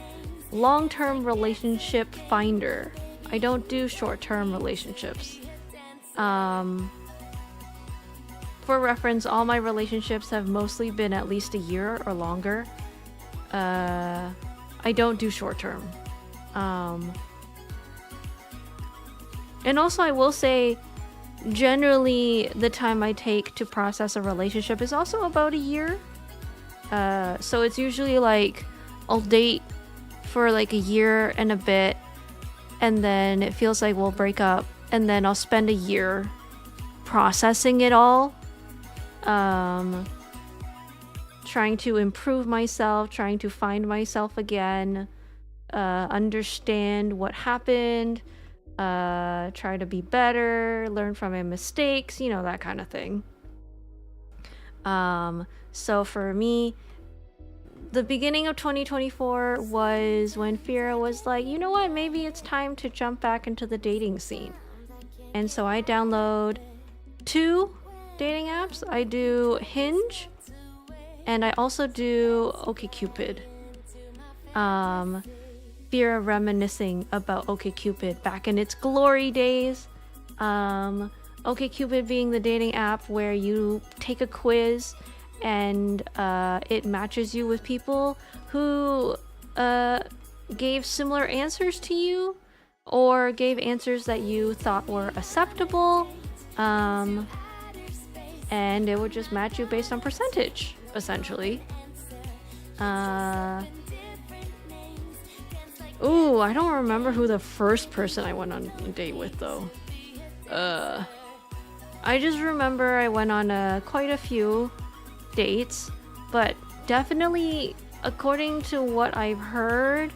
long-term relationship finder. I don't do short-term relationships. For reference, all my relationships have mostly been at least a year or longer. I don't do short-term. And also I will say, generally the time I take to process a relationship is also about a year. So it's usually like I'll date for like a year and a bit, and then it feels like we'll break up, and then I'll spend a year processing it all, trying to improve myself, trying to find myself again, understand what happened, try to be better, learn from my mistakes, you know, that kind of thing. So for me, the beginning of 2024 was when Fira was like, you know what, maybe it's time to jump back into the dating scene. And so I download 2 dating apps. I do Hinge, and I also do OkCupid. Fira reminiscing about OkCupid back in its glory days. OkCupid being the dating app where you take a quiz and it matches you with people who gave similar answers to you or gave answers that you thought were acceptable, and it would just match you based on percentage, essentially. Ooh, I don't remember who the first person I went on a date with, though. I just remember I went on quite a few dates, but definitely, according to what I've heard,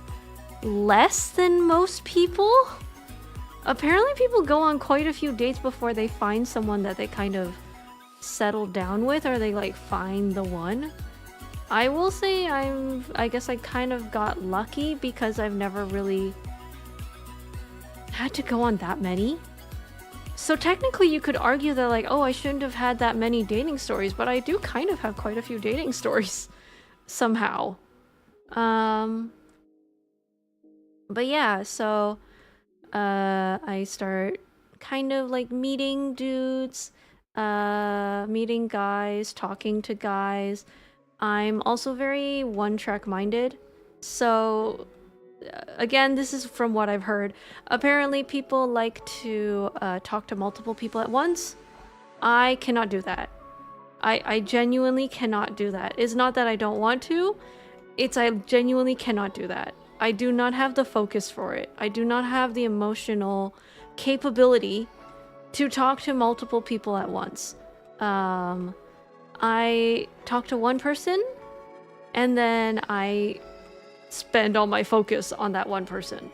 less than most people. Apparently people go on quite a few dates before they find someone that they kind of settle down with, or they like find the one. I will say I guess I kind of got lucky because I've never really had to go on that many. So technically you could argue that like, oh, I shouldn't have had that many dating stories, but I do kind of have quite a few dating stories somehow. But yeah, so I start kind of like meeting dudes, meeting guys, talking to guys. I'm also very one-track minded. So, again, this is from what I've heard. Apparently, people like to talk to multiple people at once. I cannot do that. I genuinely cannot do that. It's not that I don't want to. It's I genuinely cannot do that. I do not have the focus for it. I do not have the emotional capability to talk to multiple people at once. I talk to one person, and then I spend all my focus on that one person.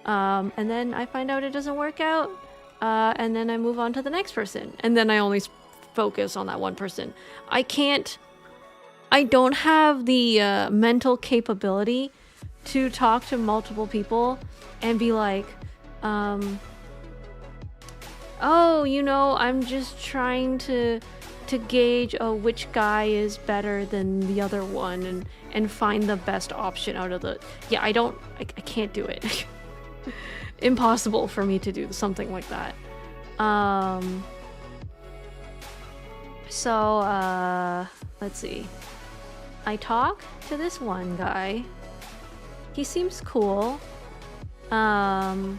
And then I find out it doesn't work out, and then I move on to the next person, and then I only focus on that one person. I don't have the mental capability to talk to multiple people and be like, oh, you know, I'm just trying to gauge which guy is better than the other one and find the best option out of the... Yeah, I can't do it. Impossible for me to do something like that. So, let's see. I talk to this one guy. He seems cool. I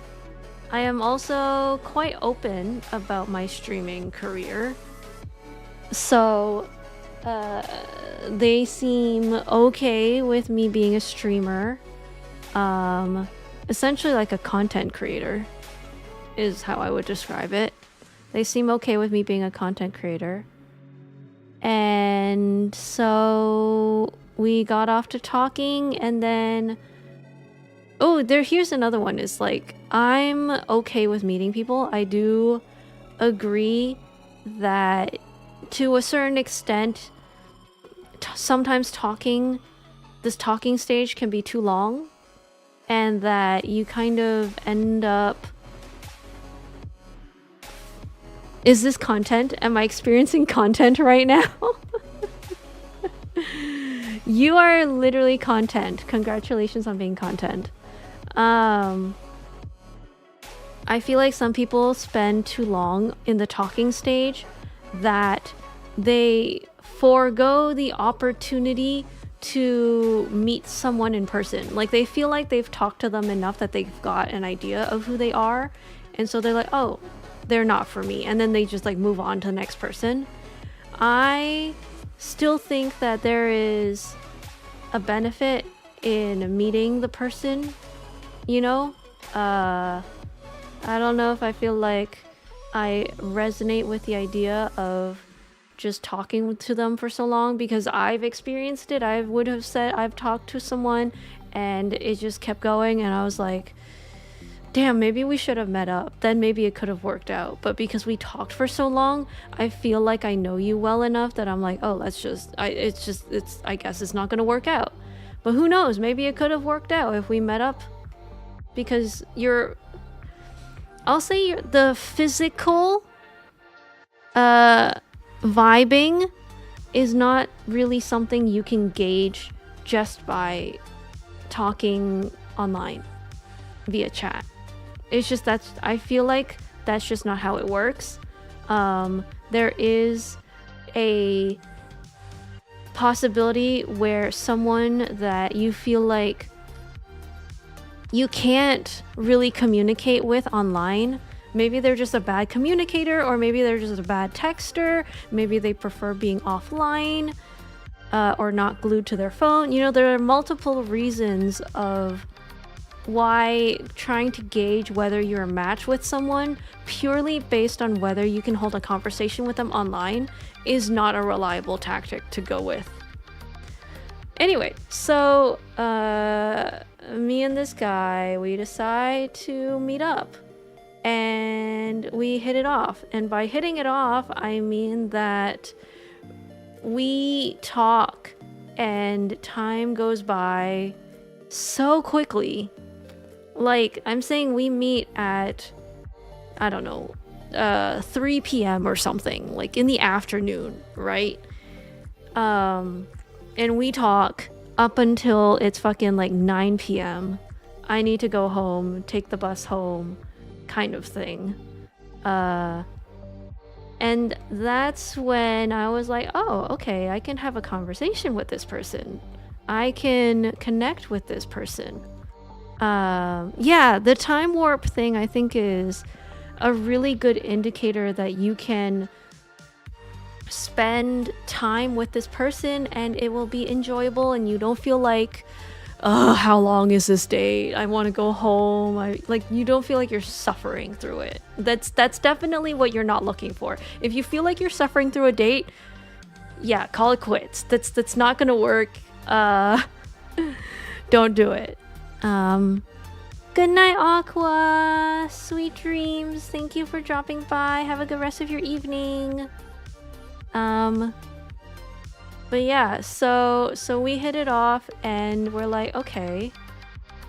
am also quite open about my streaming career. So, they seem okay with me being a streamer. Essentially like a content creator is how I would describe it. They seem okay with me being a content creator. And so we got off to talking, and then... Oh, here's another one. Is like, I'm okay with meeting people. I do agree that to a certain extent, sometimes this talking stage can be too long, and that you kind of end up... Is this content? Am I experiencing content right now? You are literally content. Congratulations on being content. I feel like some people spend too long in the talking stage that they forego the opportunity to meet someone in person. Like, they feel like they've talked to them enough that they've got an idea of who they are, and so they're like, oh, they're not for me, and then they just like move on to the next person. I still think that there is a benefit in meeting the person, you know? I don't know if I feel like I resonate with the idea of just talking to them for so long, because I've experienced it. I would have said I've talked to someone and it just kept going, and I was like, damn, maybe we should have met up. Then maybe it could have worked out. But because we talked for so long, I feel like I know you well enough that I'm like, oh, I guess it's not going to work out. But who knows? Maybe it could have worked out if we met up. Because I'll say the physical vibing is not really something you can gauge just by talking online via chat. It's just I feel like that's just not how it works. There is a possibility where someone that you feel like you can't really communicate with online, maybe they're just a bad communicator, or maybe they're just a bad texter, maybe they prefer being offline, or not glued to their phone. You know, there are multiple reasons of why trying to gauge whether you're a match with someone purely based on whether you can hold a conversation with them online is not a reliable tactic to go with. Anyway, so me and this guy, we decide to meet up, and we hit it off. And by hitting it off, I mean that we talk and time goes by so quickly. Like, I'm saying we meet at, I don't know, 3 p.m. or something, like in the afternoon, right? And we talk up until it's fucking like 9 p.m. I need to go home, take the bus home, kind of thing. And that's when I was like, oh, okay, I can have a conversation with this person. I can connect with this person. Yeah, the time warp thing I think is a really good indicator that you can spend time with this person and it will be enjoyable and you don't feel like, oh, how long is this date? I want to go home. You don't feel like you're suffering through it. That's definitely what you're not looking for. If you feel like you're suffering through a date, yeah, call it quits. That's not gonna work. Don't do it. Good night, Aqua. Sweet dreams. Thank you for dropping by. Have a good rest of your evening. But yeah, so we hit it off and we're like, okay,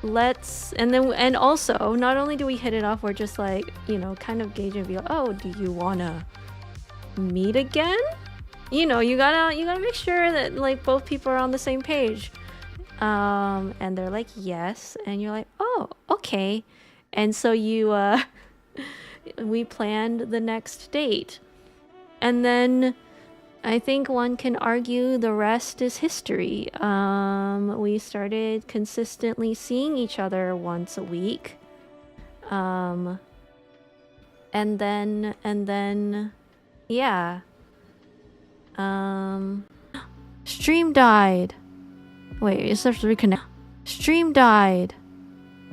and also not only do we hit it off, we're just like, you know, kind of gauge and be like, oh, do you wanna meet again? You know, you gotta make sure that like both people are on the same page. And they're like, yes, and you're like, oh, okay. And so we planned the next date. And then I think one can argue the rest is history. We started consistently seeing each other once a week. And then, yeah. Stream died. Wait, is there reconnect? Stream died.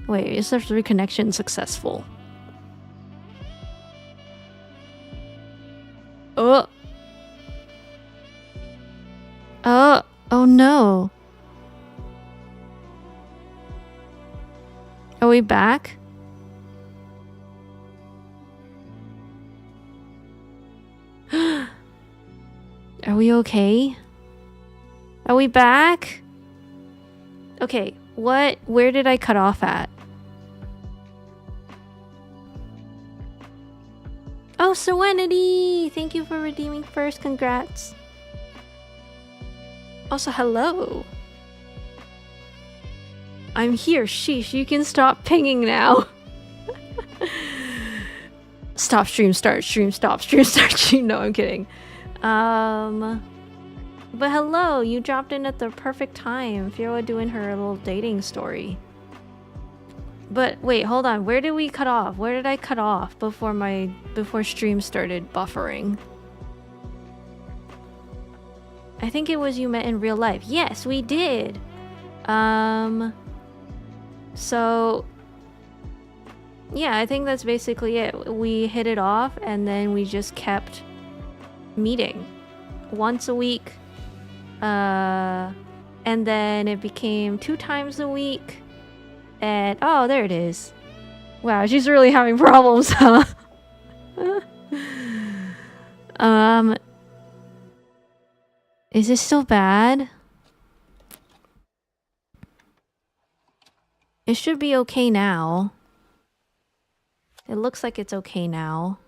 Wait, is there reconnection successful? Oh. Oh no. Are we back? Are we okay? Are we back? Okay, where did I cut off at? Oh, Serenity! Thank you for redeeming first, congrats. Also, hello. I'm here, sheesh, you can stop pinging now. Stop, stream, start, stream, stop, stream, start, stream. No, I'm kidding. But hello, you dropped in at the perfect time. Fira doing her little dating story. But wait, hold on. Where did we cut off? Where did I cut off before stream started buffering? I think it was you met in real life. Yes, we did. So yeah, I think that's basically it. We hit it off and then we just kept meeting once a week. And then it became 2 times a week. And oh, there it is. Wow, she's really having problems, huh? Is this still bad? It should be okay now. It looks like it's okay now.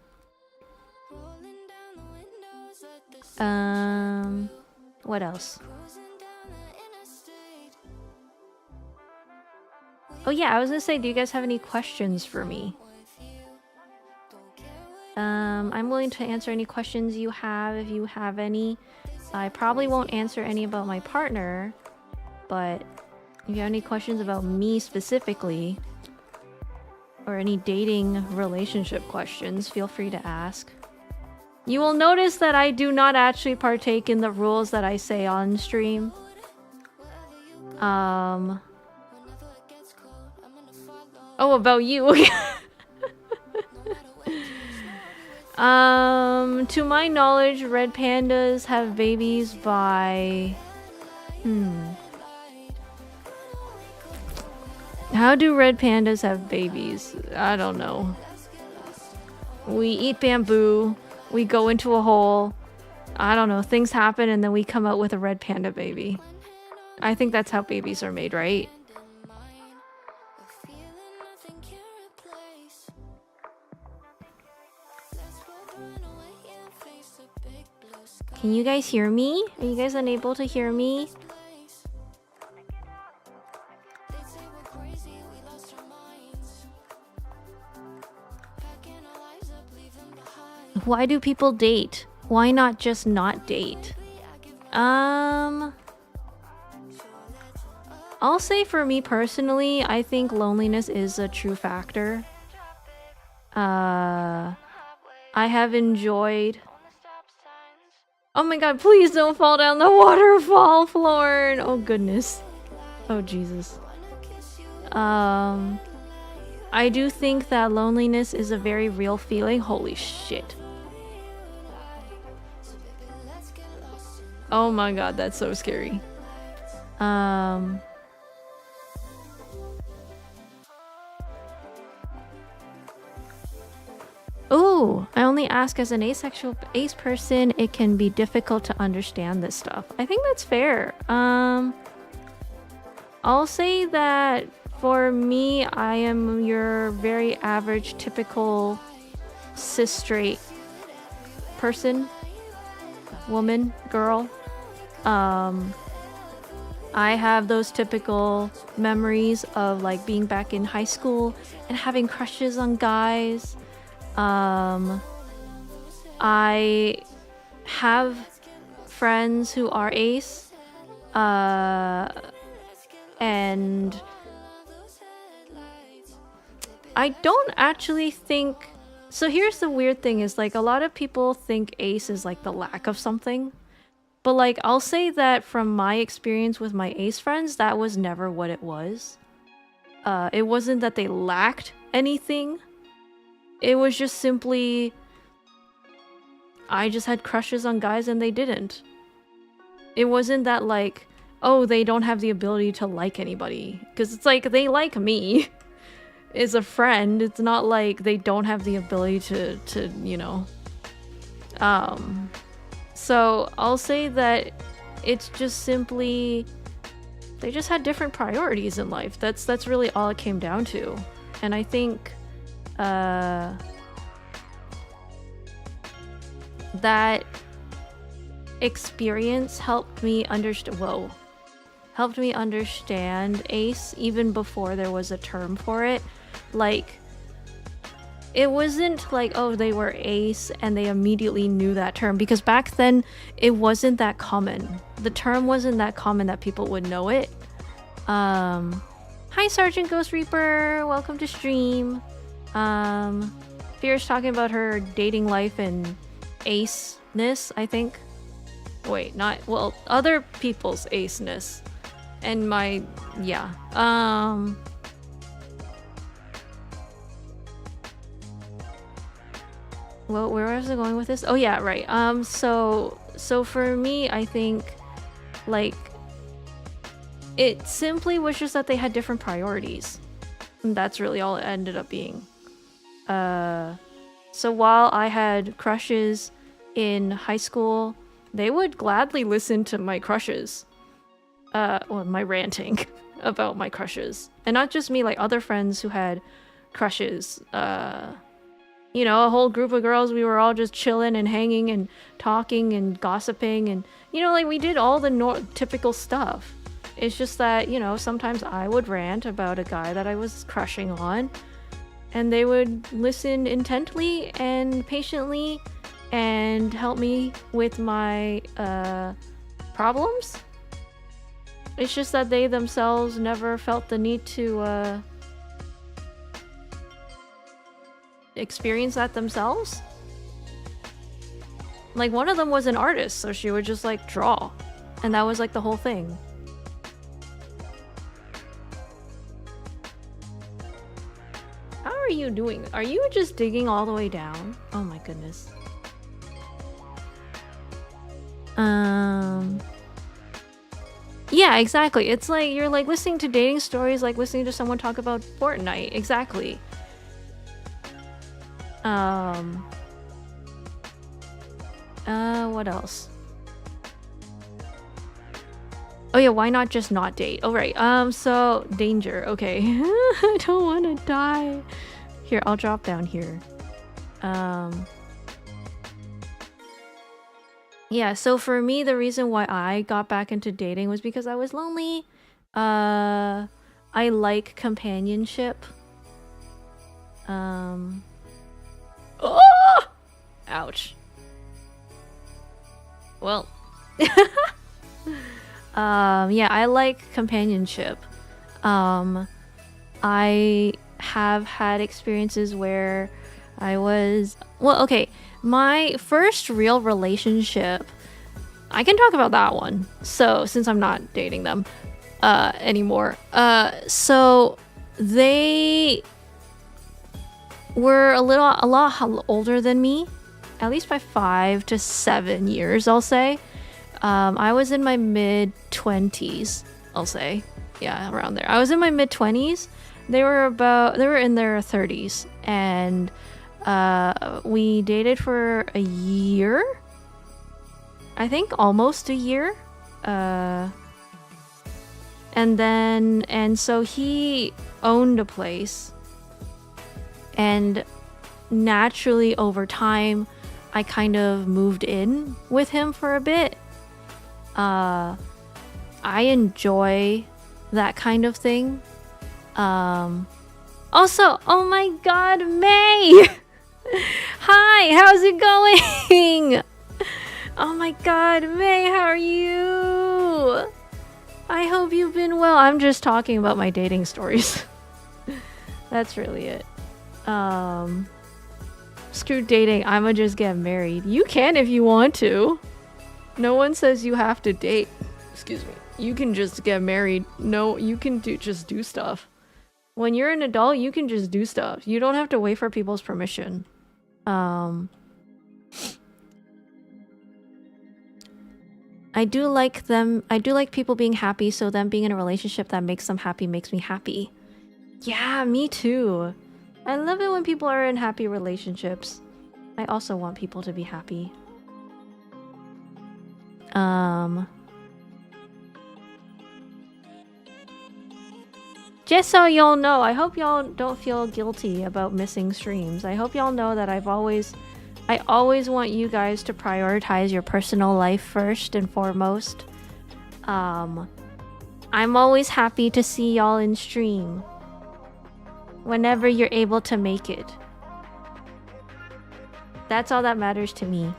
What else? Oh yeah, I was gonna say, do you guys have any questions for me? I'm willing to answer any questions you have if you have any. I probably won't answer any about my partner, but if you have any questions about me specifically, or any dating relationship questions, feel free to ask. You will notice that I do not actually partake in the rules that I say on stream. Oh, about you. To my knowledge, red pandas have babies by... How do red pandas have babies? I don't know. We eat bamboo. We go into a hole. I don't know. Things happen and then we come out with a red panda baby. I think that's how babies are made, right? Can you guys hear me? Are you guys unable to hear me? Why do people date? Why not just not date? I'll say for me personally, I think loneliness is a true factor. I have enjoyed... Oh my god, please don't fall down the waterfall, Florn! Oh goodness. Oh Jesus. I do think that loneliness is a very real feeling. Holy shit. Oh my god, that's so scary. Ooh, I only ask as an asexual ace person, it can be difficult to understand this stuff. I think that's fair. I'll say that for me, I am your very average, typical cis-straight person, woman, girl. I have those typical memories of like being back in high school and having crushes on guys. I have friends who are ace, and I don't actually think... So here's the weird thing is like a lot of people think ace is like the lack of something. But like I'll say that from my experience with my ace friends, that was never what it was. It wasn't that they lacked anything. It was just simply... I just had crushes on guys and they didn't. It wasn't that like, oh, they don't have the ability to like anybody. Because it's like, they like me as a friend. It's not like they don't have the ability to you know... So I'll say that it's just simply... They just had different priorities in life. That's really all it came down to. And I think... that experience helped me helped me understand ace even before there was a term for it. Like, it wasn't like, oh, they were ace and they immediately knew that term, because back then it wasn't that common. The term wasn't that common that people would know it. Hi Sergeant Ghost Reaper, welcome to stream. Fierce talking about her dating life and ace-ness, I think. Wait, not... Well, other people's ace-ness. And my... Yeah. Well, where was I going with this? Oh, yeah, right. So for me, I think, like... It simply was just that they had different priorities. And that's really all it ended up being. So while I had crushes in high school, they would gladly listen to my crushes. Well, my ranting about my crushes. And not just me, like other friends who had crushes. You know, a whole group of girls, we were all just chilling and hanging and talking and gossiping. And, you know, like we did all the typical stuff. It's just that, you know, sometimes I would rant about a guy that I was crushing on. And they would listen intently and patiently and help me with my problems. It's just that they themselves never felt the need to experience that themselves. Like, one of them was an artist, so she would just like draw. And that was like the whole thing. How are you doing? Are you just digging all the way down? Oh my goodness. Yeah, exactly. It's like you're like listening to dating stories, like listening to someone talk about Fortnite. Exactly. What else? Oh yeah, why not just not date? Oh right. So danger. Okay. I don't want to die. Here, I'll drop down here. Yeah, so for me, the reason why I got back into dating was because I was lonely. I like companionship. Oh! Ouch. Well. Yeah, I like companionship. I have had experiences where I was... Well, okay. My first real relationship... I can talk about that one. So, since I'm not dating them anymore. So, they were a lot older than me. At least by 5 to 7 years, I'll say. I was in my mid-20s, I'll say. Yeah, around there. I was in my mid-20s. They were in their 30s. And we dated for a year. I think almost a year. And so he owned a place. And naturally over time, I kind of moved in with him for a bit. I enjoy that kind of thing. Also, oh my god, May! Hi, how's it going? Oh my god, May, how are you? I hope you've been well. I'm just talking about my dating stories. That's really it. Screw dating, I'ma just get married. You can if you want to. No one says you have to date. Excuse me. You can just get married. No, you can just do stuff. When you're an adult, you can just do stuff. You don't have to wait for people's permission. I do like people being happy, so them being in a relationship that makes them happy makes me happy. Yeah, me too. I love it when people are in happy relationships. I also want people to be happy. Just so y'all know, I hope y'all don't feel guilty about missing streams. I hope y'all know that I always want you guys to prioritize your personal life first and foremost. I'm always happy to see y'all in stream. Whenever you're able to make it. That's all that matters to me.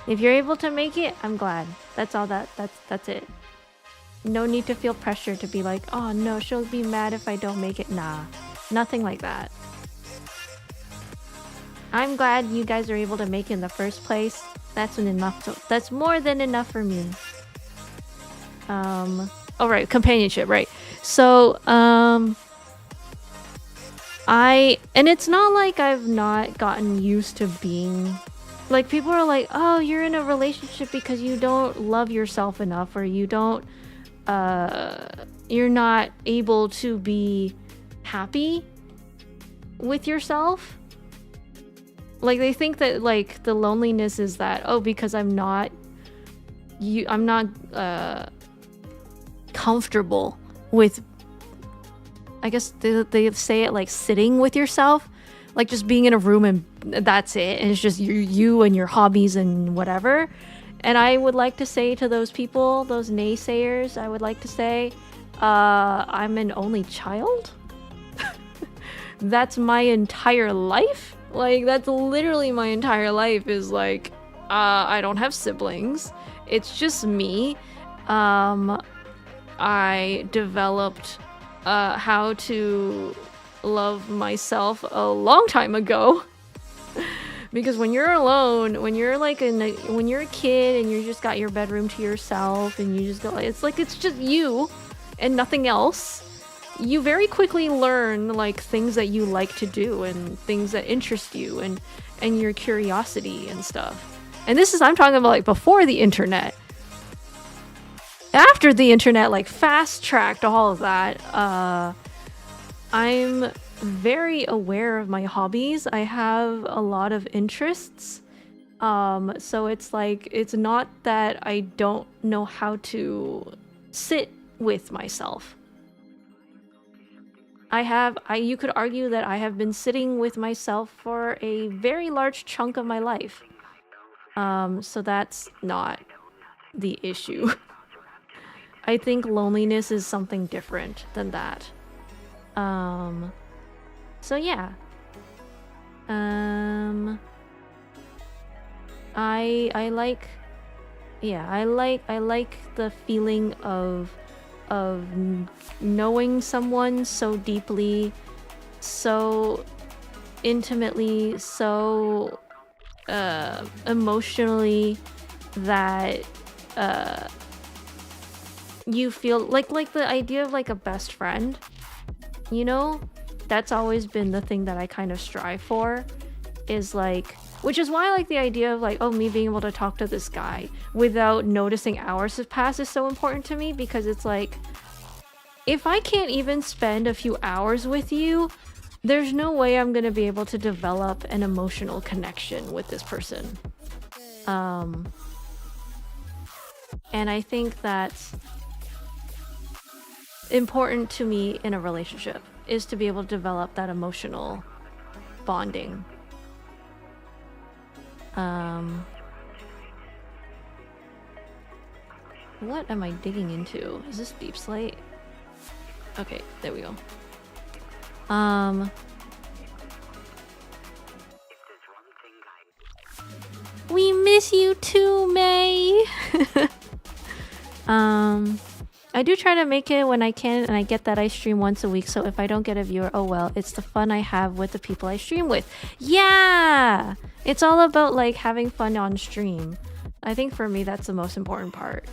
If you're able to make it, I'm glad. That's all that's it. No need to feel pressure to be like, oh no, she'll be mad if I don't make it. Nah, nothing like that. I'm glad you guys are able to make it in the first place. That's more than enough for me. Oh right, companionship, right. So, and it's not like I've not gotten used to being... Like, people are like, oh, you're in a relationship because you don't love yourself enough, or you don't, you're not able to be happy with yourself. Like, they think that, like, the loneliness is that, oh, because I'm not comfortable with... I guess they say it like sitting with yourself, like just being in a room and that's it, and it's just you and your hobbies and whatever. And I would like to say to those people, those naysayers, I would like to say, I'm an only child. That's my entire life. Like, that's literally my entire life is like, I don't have siblings. It's just me. I developed how to love myself a long time ago. Because when you're alone, when you're like when you're a kid and you just got your bedroom to yourself and you just go, it's just you and nothing else. You very quickly learn like things that you like to do and things that interest you and your curiosity and stuff. And I'm talking about like before the internet. After the internet, like fast-tracked all of that, I'm very aware of my hobbies. I have a lot of interests. So it's like, it's not that I don't know how to sit with myself. You could argue that I have been sitting with myself for a very large chunk of my life. So that's not the issue. I think loneliness is something different than that. So yeah. I like, yeah, I like the feeling of knowing someone so deeply, so intimately, so emotionally, that you feel like the idea of like a best friend, you know? That's always been the thing that I kind of strive for, is like, which is why I like the idea of like, oh, me being able to talk to this guy without noticing hours have passed is so important to me, because it's like, if I can't even spend a few hours with you, there's no way I'm gonna be able to develop an emotional connection with this person. And I think that's important to me in a relationship, is to be able to develop that emotional bonding. What am I digging into? Is this Deep Slate? Okay, there we go. We miss you too, May. I do try to make it when I can, and I get that I stream once a week, so if I don't get a viewer, oh well, it's the fun I have with the people I stream with. Yeah! It's all about like having fun on stream. I think for me that's the most important part.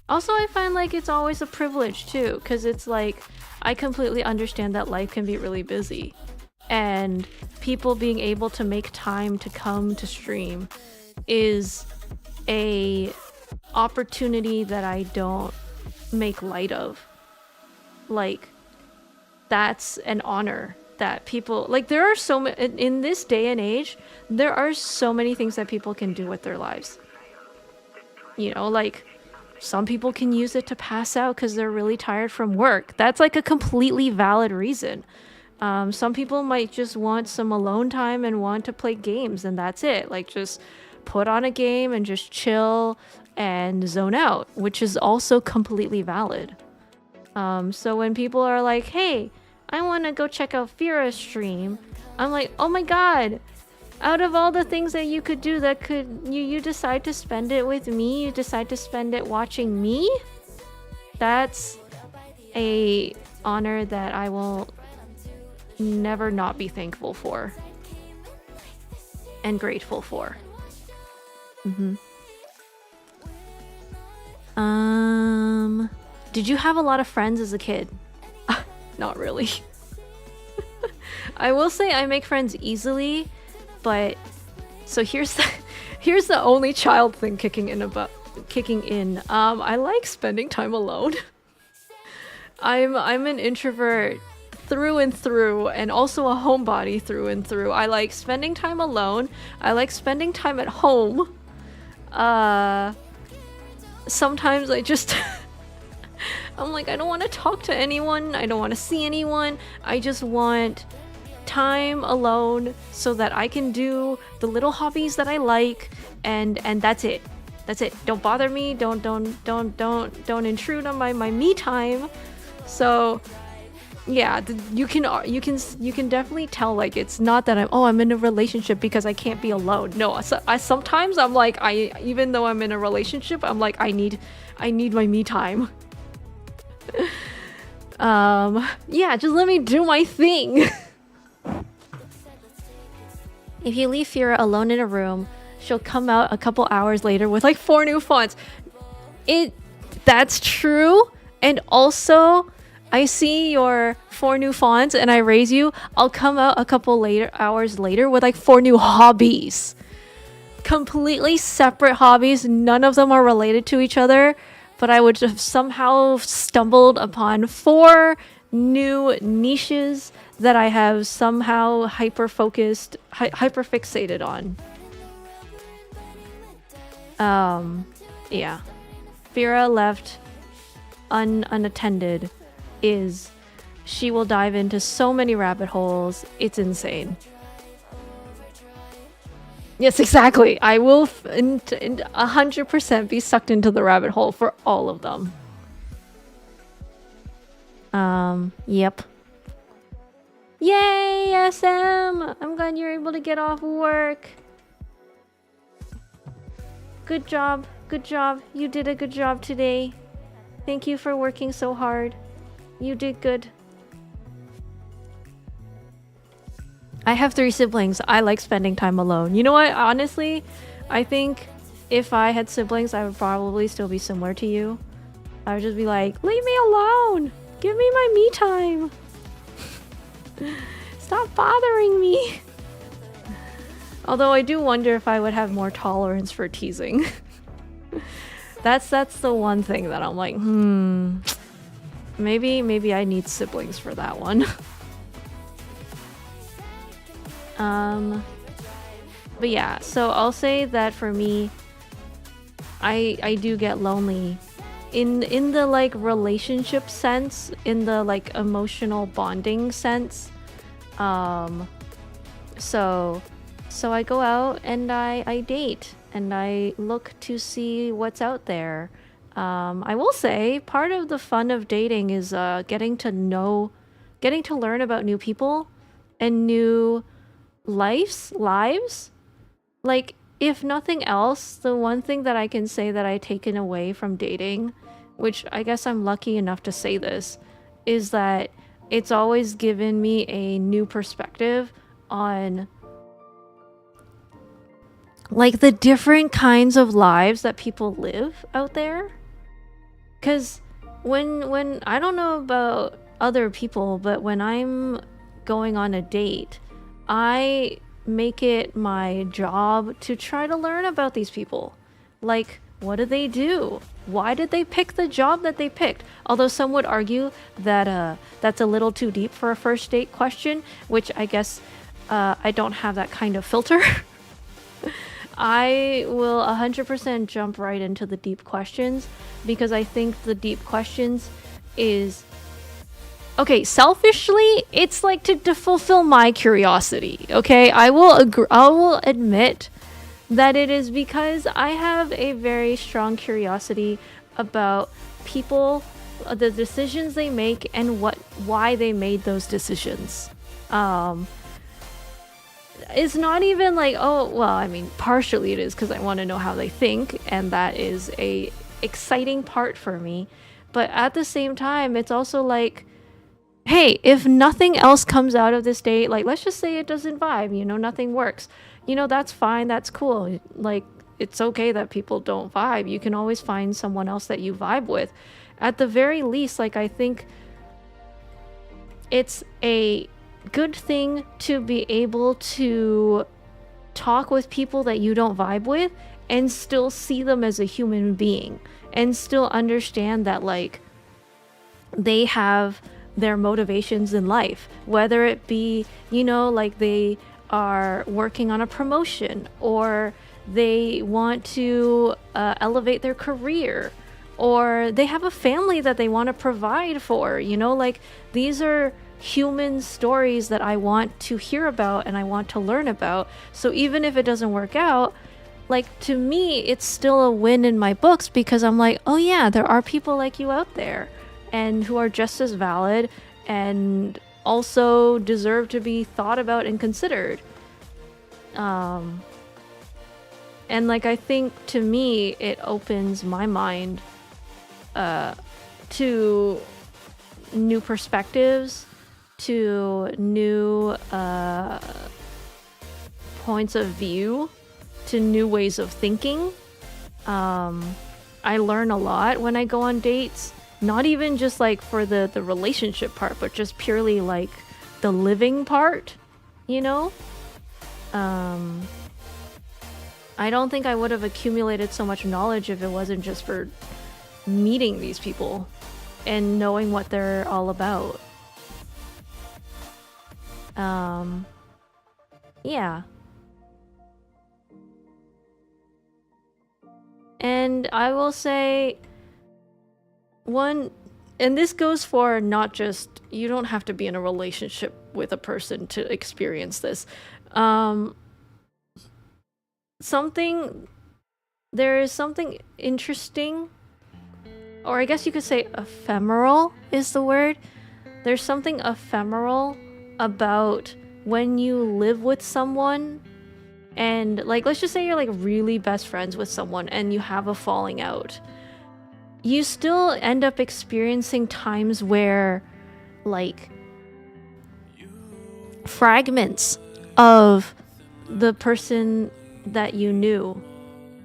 Also, I find like it's always a privilege too, because it's like, I completely understand that life can be really busy, and people being able to make time to come to stream is a opportunity that I don't make light of. Like, that's an honor that people like. There are so many in this day and age, there are so many things that people can do with their lives, you know, like some people can use it to pass out because they're really tired from work. That's like a completely valid reason. Some people might just want some alone time and want to play games, and that's it. Like, just put on a game and just chill and zone out, which is also completely valid. So when people are like, hey, I want to go check out Fira's stream, I'm like, oh my god, out of all the things that you could do, that could you decide to spend it with me, you decide to spend it watching me? That's a honor that I will never not be thankful for and grateful for. Did you have a lot of friends as a kid? Not really. I will say I make friends easily, but so here's the only child thing kicking in. I like spending time alone. I'm an introvert through and through, and also a homebody through and through. I like spending time alone. I like spending time at home. Sometimes I just I'm like, I don't want to talk to anyone. I don't want to see anyone. I just want time alone so that I can do the little hobbies that I like, and that's it. That's it. Don't bother me. Don't intrude on my me time. So yeah, you can definitely tell, like, it's not that I'm in a relationship because I can't be alone. No, I sometimes I'm like, even though I'm in a relationship, I'm like, I need my me time. Yeah, just let me do my thing. If you leave Fira alone in a room, she'll come out a couple hours later with like 4 new fonts. That's true. And also, I see your 4 new fonts and I raise you, I'll come out a couple hours later with like 4 new hobbies. Completely separate hobbies. None of them are related to each other, but I would have somehow stumbled upon 4 new niches that I have somehow hyper-focused, hyper-fixated on. Yeah. Fira left unattended is she will dive into so many rabbit holes. It's insane. Yes, exactly. I will 100% be sucked into the rabbit hole for all of them. Yep. Yay, SM! I'm glad you're able to get off work. good job. Good job. You did a good job today. Thank you for working so hard. You did good. I have 3 siblings. I like spending time alone. You know what? Honestly, I think if I had siblings, I would probably still be similar to you. I would just be like, leave me alone. Give me my me time. Stop bothering me. Although I do wonder if I would have more tolerance for teasing. That's the one thing that I'm like, maybe I need siblings for that one. But yeah, so I'll say that for me, I do get lonely in the like relationship sense, in the like emotional bonding sense. So I go out and I date and I look to see what's out there. I will say part of the fun of dating is getting to learn about new people and new lives. Like, if nothing else, the one thing that I can say that I've taken away from dating, which I guess I'm lucky enough to say this, is that it's always given me a new perspective on like the different kinds of lives that people live out there. Because when I don't know about other people, but when I'm going on a date, I make it my job to try to learn about these people. Like, what do they do? Why did they pick the job that they picked? Although some would argue that that's a little too deep for a first date question, which I guess I don't have that kind of filter. I will 100% jump right into the deep questions because I think the deep questions is... Okay, selfishly, it's like to fulfill my curiosity, okay? I will admit that it is because I have a very strong curiosity about people, the decisions they make, and why they made those decisions. It's not even like, oh, well, I mean, partially it is because I want to know how they think, and that is a exciting part for me. But at the same time, it's also like, hey, if nothing else comes out of this date, like, let's just say it doesn't vibe, you know, nothing works. You know, that's fine, that's cool. Like, it's okay that people don't vibe. You can always find someone else that you vibe with. At the very least, like, I think it's a good thing to be able to talk with people that you don't vibe with and still see them as a human being and still understand that, like, they have their motivations in life, whether it be, you know, like they are working on a promotion or they want to elevate their career or they have a family that they want to provide for, you know, like these are human stories that I want to hear about and I want to learn about. So even if it doesn't work out, like, to me, it's still a win in my books because I'm like, oh yeah, there are people like you out there and who are just as valid and also deserve to be thought about and considered. And like, I think to me, it opens my mind to new perspectives, to new points of view, to new ways of thinking. I learn a lot when I go on dates. Not even just like for the relationship part, but just purely like the living part, you know? I don't think I would have accumulated so much knowledge if it wasn't just for meeting these people and knowing what they're all about. Yeah. And I will say... and this goes for not just, you don't have to be in a relationship with a person to experience this. There is something interesting, or I guess you could say ephemeral is the word. There's something ephemeral about when you live with someone And like, let's just say you're like really best friends with someone and you have a falling out. You still end up experiencing times where like fragments of the person that you knew,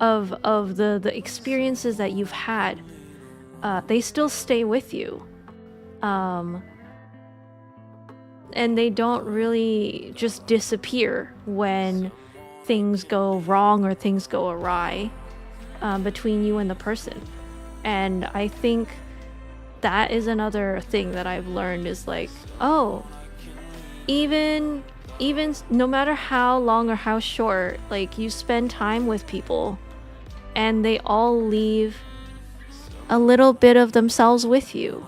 of the experiences that you've had, they still stay with you. And they don't really just disappear when things go wrong or things go awry between you and the person. And I think that is another thing that I've learned is like, oh, even no matter how long or how short, like you spend time with people and they all leave a little bit of themselves with you,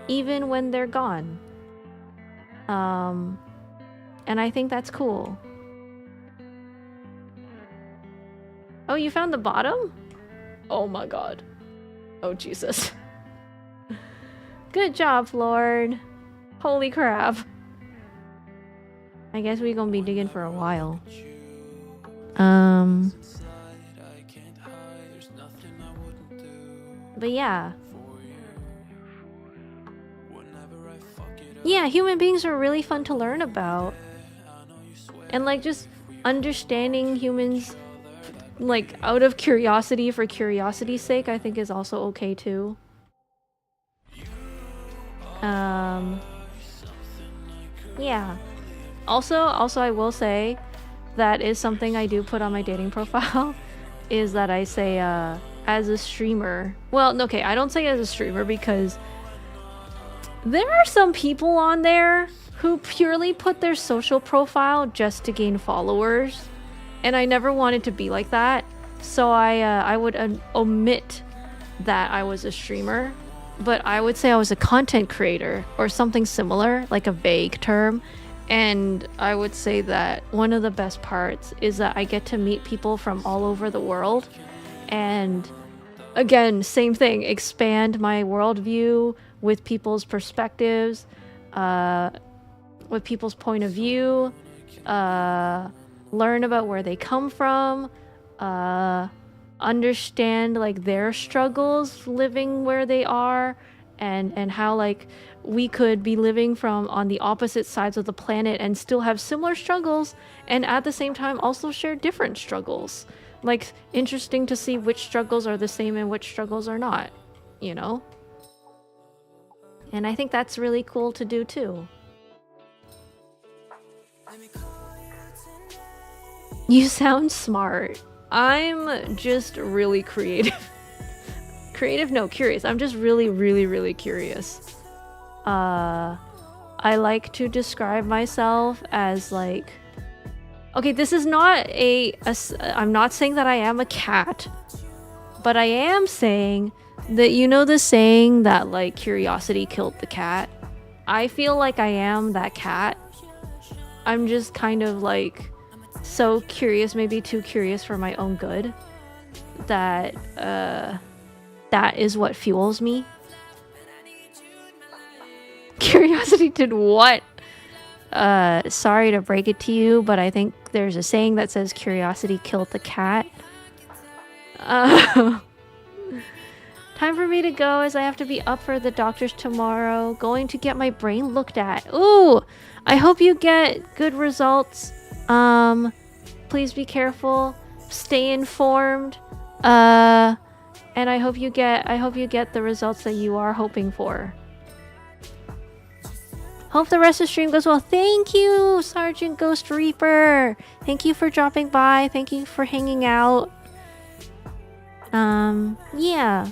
even when they're gone. And I think that's cool. Oh, you found the bottom? Oh my god. Oh, Jesus. Good job, Lord. Holy crap. I guess we're gonna be digging for a while. But yeah. Yeah, human beings are really fun to learn about. And like just understanding humans like out of curiosity for curiosity's sake, I think is also okay too. Yeah. Also I will say that is something I do put on my dating profile is that I say as a streamer. Well, okay, I don't say as a streamer because there are some people on there who purely put their social profile just to gain followers, and I never wanted to be like that, so I would omit that I was a streamer, but I would say I was a content creator or something similar, like a vague term. And I would say that one of the best parts is that I get to meet people from all over the world, and again, same thing, expand my worldview with people's perspectives, with people's point of view, learn about where they come from, understand like their struggles living where they are, and how like we could be living from on the opposite sides of the planet and still have similar struggles, and at the same time also share different struggles. Like, interesting to see which struggles are the same and which struggles are not, you know? And I think that's really cool to do too. You sound smart. I'm just really creative. Creative? No, curious. I'm just really, really, really curious. I like to describe myself as like... Okay, this is not I'm not saying that I am a cat, but I am saying that, you know the saying that like curiosity killed the cat? I feel like I am that cat. I'm just kind of like so curious, maybe too curious for my own good, that that is what fuels me. Curiosity did what? Sorry to break it to you, but I think there's a saying that says curiosity killed the cat. Time for me to go as I have to be up for the doctors tomorrow. Going to get my brain looked at. Ooh! I hope you get good results. Please be careful. Stay informed. And I hope you get the results that you are hoping for. Hope the rest of the stream goes well. Thank you, Sergeant Ghost Reaper. Thank you for dropping by. Thank you for hanging out. Yeah.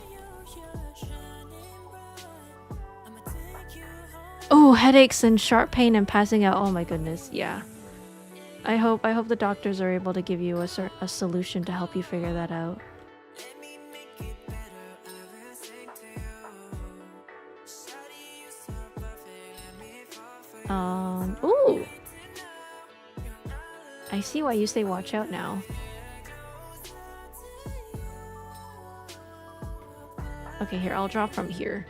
Oh, headaches and sharp pain and passing out. Oh my goodness, yeah. I hope the doctors are able to give you a solution to help you figure that out. Ooh. I see why you say watch out now. Okay, here, I'll drop from here.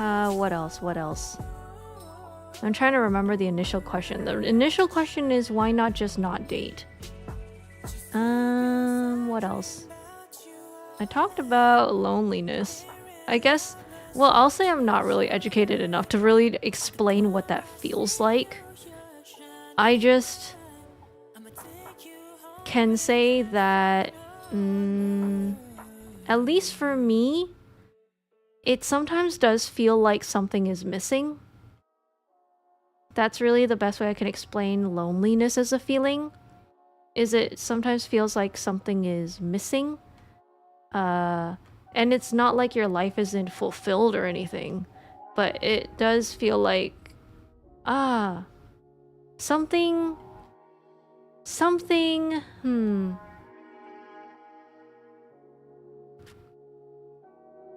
What else? What else? I'm trying to remember the initial question. The initial question is why not just not date? What else? I talked about loneliness. I guess, well, I'll say I'm not really educated enough to really explain what that feels like. I just can say that, at least for me, it sometimes does feel like something is missing. That's really the best way I can explain loneliness as a feeling. Is it sometimes feels like something is missing. And it's not like your life isn't fulfilled or anything, but it does feel like, something,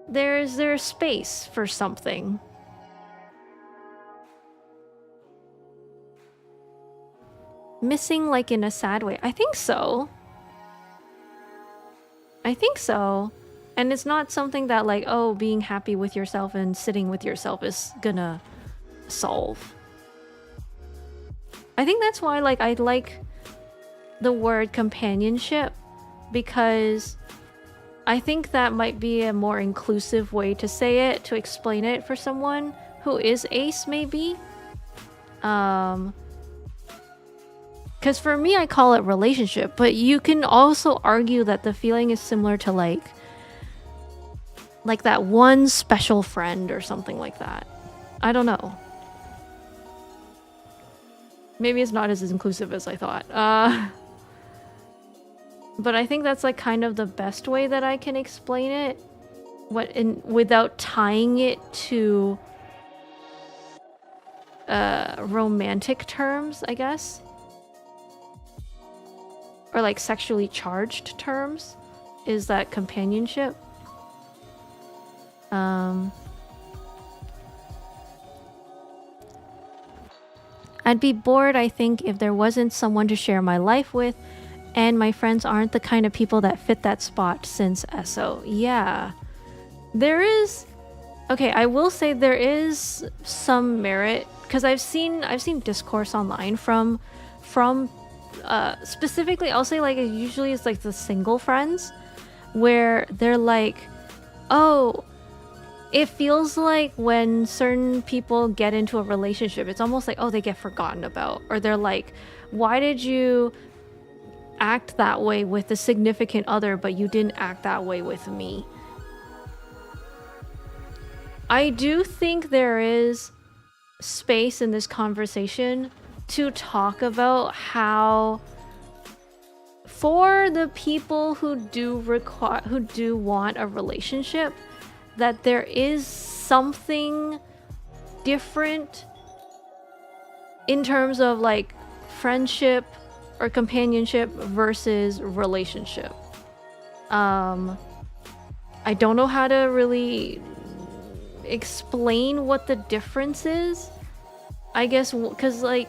there's space for something. Missing like in a sad way. I think so. And it's not something that like, oh, being happy with yourself and sitting with yourself is gonna solve. I think that's why like I like the word companionship, because I think that might be a more inclusive way to say it, to explain it for someone who is ace maybe. Because for me, I call it relationship, but you can also argue that the feeling is similar to like that one special friend or something like that. I don't know. Maybe it's not as inclusive as I thought. But I think that's like kind of the best way that I can explain it, without tying it to romantic terms, I guess. Or like sexually charged terms, is that companionship. I'd be bored, I think, if there wasn't someone to share my life with, and my friends aren't the kind of people that fit that spot since SO. Yeah. There is... Okay, I will say there is some merit, because I've seen discourse online from specifically, I'll say like usually it's like the single friends, where they're like, oh, it feels like when certain people get into a relationship, it's almost like, oh, they get forgotten about, or they're like, why did you act that way with a significant other but you didn't act that way with me? I do think there is space in this conversation to talk about how, for the people who do want a relationship, that there is something different in terms of like friendship or companionship versus relationship. I don't know how to really explain what the difference is. I guess because like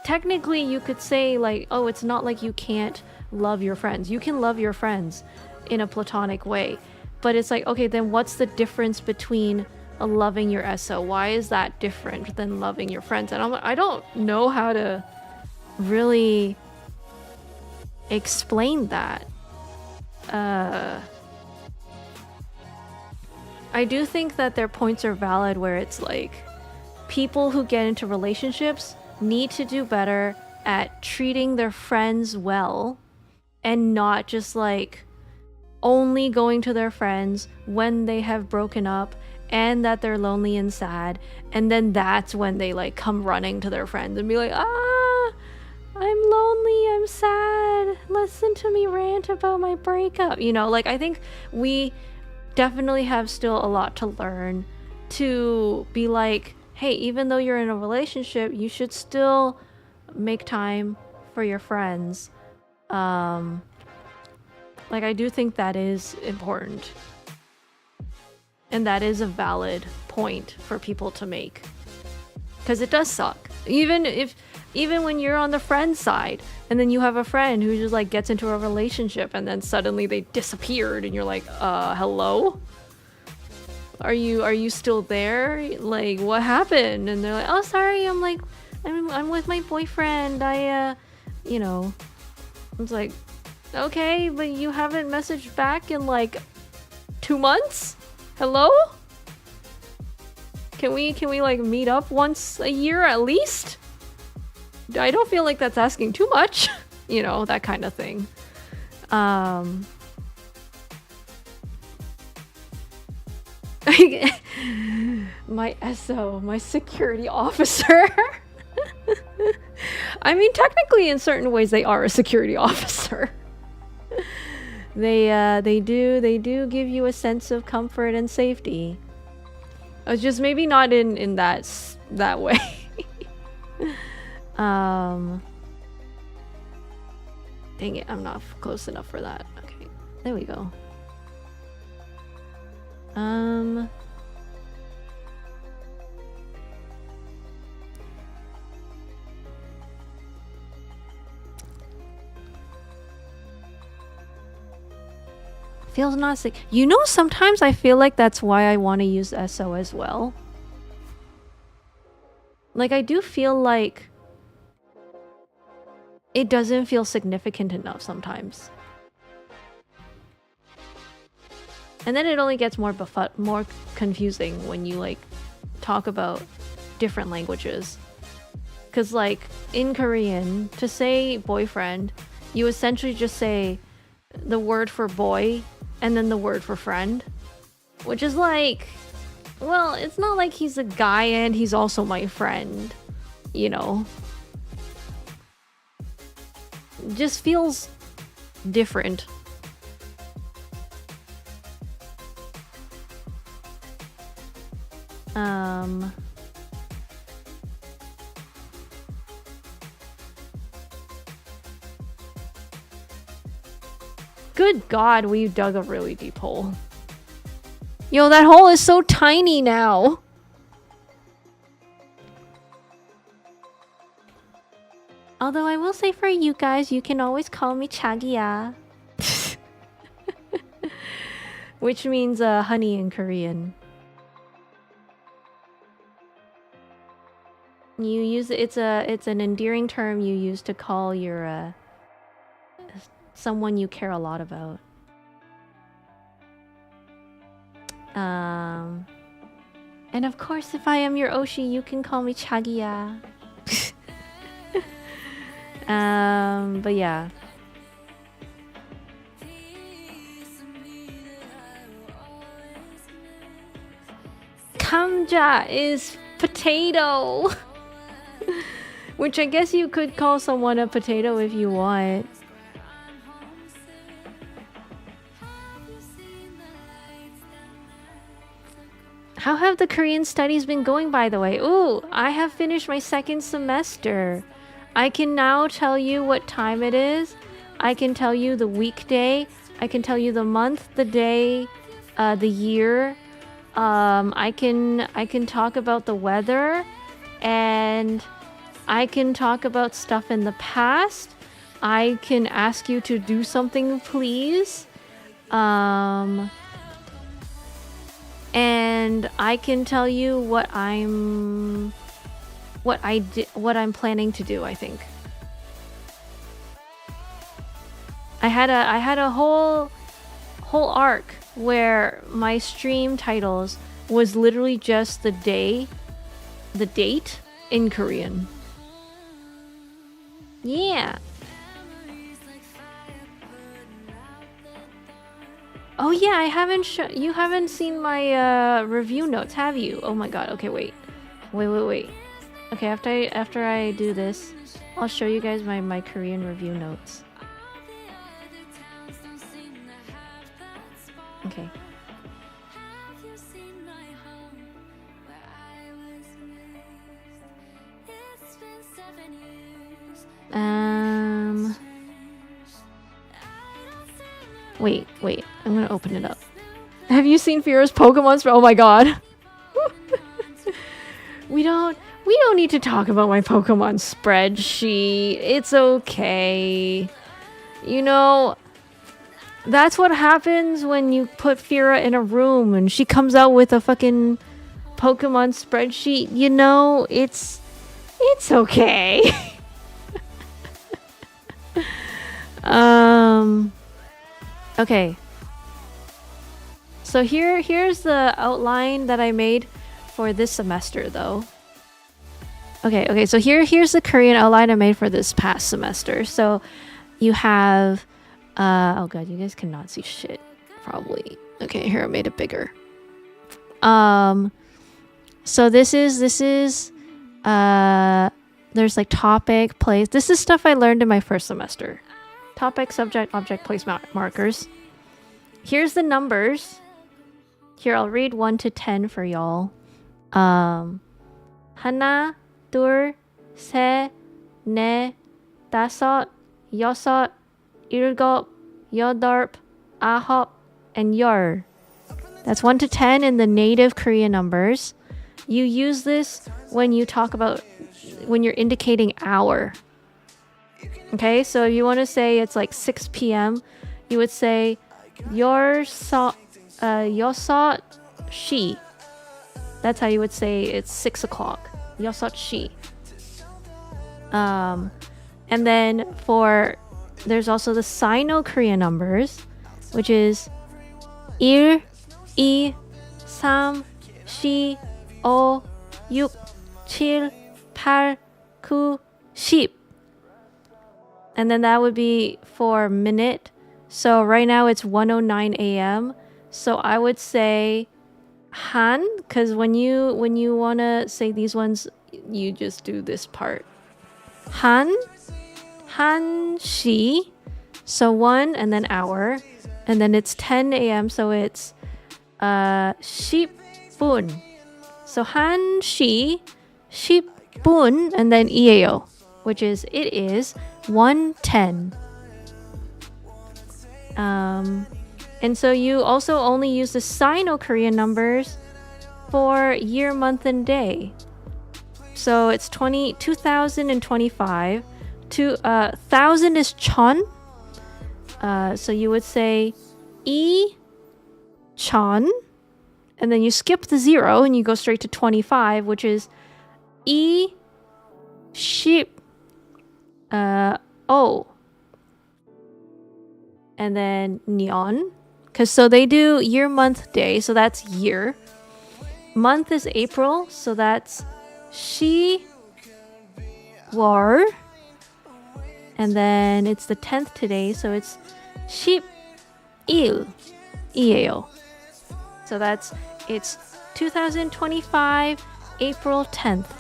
technically you could say like, oh, it's not like you can't love your friends. You can love your friends in a platonic way. But it's like, okay, then what's the difference between loving your SO? Why is that different than loving your friends? And I don't know how to really explain that. I do think that their points are valid, where it's like people who get into relationships need to do better at treating their friends well, and not just like only going to their friends when they have broken up and that they're lonely and sad, and then that's when they like come running to their friends and be like, I'm lonely, I'm sad, listen to me rant about my breakup. You know, like I think we definitely have still a lot to learn to be like, hey, even though you're in a relationship, you should still make time for your friends. Like, I do think that is important. And that is a valid point for people to make. Because it does suck. Even when you're on the friend side, and then you have a friend who just, like, gets into a relationship, and then suddenly they disappeared, and you're like, hello? Are you still there? Like, what happened? And they're like, oh, sorry. I'm with my boyfriend. You know, I was like, okay, but you haven't messaged back in like 2 months? Hello? Can we like meet up once a year at least? I don't feel like that's asking too much. You know, that kind of thing. My SO, my security officer. I mean, technically in certain ways they are a security officer. They do give you a sense of comfort and safety. It's just maybe not in that way. Dang it, I'm not close enough for that. Okay, there we go. Feels not sick. You know, sometimes I feel like that's why I want to use SO as well. Like, I do feel like it doesn't feel significant enough sometimes. And then it only gets more confusing when you like talk about different languages. Cause like in Korean, to say boyfriend, you essentially just say the word for boy and then the word for friend. Which is like, well, it's not like he's a guy and he's also my friend, you know. Just feels different. Good God, we dug a really deep hole. Yo, that hole is so tiny now. Although I will say for you guys, you can always call me Chagiya. Which means honey in Korean. You use it's an endearing term you use to call your someone you care a lot about. And of course, if I am your Oshi, you can call me Chagiya. But yeah. Kamja is potato. Which I guess you could call someone a potato if you want. How have the Korean studies been going, by the way? Ooh, I have finished my 2nd semester. I can now tell you what time it is. I can tell you the weekday. I can tell you the month, the day, the year. I can talk about the weather, and I can talk about stuff in the past. I can ask you to do something, please. And I can tell you what I'm planning to do, I think. I had a whole arc where my stream titles was literally just the date in Korean. Yeah. Oh yeah, you haven't seen my review notes, have you? Oh my god. Okay, wait. Okay, after I do this, I'll show you guys my Korean review notes. Okay. Wait. I'm gonna open it up. Have you seen Fira's Pokemon spread? Oh my god. We don't need to talk about my Pokemon spreadsheet. It's okay. You know, That's what happens when you put Fira in a room and she comes out with a fucking Pokemon spreadsheet. You know, it's okay. Okay. So here's the outline that I made for this semester though. Okay, so here's the Korean outline I made for this past semester. So you have oh god, you guys cannot see shit probably. Okay, here I made it bigger. So this is there's like topic, place. This is stuff I learned in my first semester. Topic, subject, object, place markers. Here's the numbers. Here, I'll read 1 to 10 for y'all. 하나, 둘, 셋, 넷, 다섯, 여섯, 일곱, 여덟, 아홉, and 열. That's 1 to 10 in the native Korean numbers. You use this when you talk about when you're indicating hour. Okay, so if you want to say it's like 6 p.m., you would say 여섯 시. That's how you would say it's 6 o'clock. 여섯 시. And then there's also the Sino-Korean numbers, which is 1, 2, 3, 4, 5, 6, 7, 8, 9, 10. And then that would be for minute. So right now it's 1:09 a.m. So I would say han, because when you wanna say these ones, you just do this part. Han shi. So 1 and then hour. And then it's 10 a.m. So it's 10분. So han shi, 10분, and then 이에요, which is it is 1:10. And so you also only use the Sino-Korean numbers for year, month, and day. So it's 2025. 1000 is 천. So you would say 이 천, and then you skip the 0 and you go straight to 25, which is 이 십 오. And then 년, because so they do year, month, day, so that's year. Month is April, so that's 시월. And then it's the 10th today, so it's 10일이에요. So it's 2025 April 10th.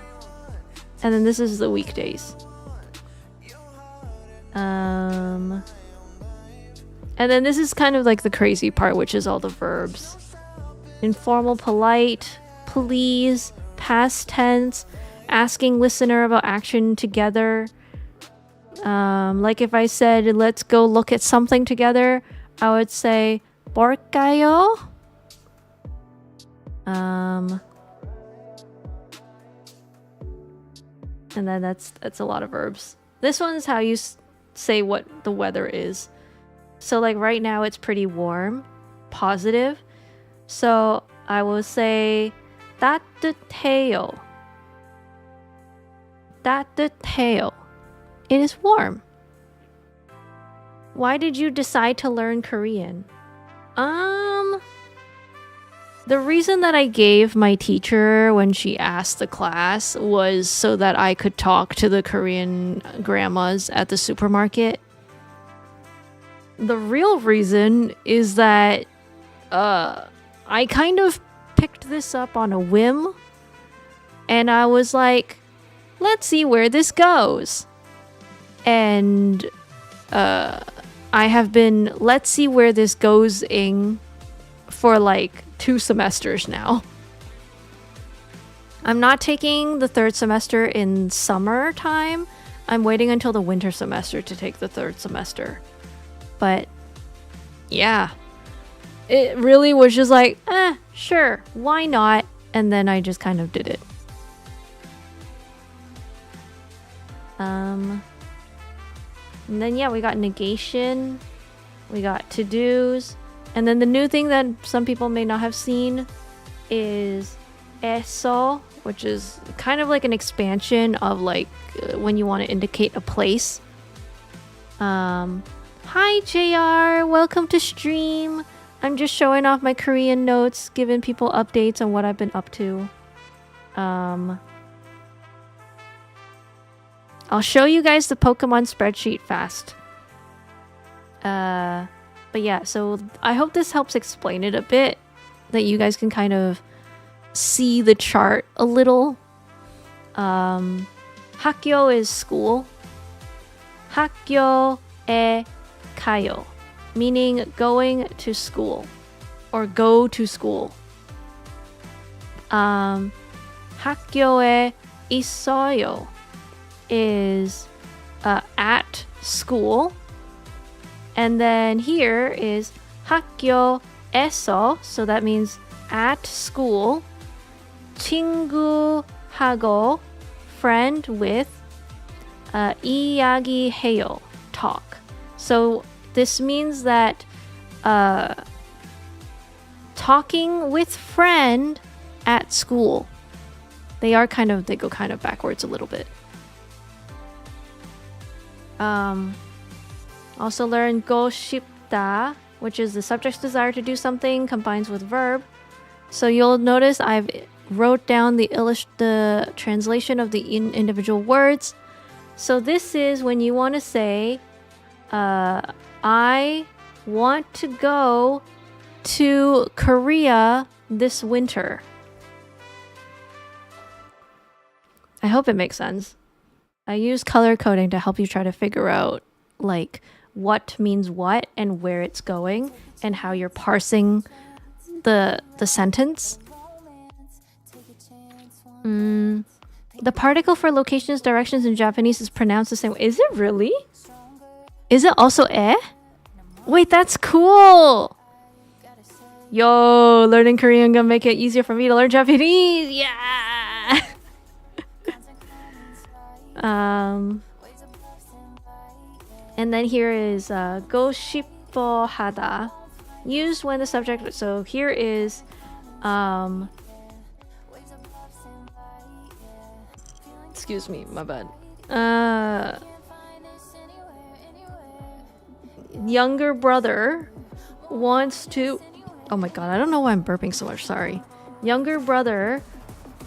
And then this is the weekdays. And then this is kind of like the crazy part, which is all the verbs. Informal, polite, please, past tense, asking listener about action together. Like if I said, let's go look at something together, I would say, 볼까요? And then that's a lot of verbs. This one's how you say what the weather is. So like right now it's pretty warm, positive. So I will say 따뜻해요. 따뜻해요. It is warm. Why did you decide to learn Korean? The reason that I gave my teacher when she asked the class was so that I could talk to the Korean grandmas at the supermarket. The real reason is that I kind of picked this up on a whim, and I was like, let's see where this goes. And I have been let's see where this goes-ing for like 2 semesters now. I'm not taking the 3rd semester in summertime. I'm waiting until the winter semester to take the 3rd semester. But yeah, it really was just like, sure, why not? And then I just kind of did it. And then yeah, we got negation, We got to-dos. And then the new thing that some people may not have seen is eso, which is kind of like an expansion of like when you want to indicate a place. Hi JR, welcome to stream. I'm just showing off my Korean notes, giving people updates on what I've been up to. I'll show you guys the Pokemon spreadsheet fast. But yeah, so I hope this helps explain it a bit, that you guys can kind of see the chart a little. Hakyo is school. Hakyo e kayo, meaning going to school or go to school. Hakyo e isoyo is at school. And then here is 학교 에서, so that means at school. 친구하고, friend with. 이야기해요, talk. So this means that talking with friend at school. They go kind of backwards a little bit. Also learn go 싶다, which is the subject's desire to do something combines with verb. So you'll notice I've wrote down the translation of the individual words. So this is when you want to say, I want to go to Korea this winter. I hope it makes sense. I use color coding to help you try to figure out like what means what and where it's going and how you're parsing the sentence. The particle for locations, directions in Japanese is pronounced the same way. Is it really? Is it also e? Wait, that's cool! Yo, learning Korean gonna make it easier for me to learn Japanese! Yeah! And then here is go 싶어 하다, used when the subject. So here is excuse me, my bad. Younger brother wants to. Oh my god, I don't know why I'm burping so much. Sorry. Younger brother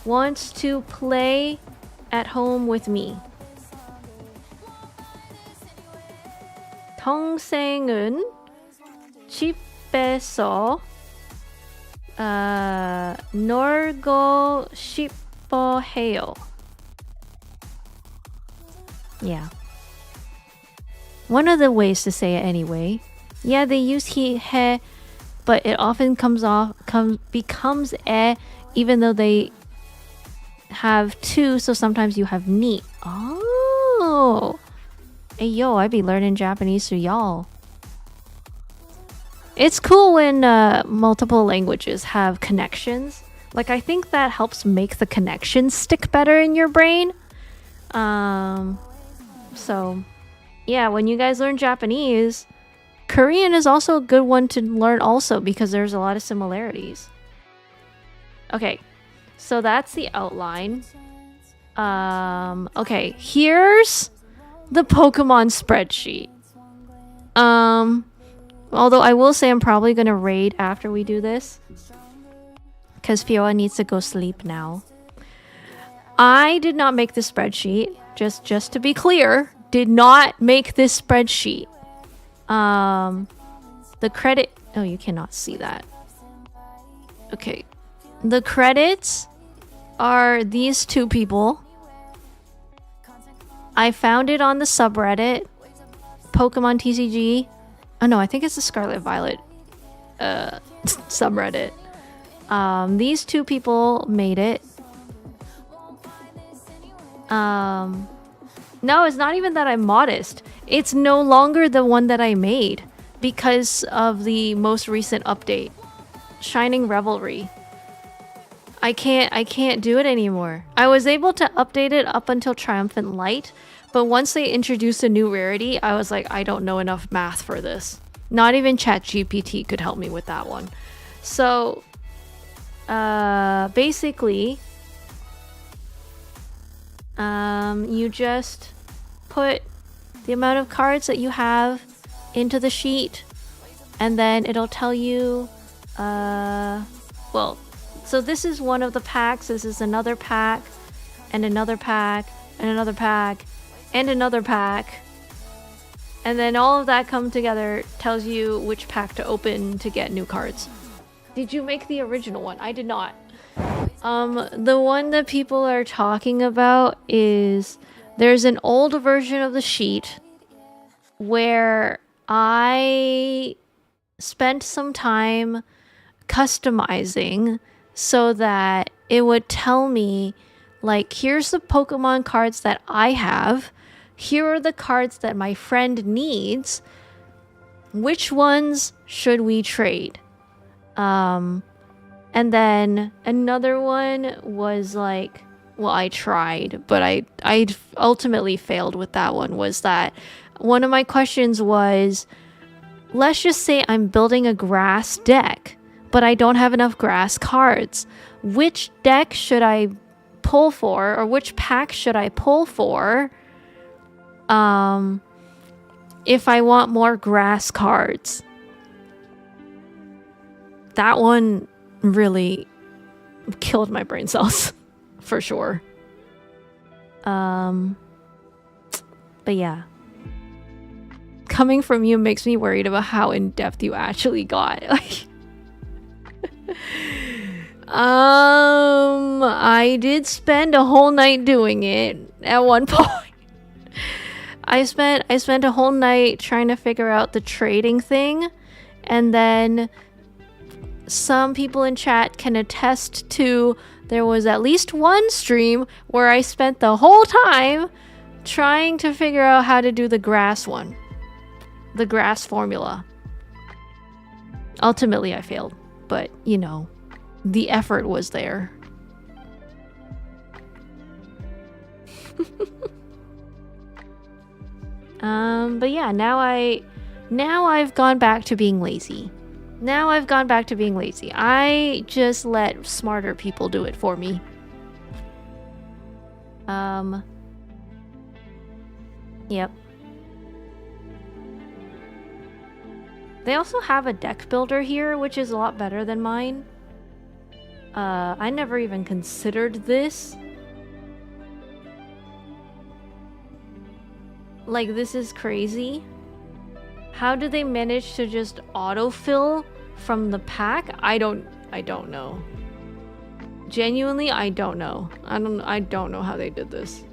wants to play at home with me. 동생은 집에서 놀고 싶어 해요. Yeah. One of the ways to say it anyway. Yeah, they use he, but it often becomes e, even though they have two, so sometimes you have ni. Oh. Hey yo, I be learning Japanese through y'all. It's cool when multiple languages have connections. Like, I think that helps make the connections stick better in your brain. So, yeah, when you guys learn Japanese, Korean is also a good one to learn also because there's a lot of similarities. Okay, so that's the outline. Okay, here's the Pokemon spreadsheet. Although I will say I'm probably gonna raid after we do this, because Fiora needs to go sleep now. I did not make this spreadsheet. Just to be clear, did not make this spreadsheet. The credit. Oh, you cannot see that. Okay, the credits are these two people. I found it on the subreddit, Pokemon TCG. Oh no, I think it's the Scarlet Violet subreddit. These two people made it. No, it's not even that I'm modest. It's no longer the one that I made because of the most recent update, Shining Revelry. I can't do it anymore. I was able to update it up until Triumphant Light, but once they introduced a new rarity, I was like, I don't know enough math for this. Not even ChatGPT could help me with that one. So, basically, you just put the amount of cards that you have into the sheet, and then it'll tell you, well, so this is one of the packs, this is another pack, and another pack, and another pack, and another pack. And then all of that come together tells you which pack to open to get new cards. Did you make the original one? I did not. The one that people are talking about is there's an old version of the sheet where I spent some time customizing so that it would tell me, like, here's the Pokemon cards that I have. Here are the cards that my friend needs. Which ones should we trade? And then another one was like, well, I tried, but I ultimately failed with that one, was that one of my questions was, let's just say I'm building a grass deck, but I don't have enough grass cards. Which deck should I pull for, or which pack should I pull for if I want more grass cards? That one really killed my brain cells for sure. But yeah, coming from you makes me worried about how in depth you actually got. Like, I did spend a whole night doing it at one point. I spent a whole night trying to figure out the trading thing, and then some people in chat can attest to there was at least one stream where I spent the whole time trying to figure out how to do the grass one. The grass formula. Ultimately I failed, but you know, the effort was there. But yeah, now I've gone back to being lazy. I just let smarter people do it for me. Yep. They also have a deck builder here, which is a lot better than mine. I never even considered this. Like, this is crazy. How do they manage to just autofill from the pack? I don't know. Genuinely, I don't know. I don't know how they did this.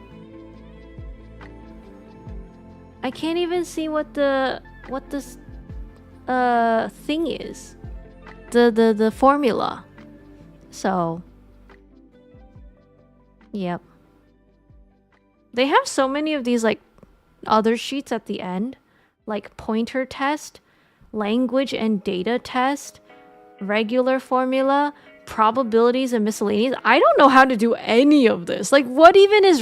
I can't even see what this thing is. The formula. So, yep. They have so many of these like other sheets at the end, like pointer test, language and data test, regular formula, probabilities and miscellaneous. I don't know how to do any of this. Like, what even is